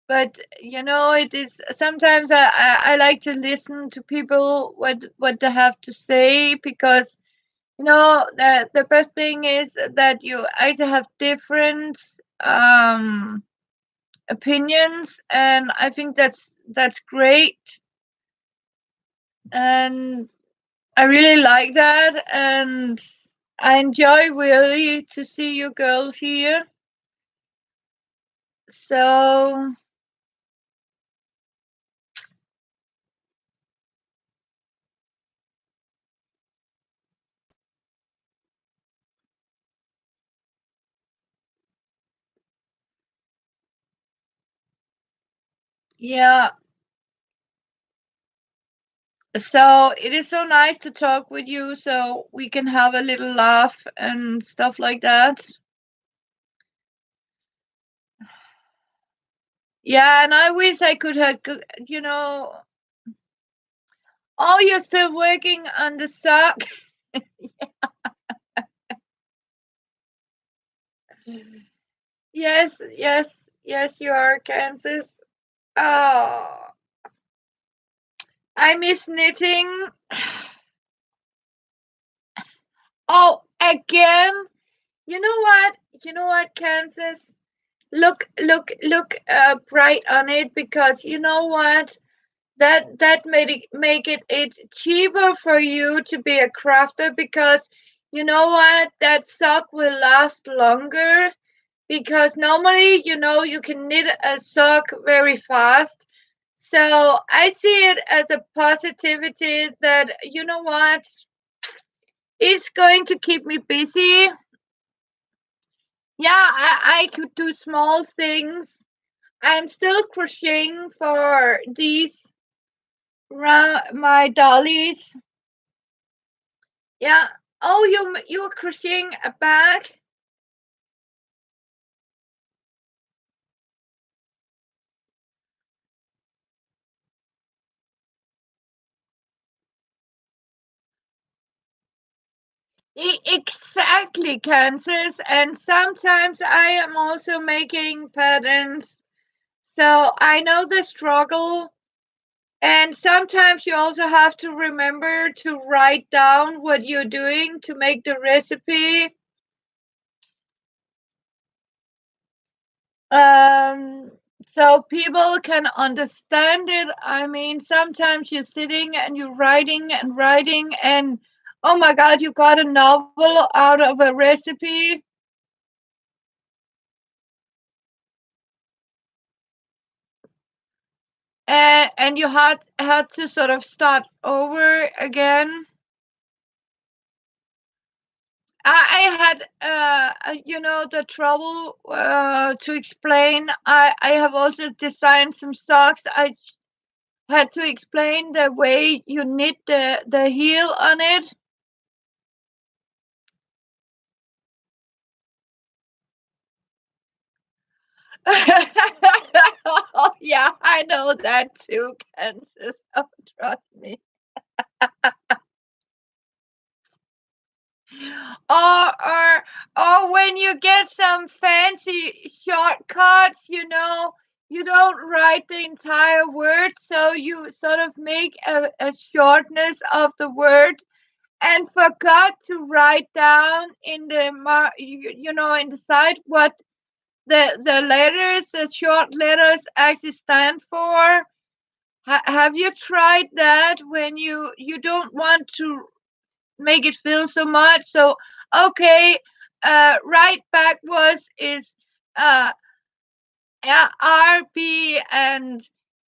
But it is sometimes I like to listen to people what they have to say, because the best thing is that you either have different opinions, and I think that's great, and I really like that, and I enjoy really to see you girls here. So yeah, so it is so nice to talk with you, so we can have a little laugh and stuff like that. Yeah, and I wish I could have, you know. Oh, you're still working on the sock? Yes, yes, yes, you are, Kansas. Oh, I miss knitting. Oh, again? You know what? You know what, Kansas? Look bright on it, because you know what? That make it cheaper for you to be a crafter, because you know what? That sock will last longer, because normally, you can knit a sock very fast. So I see it as a positivity that, you know what, it's going to keep me busy. Yeah, I could do small things. I'm still crocheting for these my dollies. Yeah. Oh, you're crocheting a bag. Exactly, Kansas. And sometimes I am also making patterns. So I know the struggle. And sometimes you also have to remember to write down what you're doing to make the recipe. Um, so people can understand it. I mean, sometimes you're sitting and you're writing and writing, and oh my God, you got a novel out of a recipe. And you had to sort of start over again. I had the trouble to explain. I have also designed some socks. I had to explain the way you knit the heel on it. Oh, yeah, I know that too, Kansas. Oh, trust me. Or when you get some fancy shortcuts, you don't write the entire word, so you sort of make a shortness of the word and forgot to write down in the in the side what the letters, the short letters actually stand for. Have you tried that when you don't want to make it feel so much? So okay, right backwards is uh yeah, RP and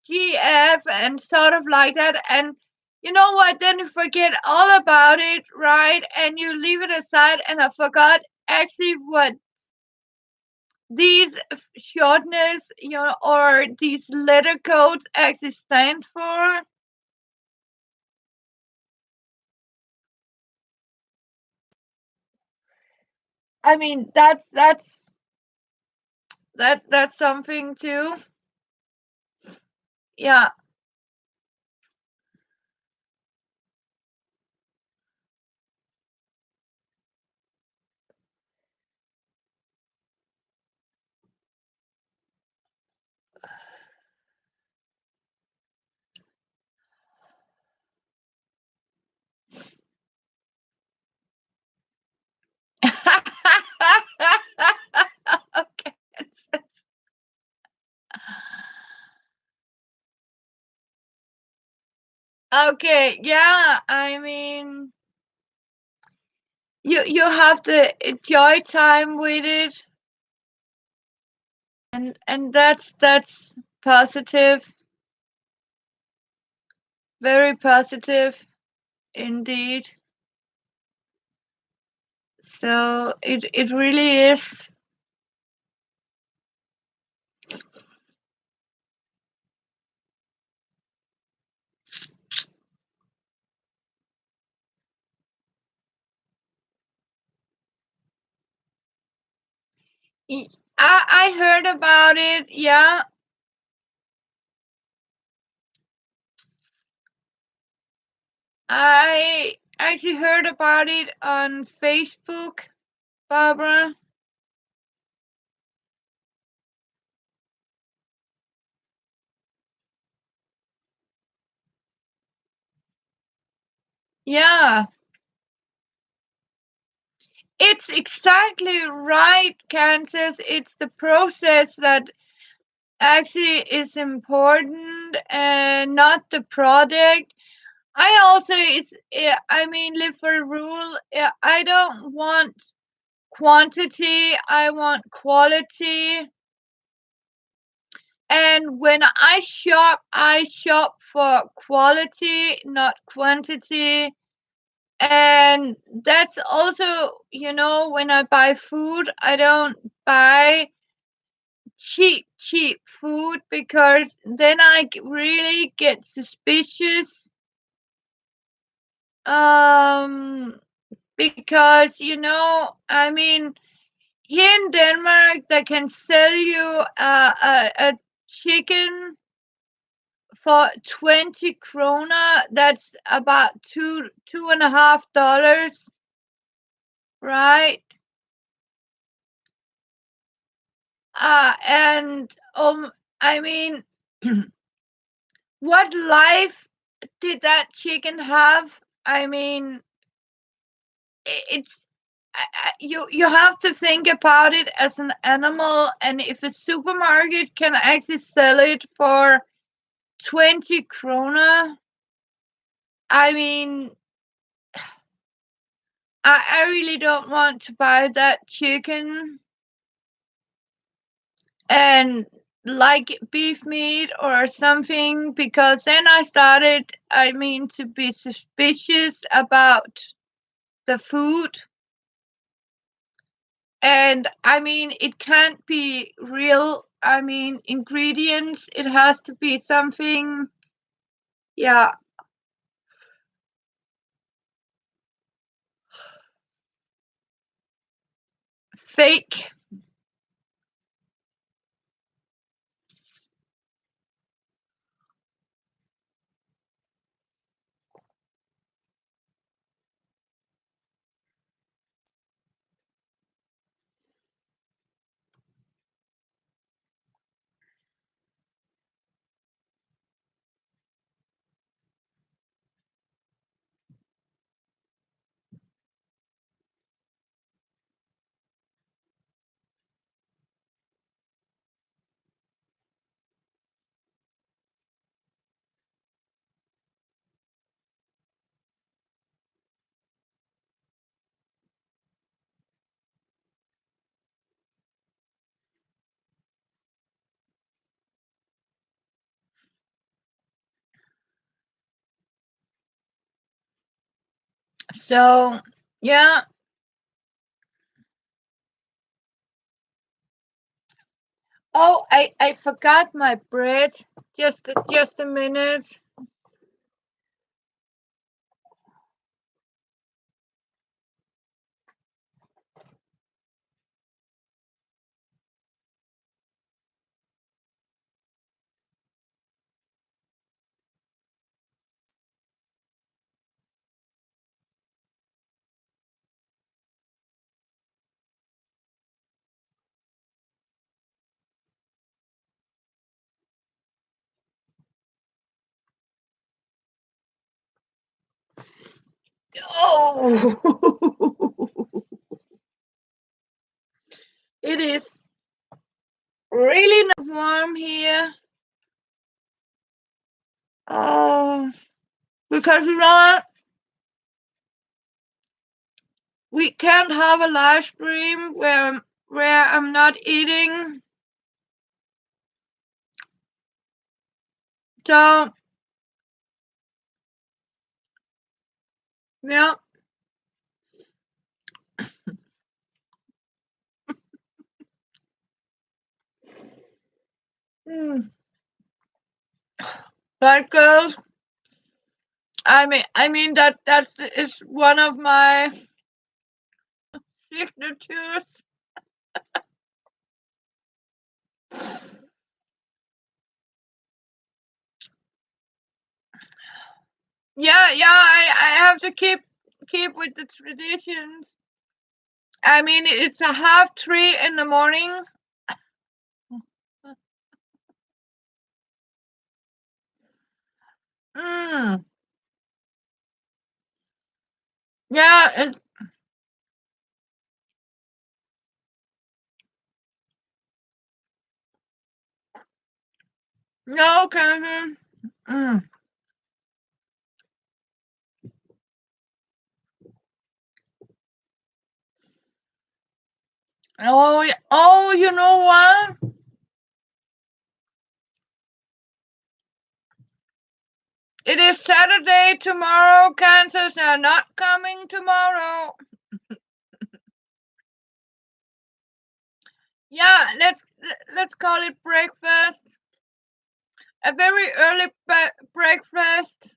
GF and sort of like that. And you know what? Then you forget all about it, right? And you leave it aside. And I forgot actually what these shortness, or these letter codes actually stand for. I mean, that's something too. Yeah. Okay. Okay, yeah. I mean, you have to enjoy time with it, and that's positive, very positive indeed. So it really is. I heard about it. Yeah, I actually heard about it on Facebook, Barbara. Yeah, it's exactly right, Kansas. It's the process that actually is important and not the product. I also I mean, live for a rule. I don't want quantity, I want quality. And when I shop for quality, not quantity. And that's also, when I buy food, I don't buy cheap food, because then I really get suspicious. Um, because I mean, here in Denmark, they can sell you a chicken for 20 krona. That's about two and a half dollars, right? And I mean, what life did that chicken have? I mean, it's you have to think about it as an animal, and if a supermarket can actually sell it for 20 krona, I mean, I really don't want to buy that chicken. And like beef meat or something, because then I mean, to be suspicious about the food. And I mean, it can't be real, I mean, ingredients. It has to be something, yeah, fake. So yeah. Oh, I forgot my bread. Just a minute. Oh, it is really not warm here. Oh, because you know what? We can't have a live stream where I'm not eating. So yeah. Mm. But girls, I mean that is one of my signatures. Yeah, yeah, I have to keep with the traditions. I mean, it's a 2:30 in the morning. Mm. Yeah, no, Kevin. Mm. Oh, oh, you know what? It is Saturday tomorrow. Kansas are not coming tomorrow. Yeah, let's call it breakfast. A very early breakfast.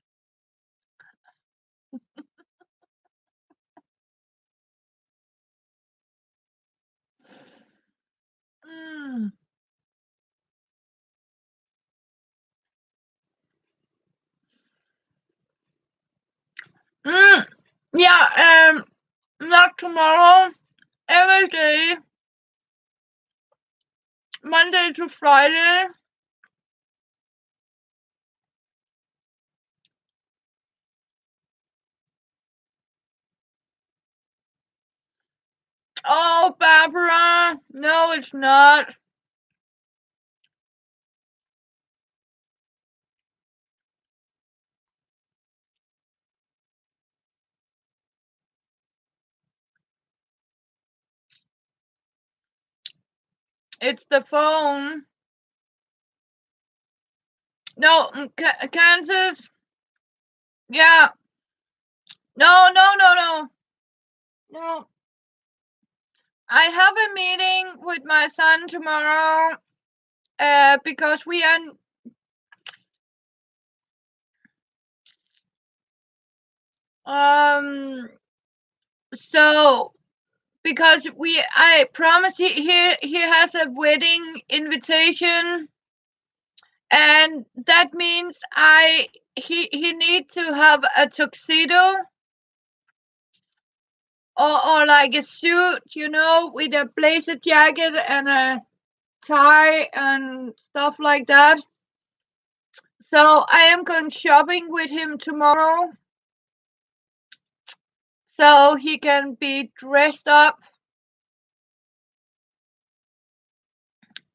Mm. Mm. Yeah, not tomorrow. Every day, Monday to Friday. Oh, Barbara. No, it's not. It's the phone. No, Kansas. Yeah. No, no, no, no. No. I have a meeting with my son tomorrow. Because we are. So because I promised he has a wedding invitation, and that means he need to have a tuxedo or like a suit, with a blazer jacket and a tie and stuff like that. So I am going shopping with him tomorrow so he can be dressed up.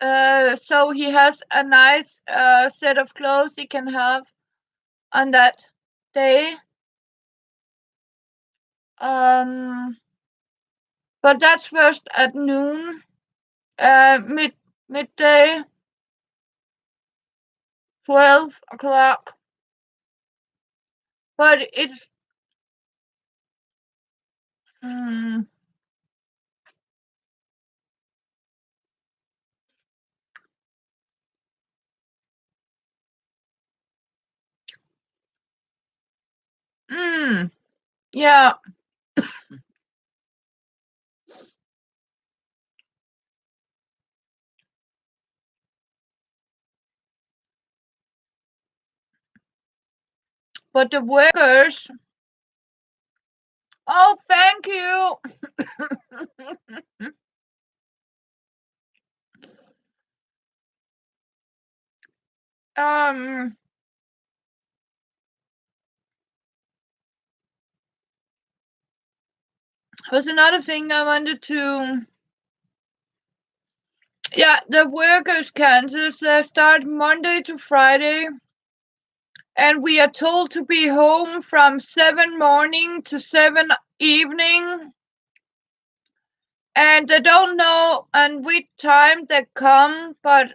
So he has a nice set of clothes he can have on that day. But that's first at noon, midday, 12 o'clock. But it's Mm. Mm. Yeah. But the workers. Oh, thank you. um. Was another thing I wanted to. Yeah, the workers' Kansas. They start Monday to Friday. And we are told to be home from 7 morning to 7 evening. And they don't know on which time they come, but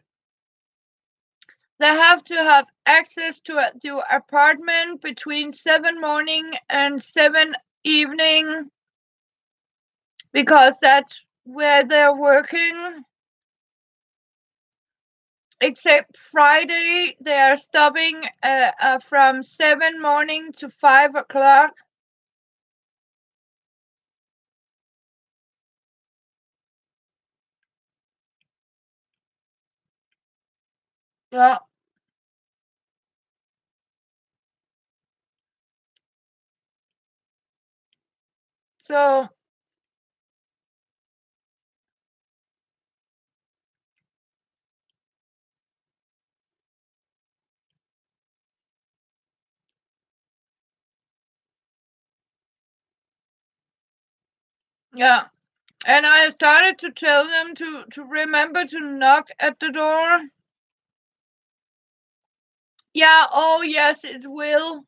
they have to have access to the apartment between 7 morning and 7 evening because that's where they're working. Except Friday, they are stopping from 7 morning to 5 o'clock. Yeah. So yeah. And I started to tell them to remember to knock at the door. Yeah, oh yes, it will.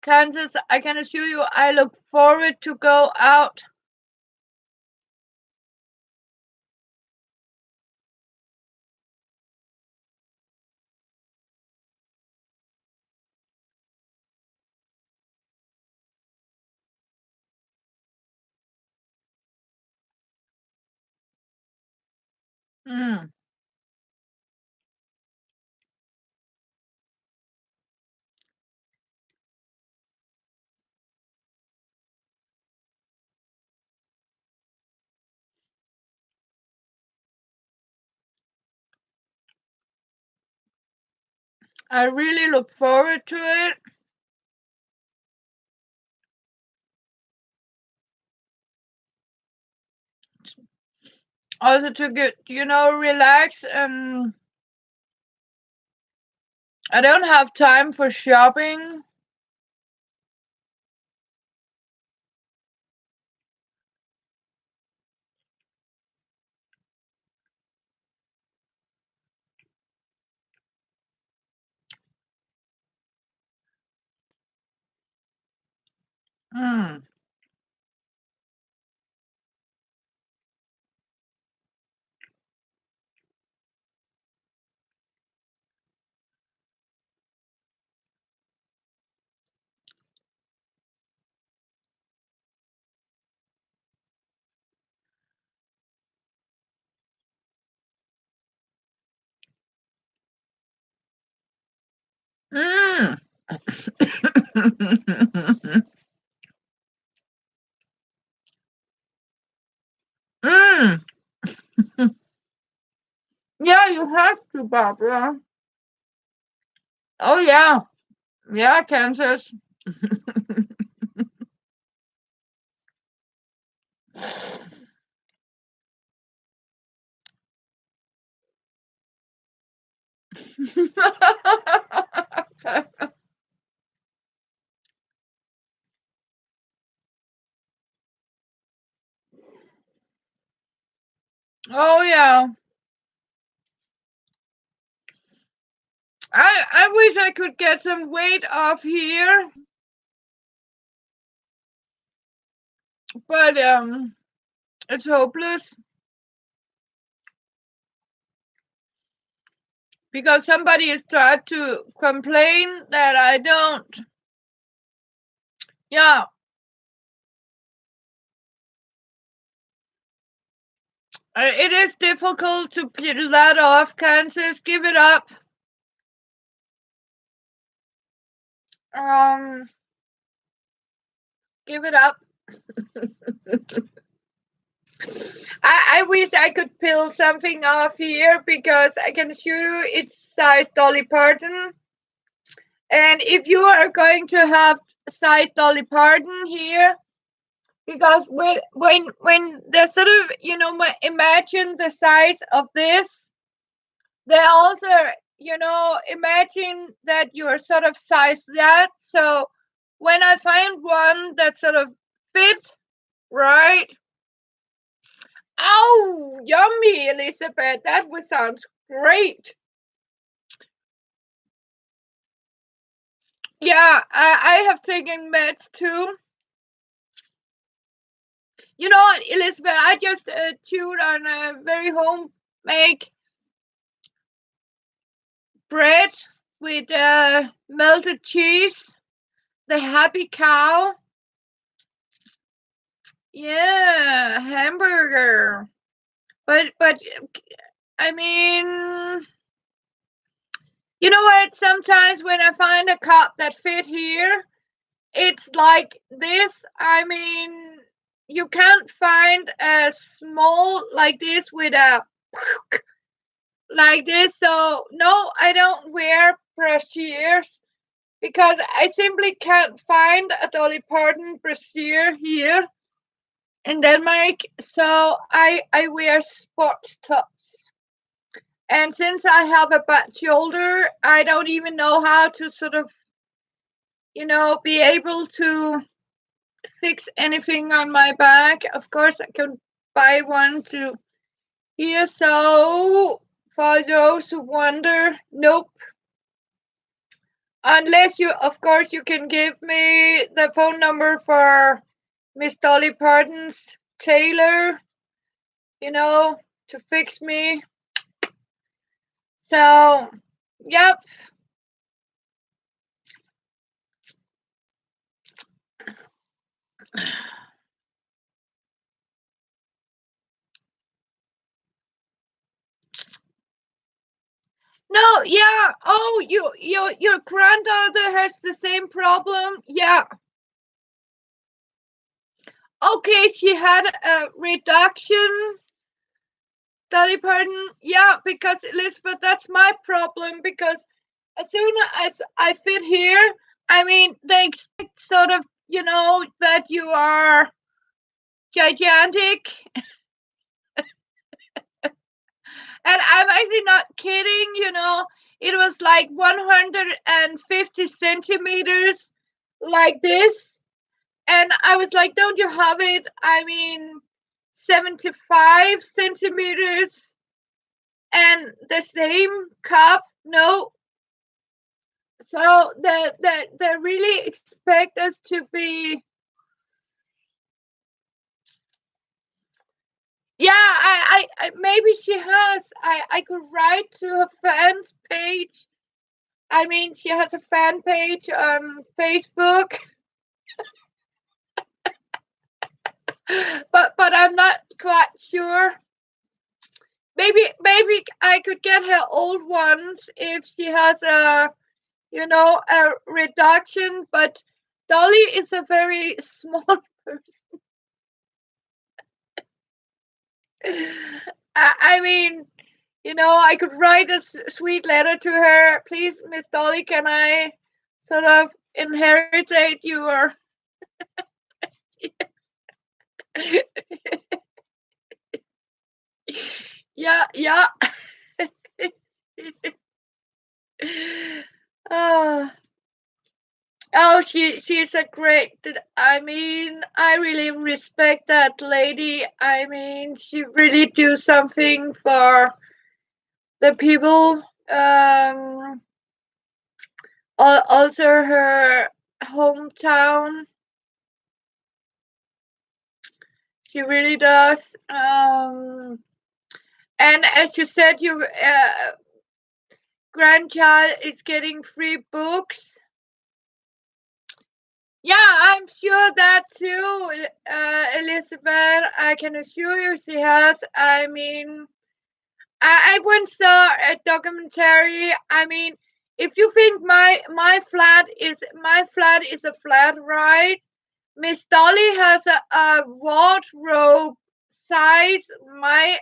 Kansas, I can assure you, I look forward to go out. Mm, I really look forward to it. Also to get, relax. I don't have time for shopping. Mm. Mm. Mm. Yeah, you have to, Barbara. Oh yeah. Yeah, Kansas. Oh yeah. I wish I could get some weight off here, but it's hopeless because somebody has tried to complain that I don't. Yeah, It is difficult to peel that off, Kansas. Give it up. Give it up. I wish I could peel something off here because I can show you it's size Dolly Parton. And if you are going to have size Dolly Parton here, because when they sort of imagine the size of this, they also imagine that you're sort of size that. So when I find one that sort of fit right, oh yummy, Elizabeth, that would sound great. Yeah, I have taken meds too. You know what, Elizabeth, I just chewed on a very homemade bread with melted cheese, the Happy Cow. Yeah, hamburger. But I mean, you know what? Sometimes when I find a cup that fit here, it's like this. I mean, you can't find a small like this with a like this. So no, I don't wear brassieres because I simply can't find a Dolly Parton brassiere here in Denmark. So I wear sports tops. And since I have a bad shoulder, I don't even know how to sort of, be able to fix anything on my back. Of course, I can buy one to here. So for those who wonder, nope. Unless you, of course, you can give me the phone number for Miss Dolly Parton's tailor, to fix me. So, yep. No, yeah. Oh, your granddaughter has the same problem. Yeah. Okay, she had a reduction. Dolly Parton. Yeah, because Elizabeth, that's my problem. Because as soon as I fit here, I mean, they expect sort of, that you are gigantic. And I'm actually not kidding, it was like 150 centimeters like this. And I was like, don't you have it? I mean, 75 centimeters and the same cup? No. So they really expect us to be. Yeah, I maybe she has. I could write to her fans page. I mean, she has a fan page on Facebook, but I'm not quite sure. Maybe I could get her old ones if she has a reduction. But Dolly is a very small person. I mean, I could write a sweet letter to her. Please, Miss Dolly, can I sort of inherit your yeah, yeah. Oh, she's a great. I mean, I really respect that lady. I mean, she really do something for the people. Also her hometown. She really does. And as you said, your grandchild is getting free books. Yeah, I'm sure that too, Elizabeth. I can assure you she has. I mean, I once saw a documentary. I mean, if you think my flat is a flat, right? Miss Dolly has a wardrobe size. My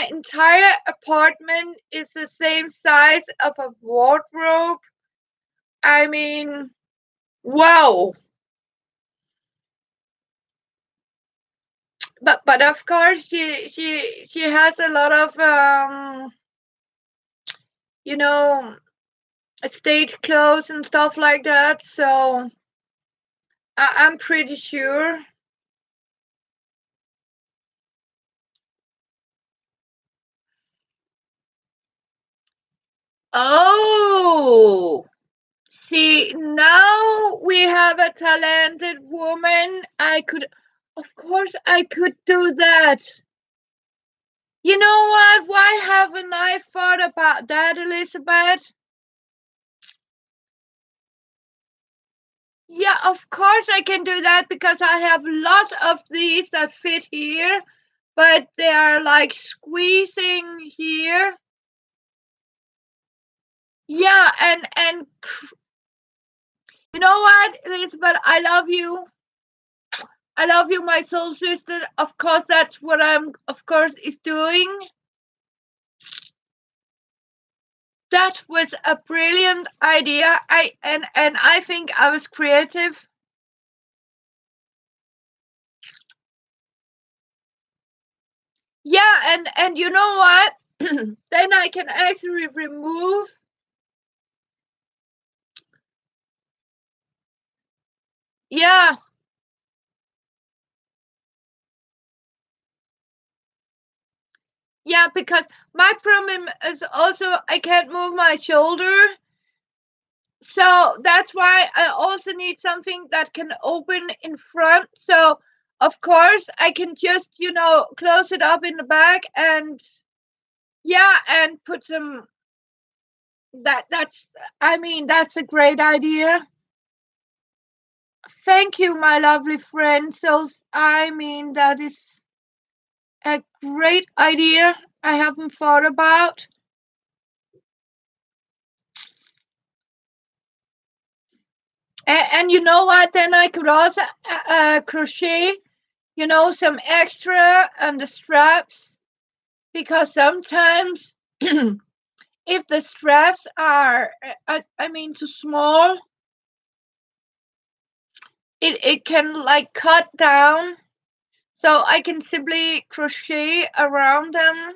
entire apartment is the same size of a wardrobe. I mean, wow. But of course she has a lot of you know, stage clothes and stuff like that, so I'm pretty sure. Oh, see, now we have a talented woman. Of course I could do that. You know what? Why haven't I thought about that, Elizabeth? Yeah, of course I can do that because I have a lot of these that fit here, but they are like squeezing here. Yeah, and you know what, Elizabeth? I love you. I love you, my soul sister. Of course, that's what I'm, of course, is doing. That was a brilliant idea. And I think I was creative. Yeah, and you know what? Then I can actually remove. Yeah, yeah, because my problem is also I can't move my shoulder. So that's why I also need something that can open in front. So of course I can just, close it up in the back and yeah, and put some that's a great idea. Thank you, my lovely friend. So that is a great idea I haven't thought about. And you know what? Then I could also crochet, some extra on the straps because sometimes if the straps are, too small, it can like cut down. So I can simply crochet around them.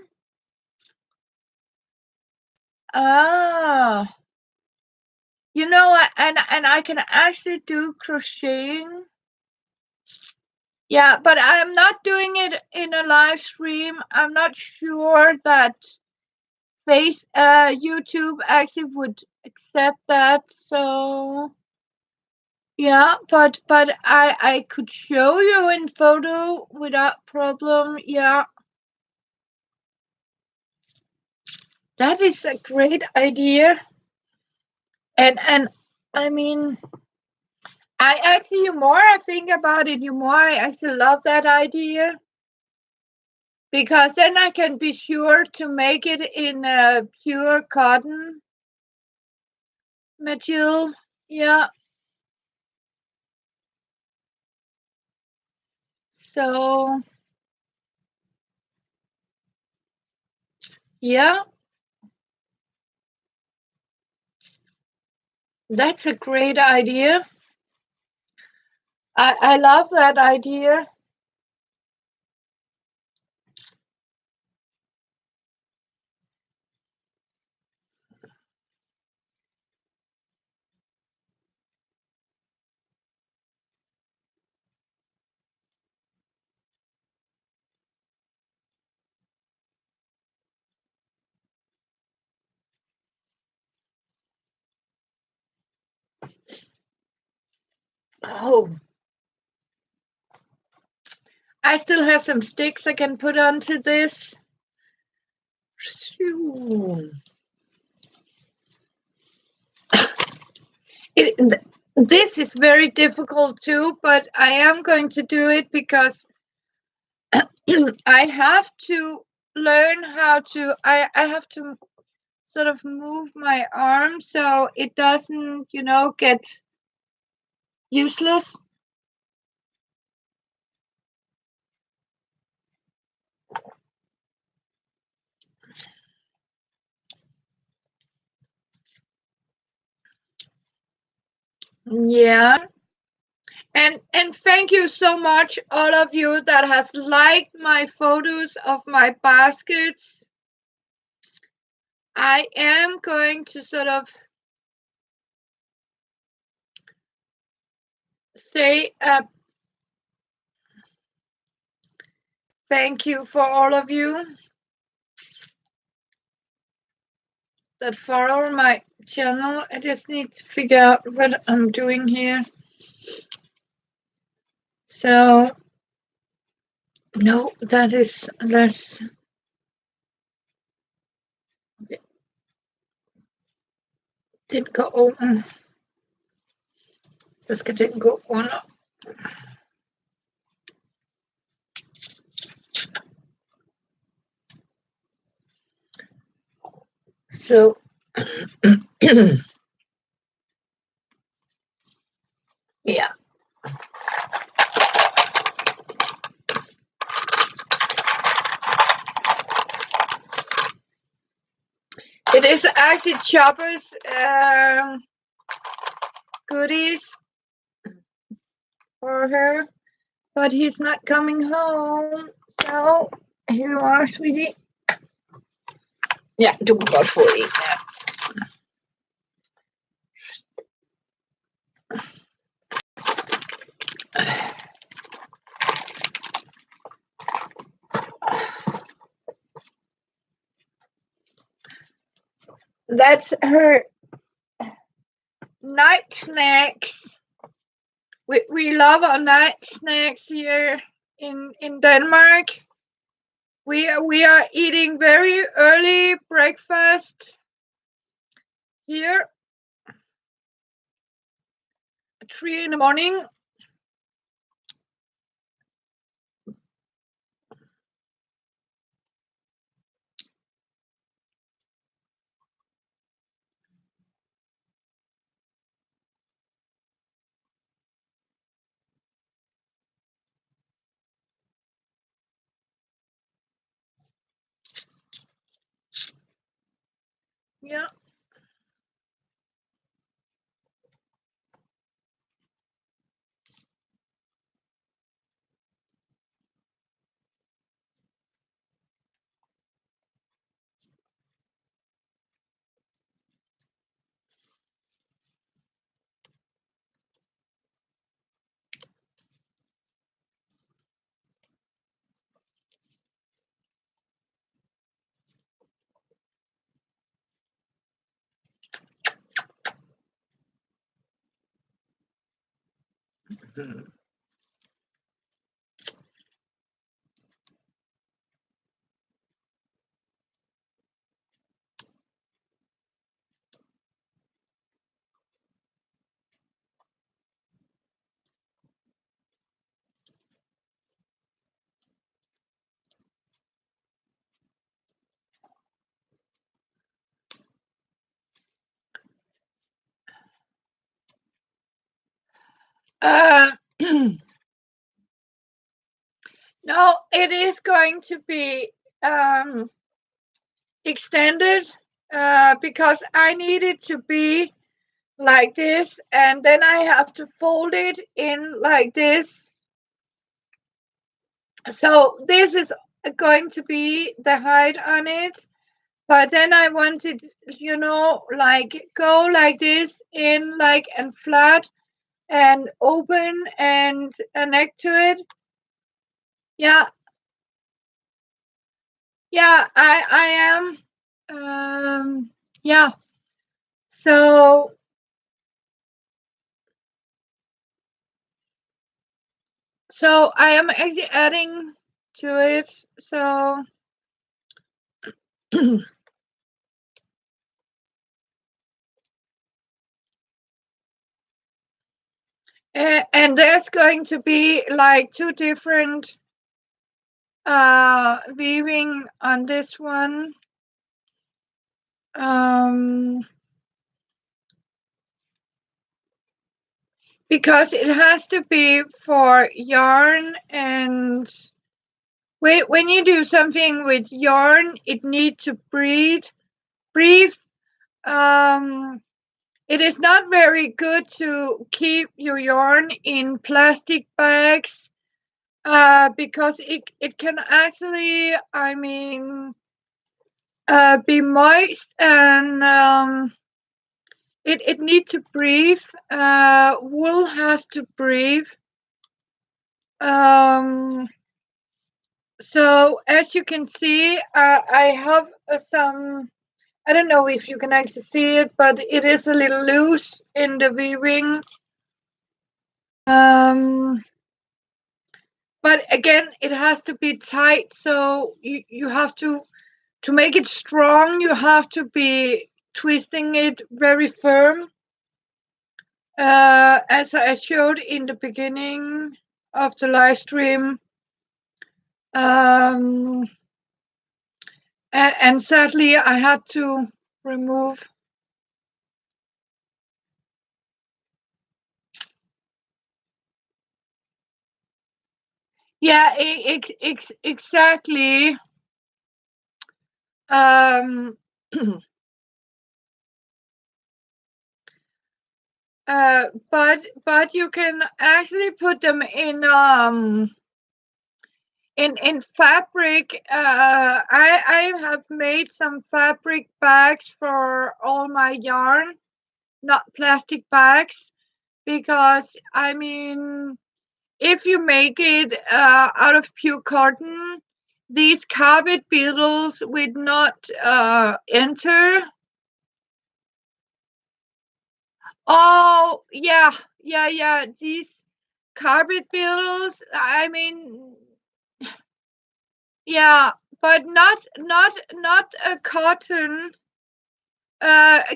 Ah, and I can actually do crocheting. Yeah, but I'm not doing it in a live stream. I'm not sure that YouTube actually would accept that. So yeah, but I could show you in photo without problem. Yeah, that is a great idea. And I mean, I actually, the more I think about it, the more I actually love that idea because then I can be sure to make it in a pure cotton material. Yeah. So yeah, that's a great idea. I love that idea. Oh, I still have some sticks I can put onto this. It, This is very difficult too, but I am going to do it because I have to learn how to, I have to sort of move my arm so it doesn't, get useless. Yeah. And thank you so much, all of you that has liked my photos of my baskets. I am going to sort of say thank you for all of you that follow my channel. I just need to figure out what I'm doing here. So, no, that's didn't go open. Så ska det gå under. So, yeah. It is actually Chopper's goodies for her, but he's not coming home. So, here you are, sweetie. Ja, du kan godt få en. Ja. That's her night snacks. We love our night snacks here in Denmark. We are eating very early breakfast here at 3 in the morning. Yeah. No, it is going to be extended because I need it to be like this, and then I have to fold it in like this. So this is going to be the height on it, but then I want it, like go like this in like and flat and open and neck to it. Yeah. Yeah, I am. Yeah. So I am actually adding to it. So And there's going to be like two different weaving on this one. Because it has to be for yarn, and when you do something with yarn, it needs to breathe. It is not very good to keep your yarn in plastic bags because it can actually, be moist, and it needs to breathe. Wool has to breathe. So as you can see, I have some, I don't know if you can actually see it, but it is a little loose in the weaving. But again, it has to be tight, so you have to make it strong, you have to be twisting it very firm. As I showed in the beginning of the live stream. And sadly, I had to remove. Yeah, exactly. But you can actually put them in fabric. I have made some fabric bags for all my yarn, not plastic bags, because if you make it out of pure cotton, these carpet beetles would not enter. Oh, yeah. These carpet beetles, yeah, but not a cotton.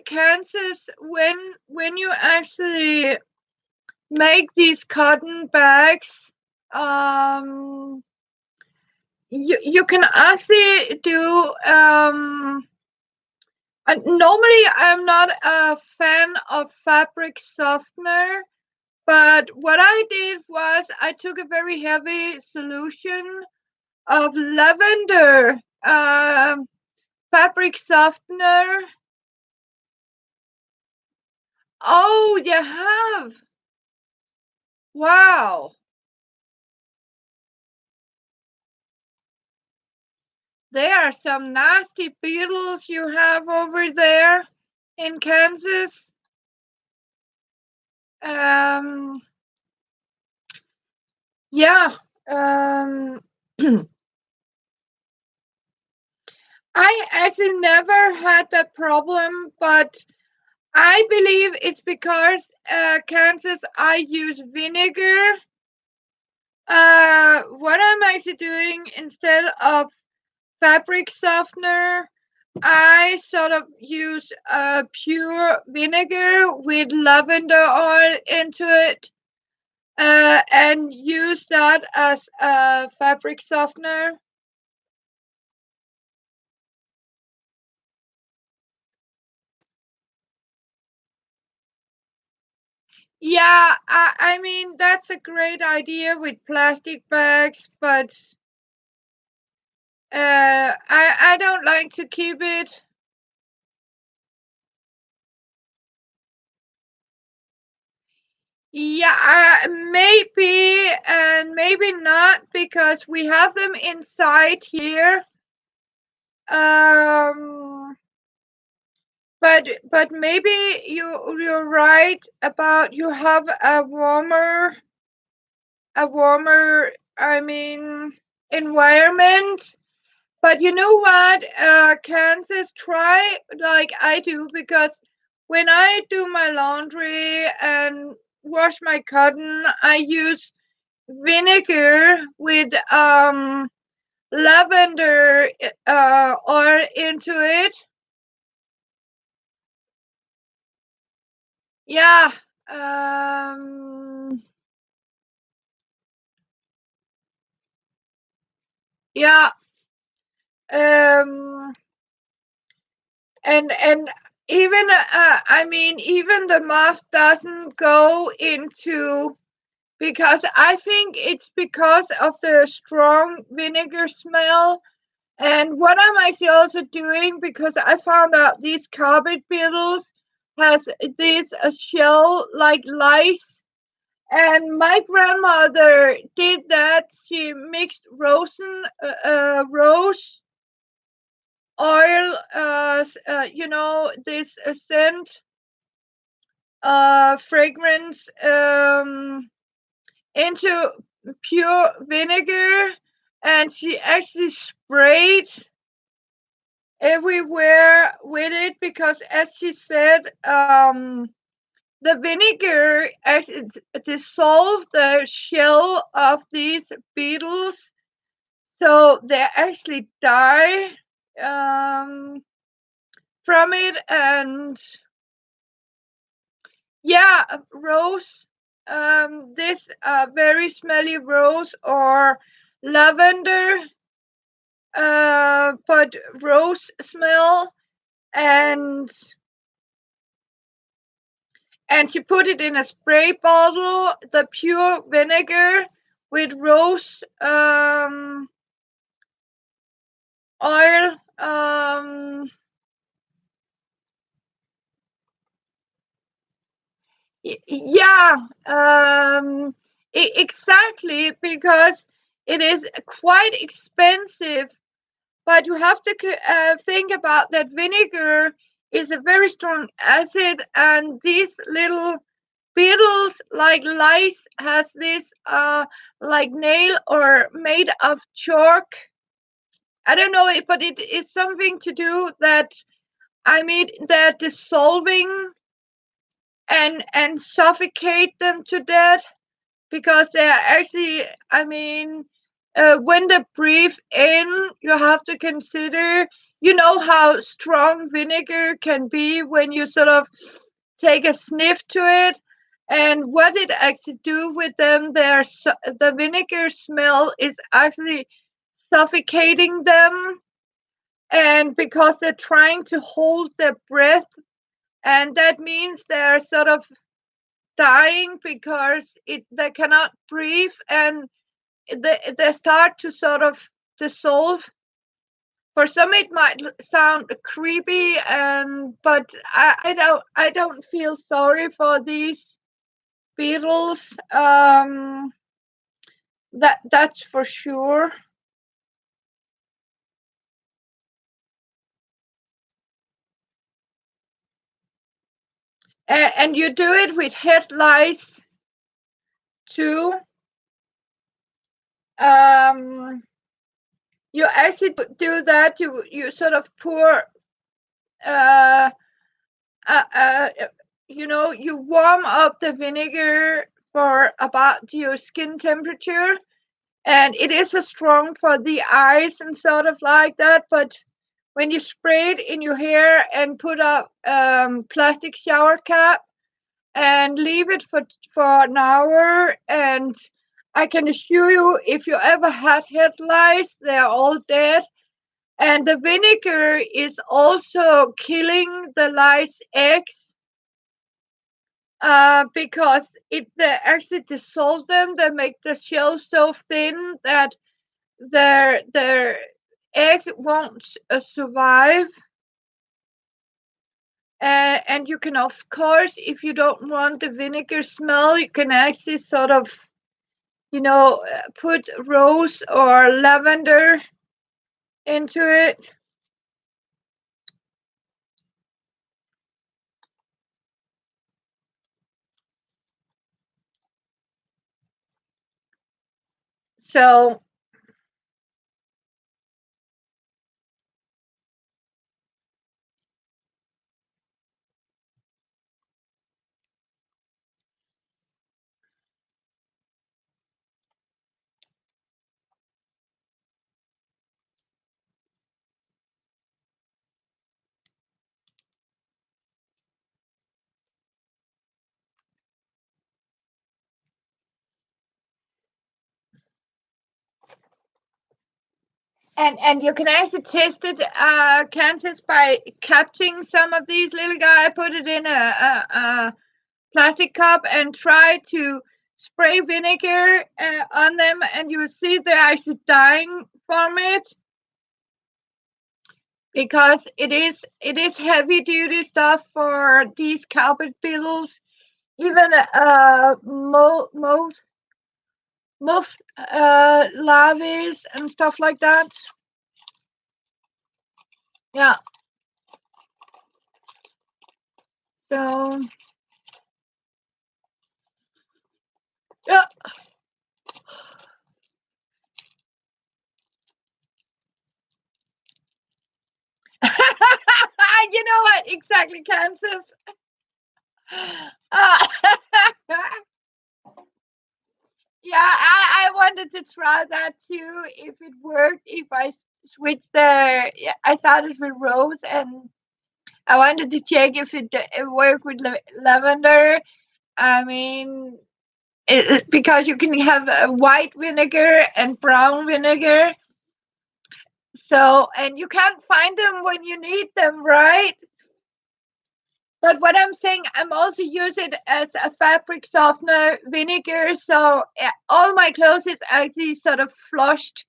Kansas, when you actually make these cotton bags, you can actually do normally I'm not a fan of fabric softener, but what I did was I took a very heavy solution of lavender fabric softener. Oh, you have? Wow. There are some nasty beetles you have over there in Kansas. Yeah. I actually never had that problem, but I believe it's because Kansas, I use vinegar. What I'm actually doing instead of fabric softener, I sort of use pure vinegar with lavender oil into it, and use that as a fabric softener. Yeah, that's a great idea with plastic bags, but I don't like to keep it. Yeah, maybe and maybe not, because we have them inside here. But maybe you're right about you have a warmer environment. But you know what, Kansas, try like I do, because when I do my laundry and wash my cotton, I use vinegar with lavender oil into it. Yeah. Yeah. Um, and even I mean, even the moth doesn't go into, because I think it's because of the strong vinegar smell. And what I'm actually also doing, because I found out these carpet beetles has this shell like lice, and my grandmother did that. She mixed rose oil, this scent, fragrance, into pure vinegar, and she actually sprayed everywhere with it, because as she said, the vinegar actually dissolved the shell of these beetles, so they actually die from it. And yeah, rose, this very smelly rose or lavender, but rose smell. and and she put it in a spray bottle, the pure vinegar with rose oil. Yeah, exactly, because it is quite expensive. But you have to think about that vinegar is a very strong acid, and these little beetles like lice has this like nail or made of chalk. I don't know it, but it is something to do that, I mean, they're dissolving and suffocate them to death, because they're actually, I mean, when they breathe in, you have to consider, you know how strong vinegar can be when you sort of take a sniff to it, and what it actually do with them, the vinegar smell is actually suffocating them, and because they're trying to hold their breath, and that means they're sort of dying because they cannot breathe, and they start to sort of dissolve. For some it might sound creepy, and but I don't feel sorry for these beetles, that's for sure. And you do it with head lice too. um you actually do that. You sort of pour, uh, uh, uh you warm up the vinegar for about your skin temperature, and it is a strong for the eyes and sort of like that. But when you spray it in your hair and put a plastic shower cap and leave it for an hour, and I can assure you, if you ever had head lice, they're all dead. And the vinegar is also killing the lice eggs, because it they actually dissolve them. They make the shell so thin that their egg won't survive. And you can, of course, if you don't want the vinegar smell, you can actually sort of, put rose or lavender into it. So And you can actually test it, Kansas, by capturing some of these little guy, put it in a plastic cup, and try to spray vinegar on them, and you will see they're actually dying from it, because it is heavy duty stuff for these carpet beetles. Even most larvae and stuff like that. Yeah. So yeah. You know what? Exactly, Kansas. Uh, yeah, I wanted to try that too. If it worked, if I switched the, yeah, I started with rose, and I wanted to check if it worked with lavender. I mean, because you can have white vinegar and brown vinegar. So, and you can't find them when you need them, right? But what I'm saying, I'm also use it as a fabric softener vinegar. So all my clothes is actually sort of flushed.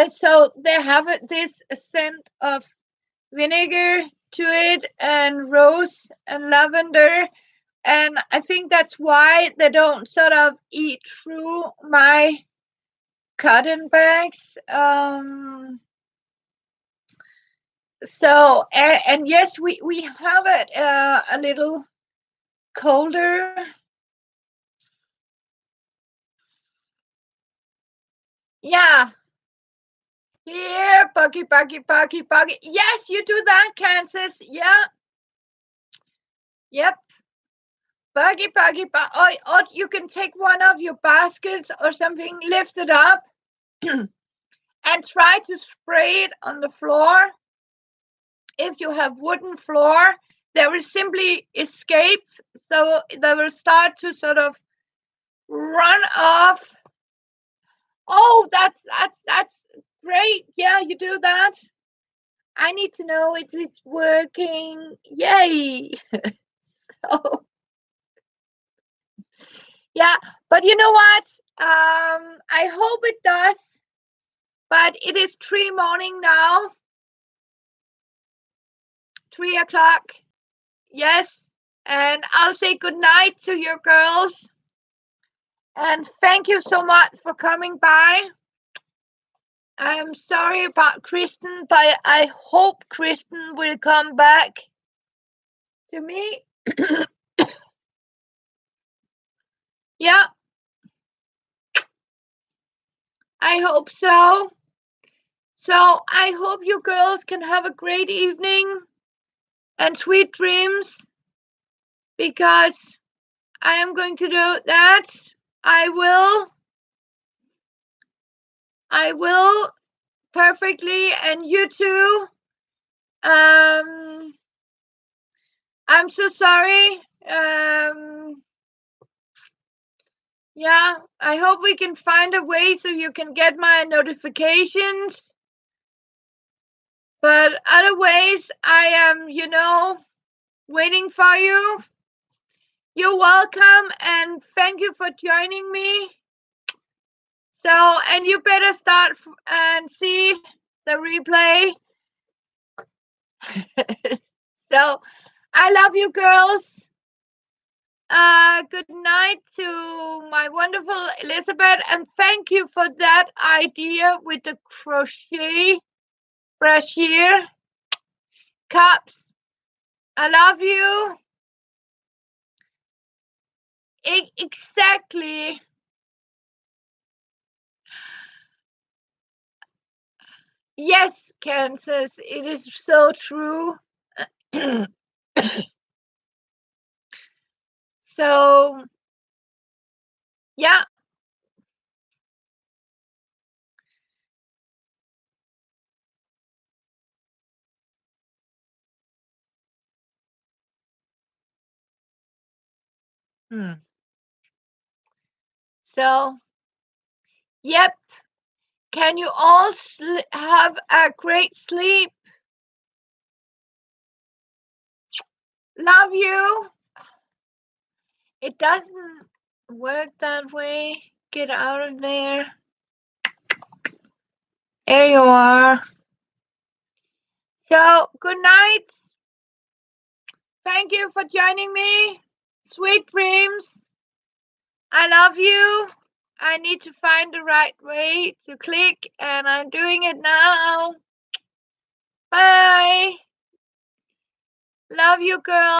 So they have this scent of vinegar to it, and rose and lavender. And I think that's why they don't sort of eat through my cotton bags. So, and yes, we have it a little colder. Yeah. Here, Buggy, Buggy, Buggy, Buggy. Yes, you do that, Kansas. Yeah. Yep. Buggy, Buggy, Buggy. Or you can take one of your baskets or something, lift it up, and try to spray it on the floor. If you have wooden floor, they will simply escape. So they will start to sort of run off. Oh, that's great. Yeah, you do that. I need to know it's working. Yay. So yeah, but you know what? I hope it does. But it is 3 morning now. 3 o'clock. Yes. And I'll say good night to your girls. And thank you so much for coming by. I'm sorry about Kristen, but I hope Kristen will come back to me. Yeah, I hope so. So I hope you girls can have a great evening and sweet dreams, because I am going to do that. I will. I will perfectly, and you too. Um, I'm so sorry. Yeah, I hope we can find a way so you can get my notifications. But other ways, I am, waiting for you. You're welcome, and thank you for joining me. So, and you better start and see the replay. So, I love you girls. Good night to my wonderful Elizabeth, and thank you for that idea with the crochet brassiere cups. I love you. Exactly. Yes, Kansas, it is so true. So, yeah. So, yep. Can you all have a great sleep? Love you. It doesn't work that way. Get out of there. There you are. So, good night. Thank you for joining me. Sweet dreams. I love you. I need to find the right way to click, and I'm doing it now. Bye. Love you, girl.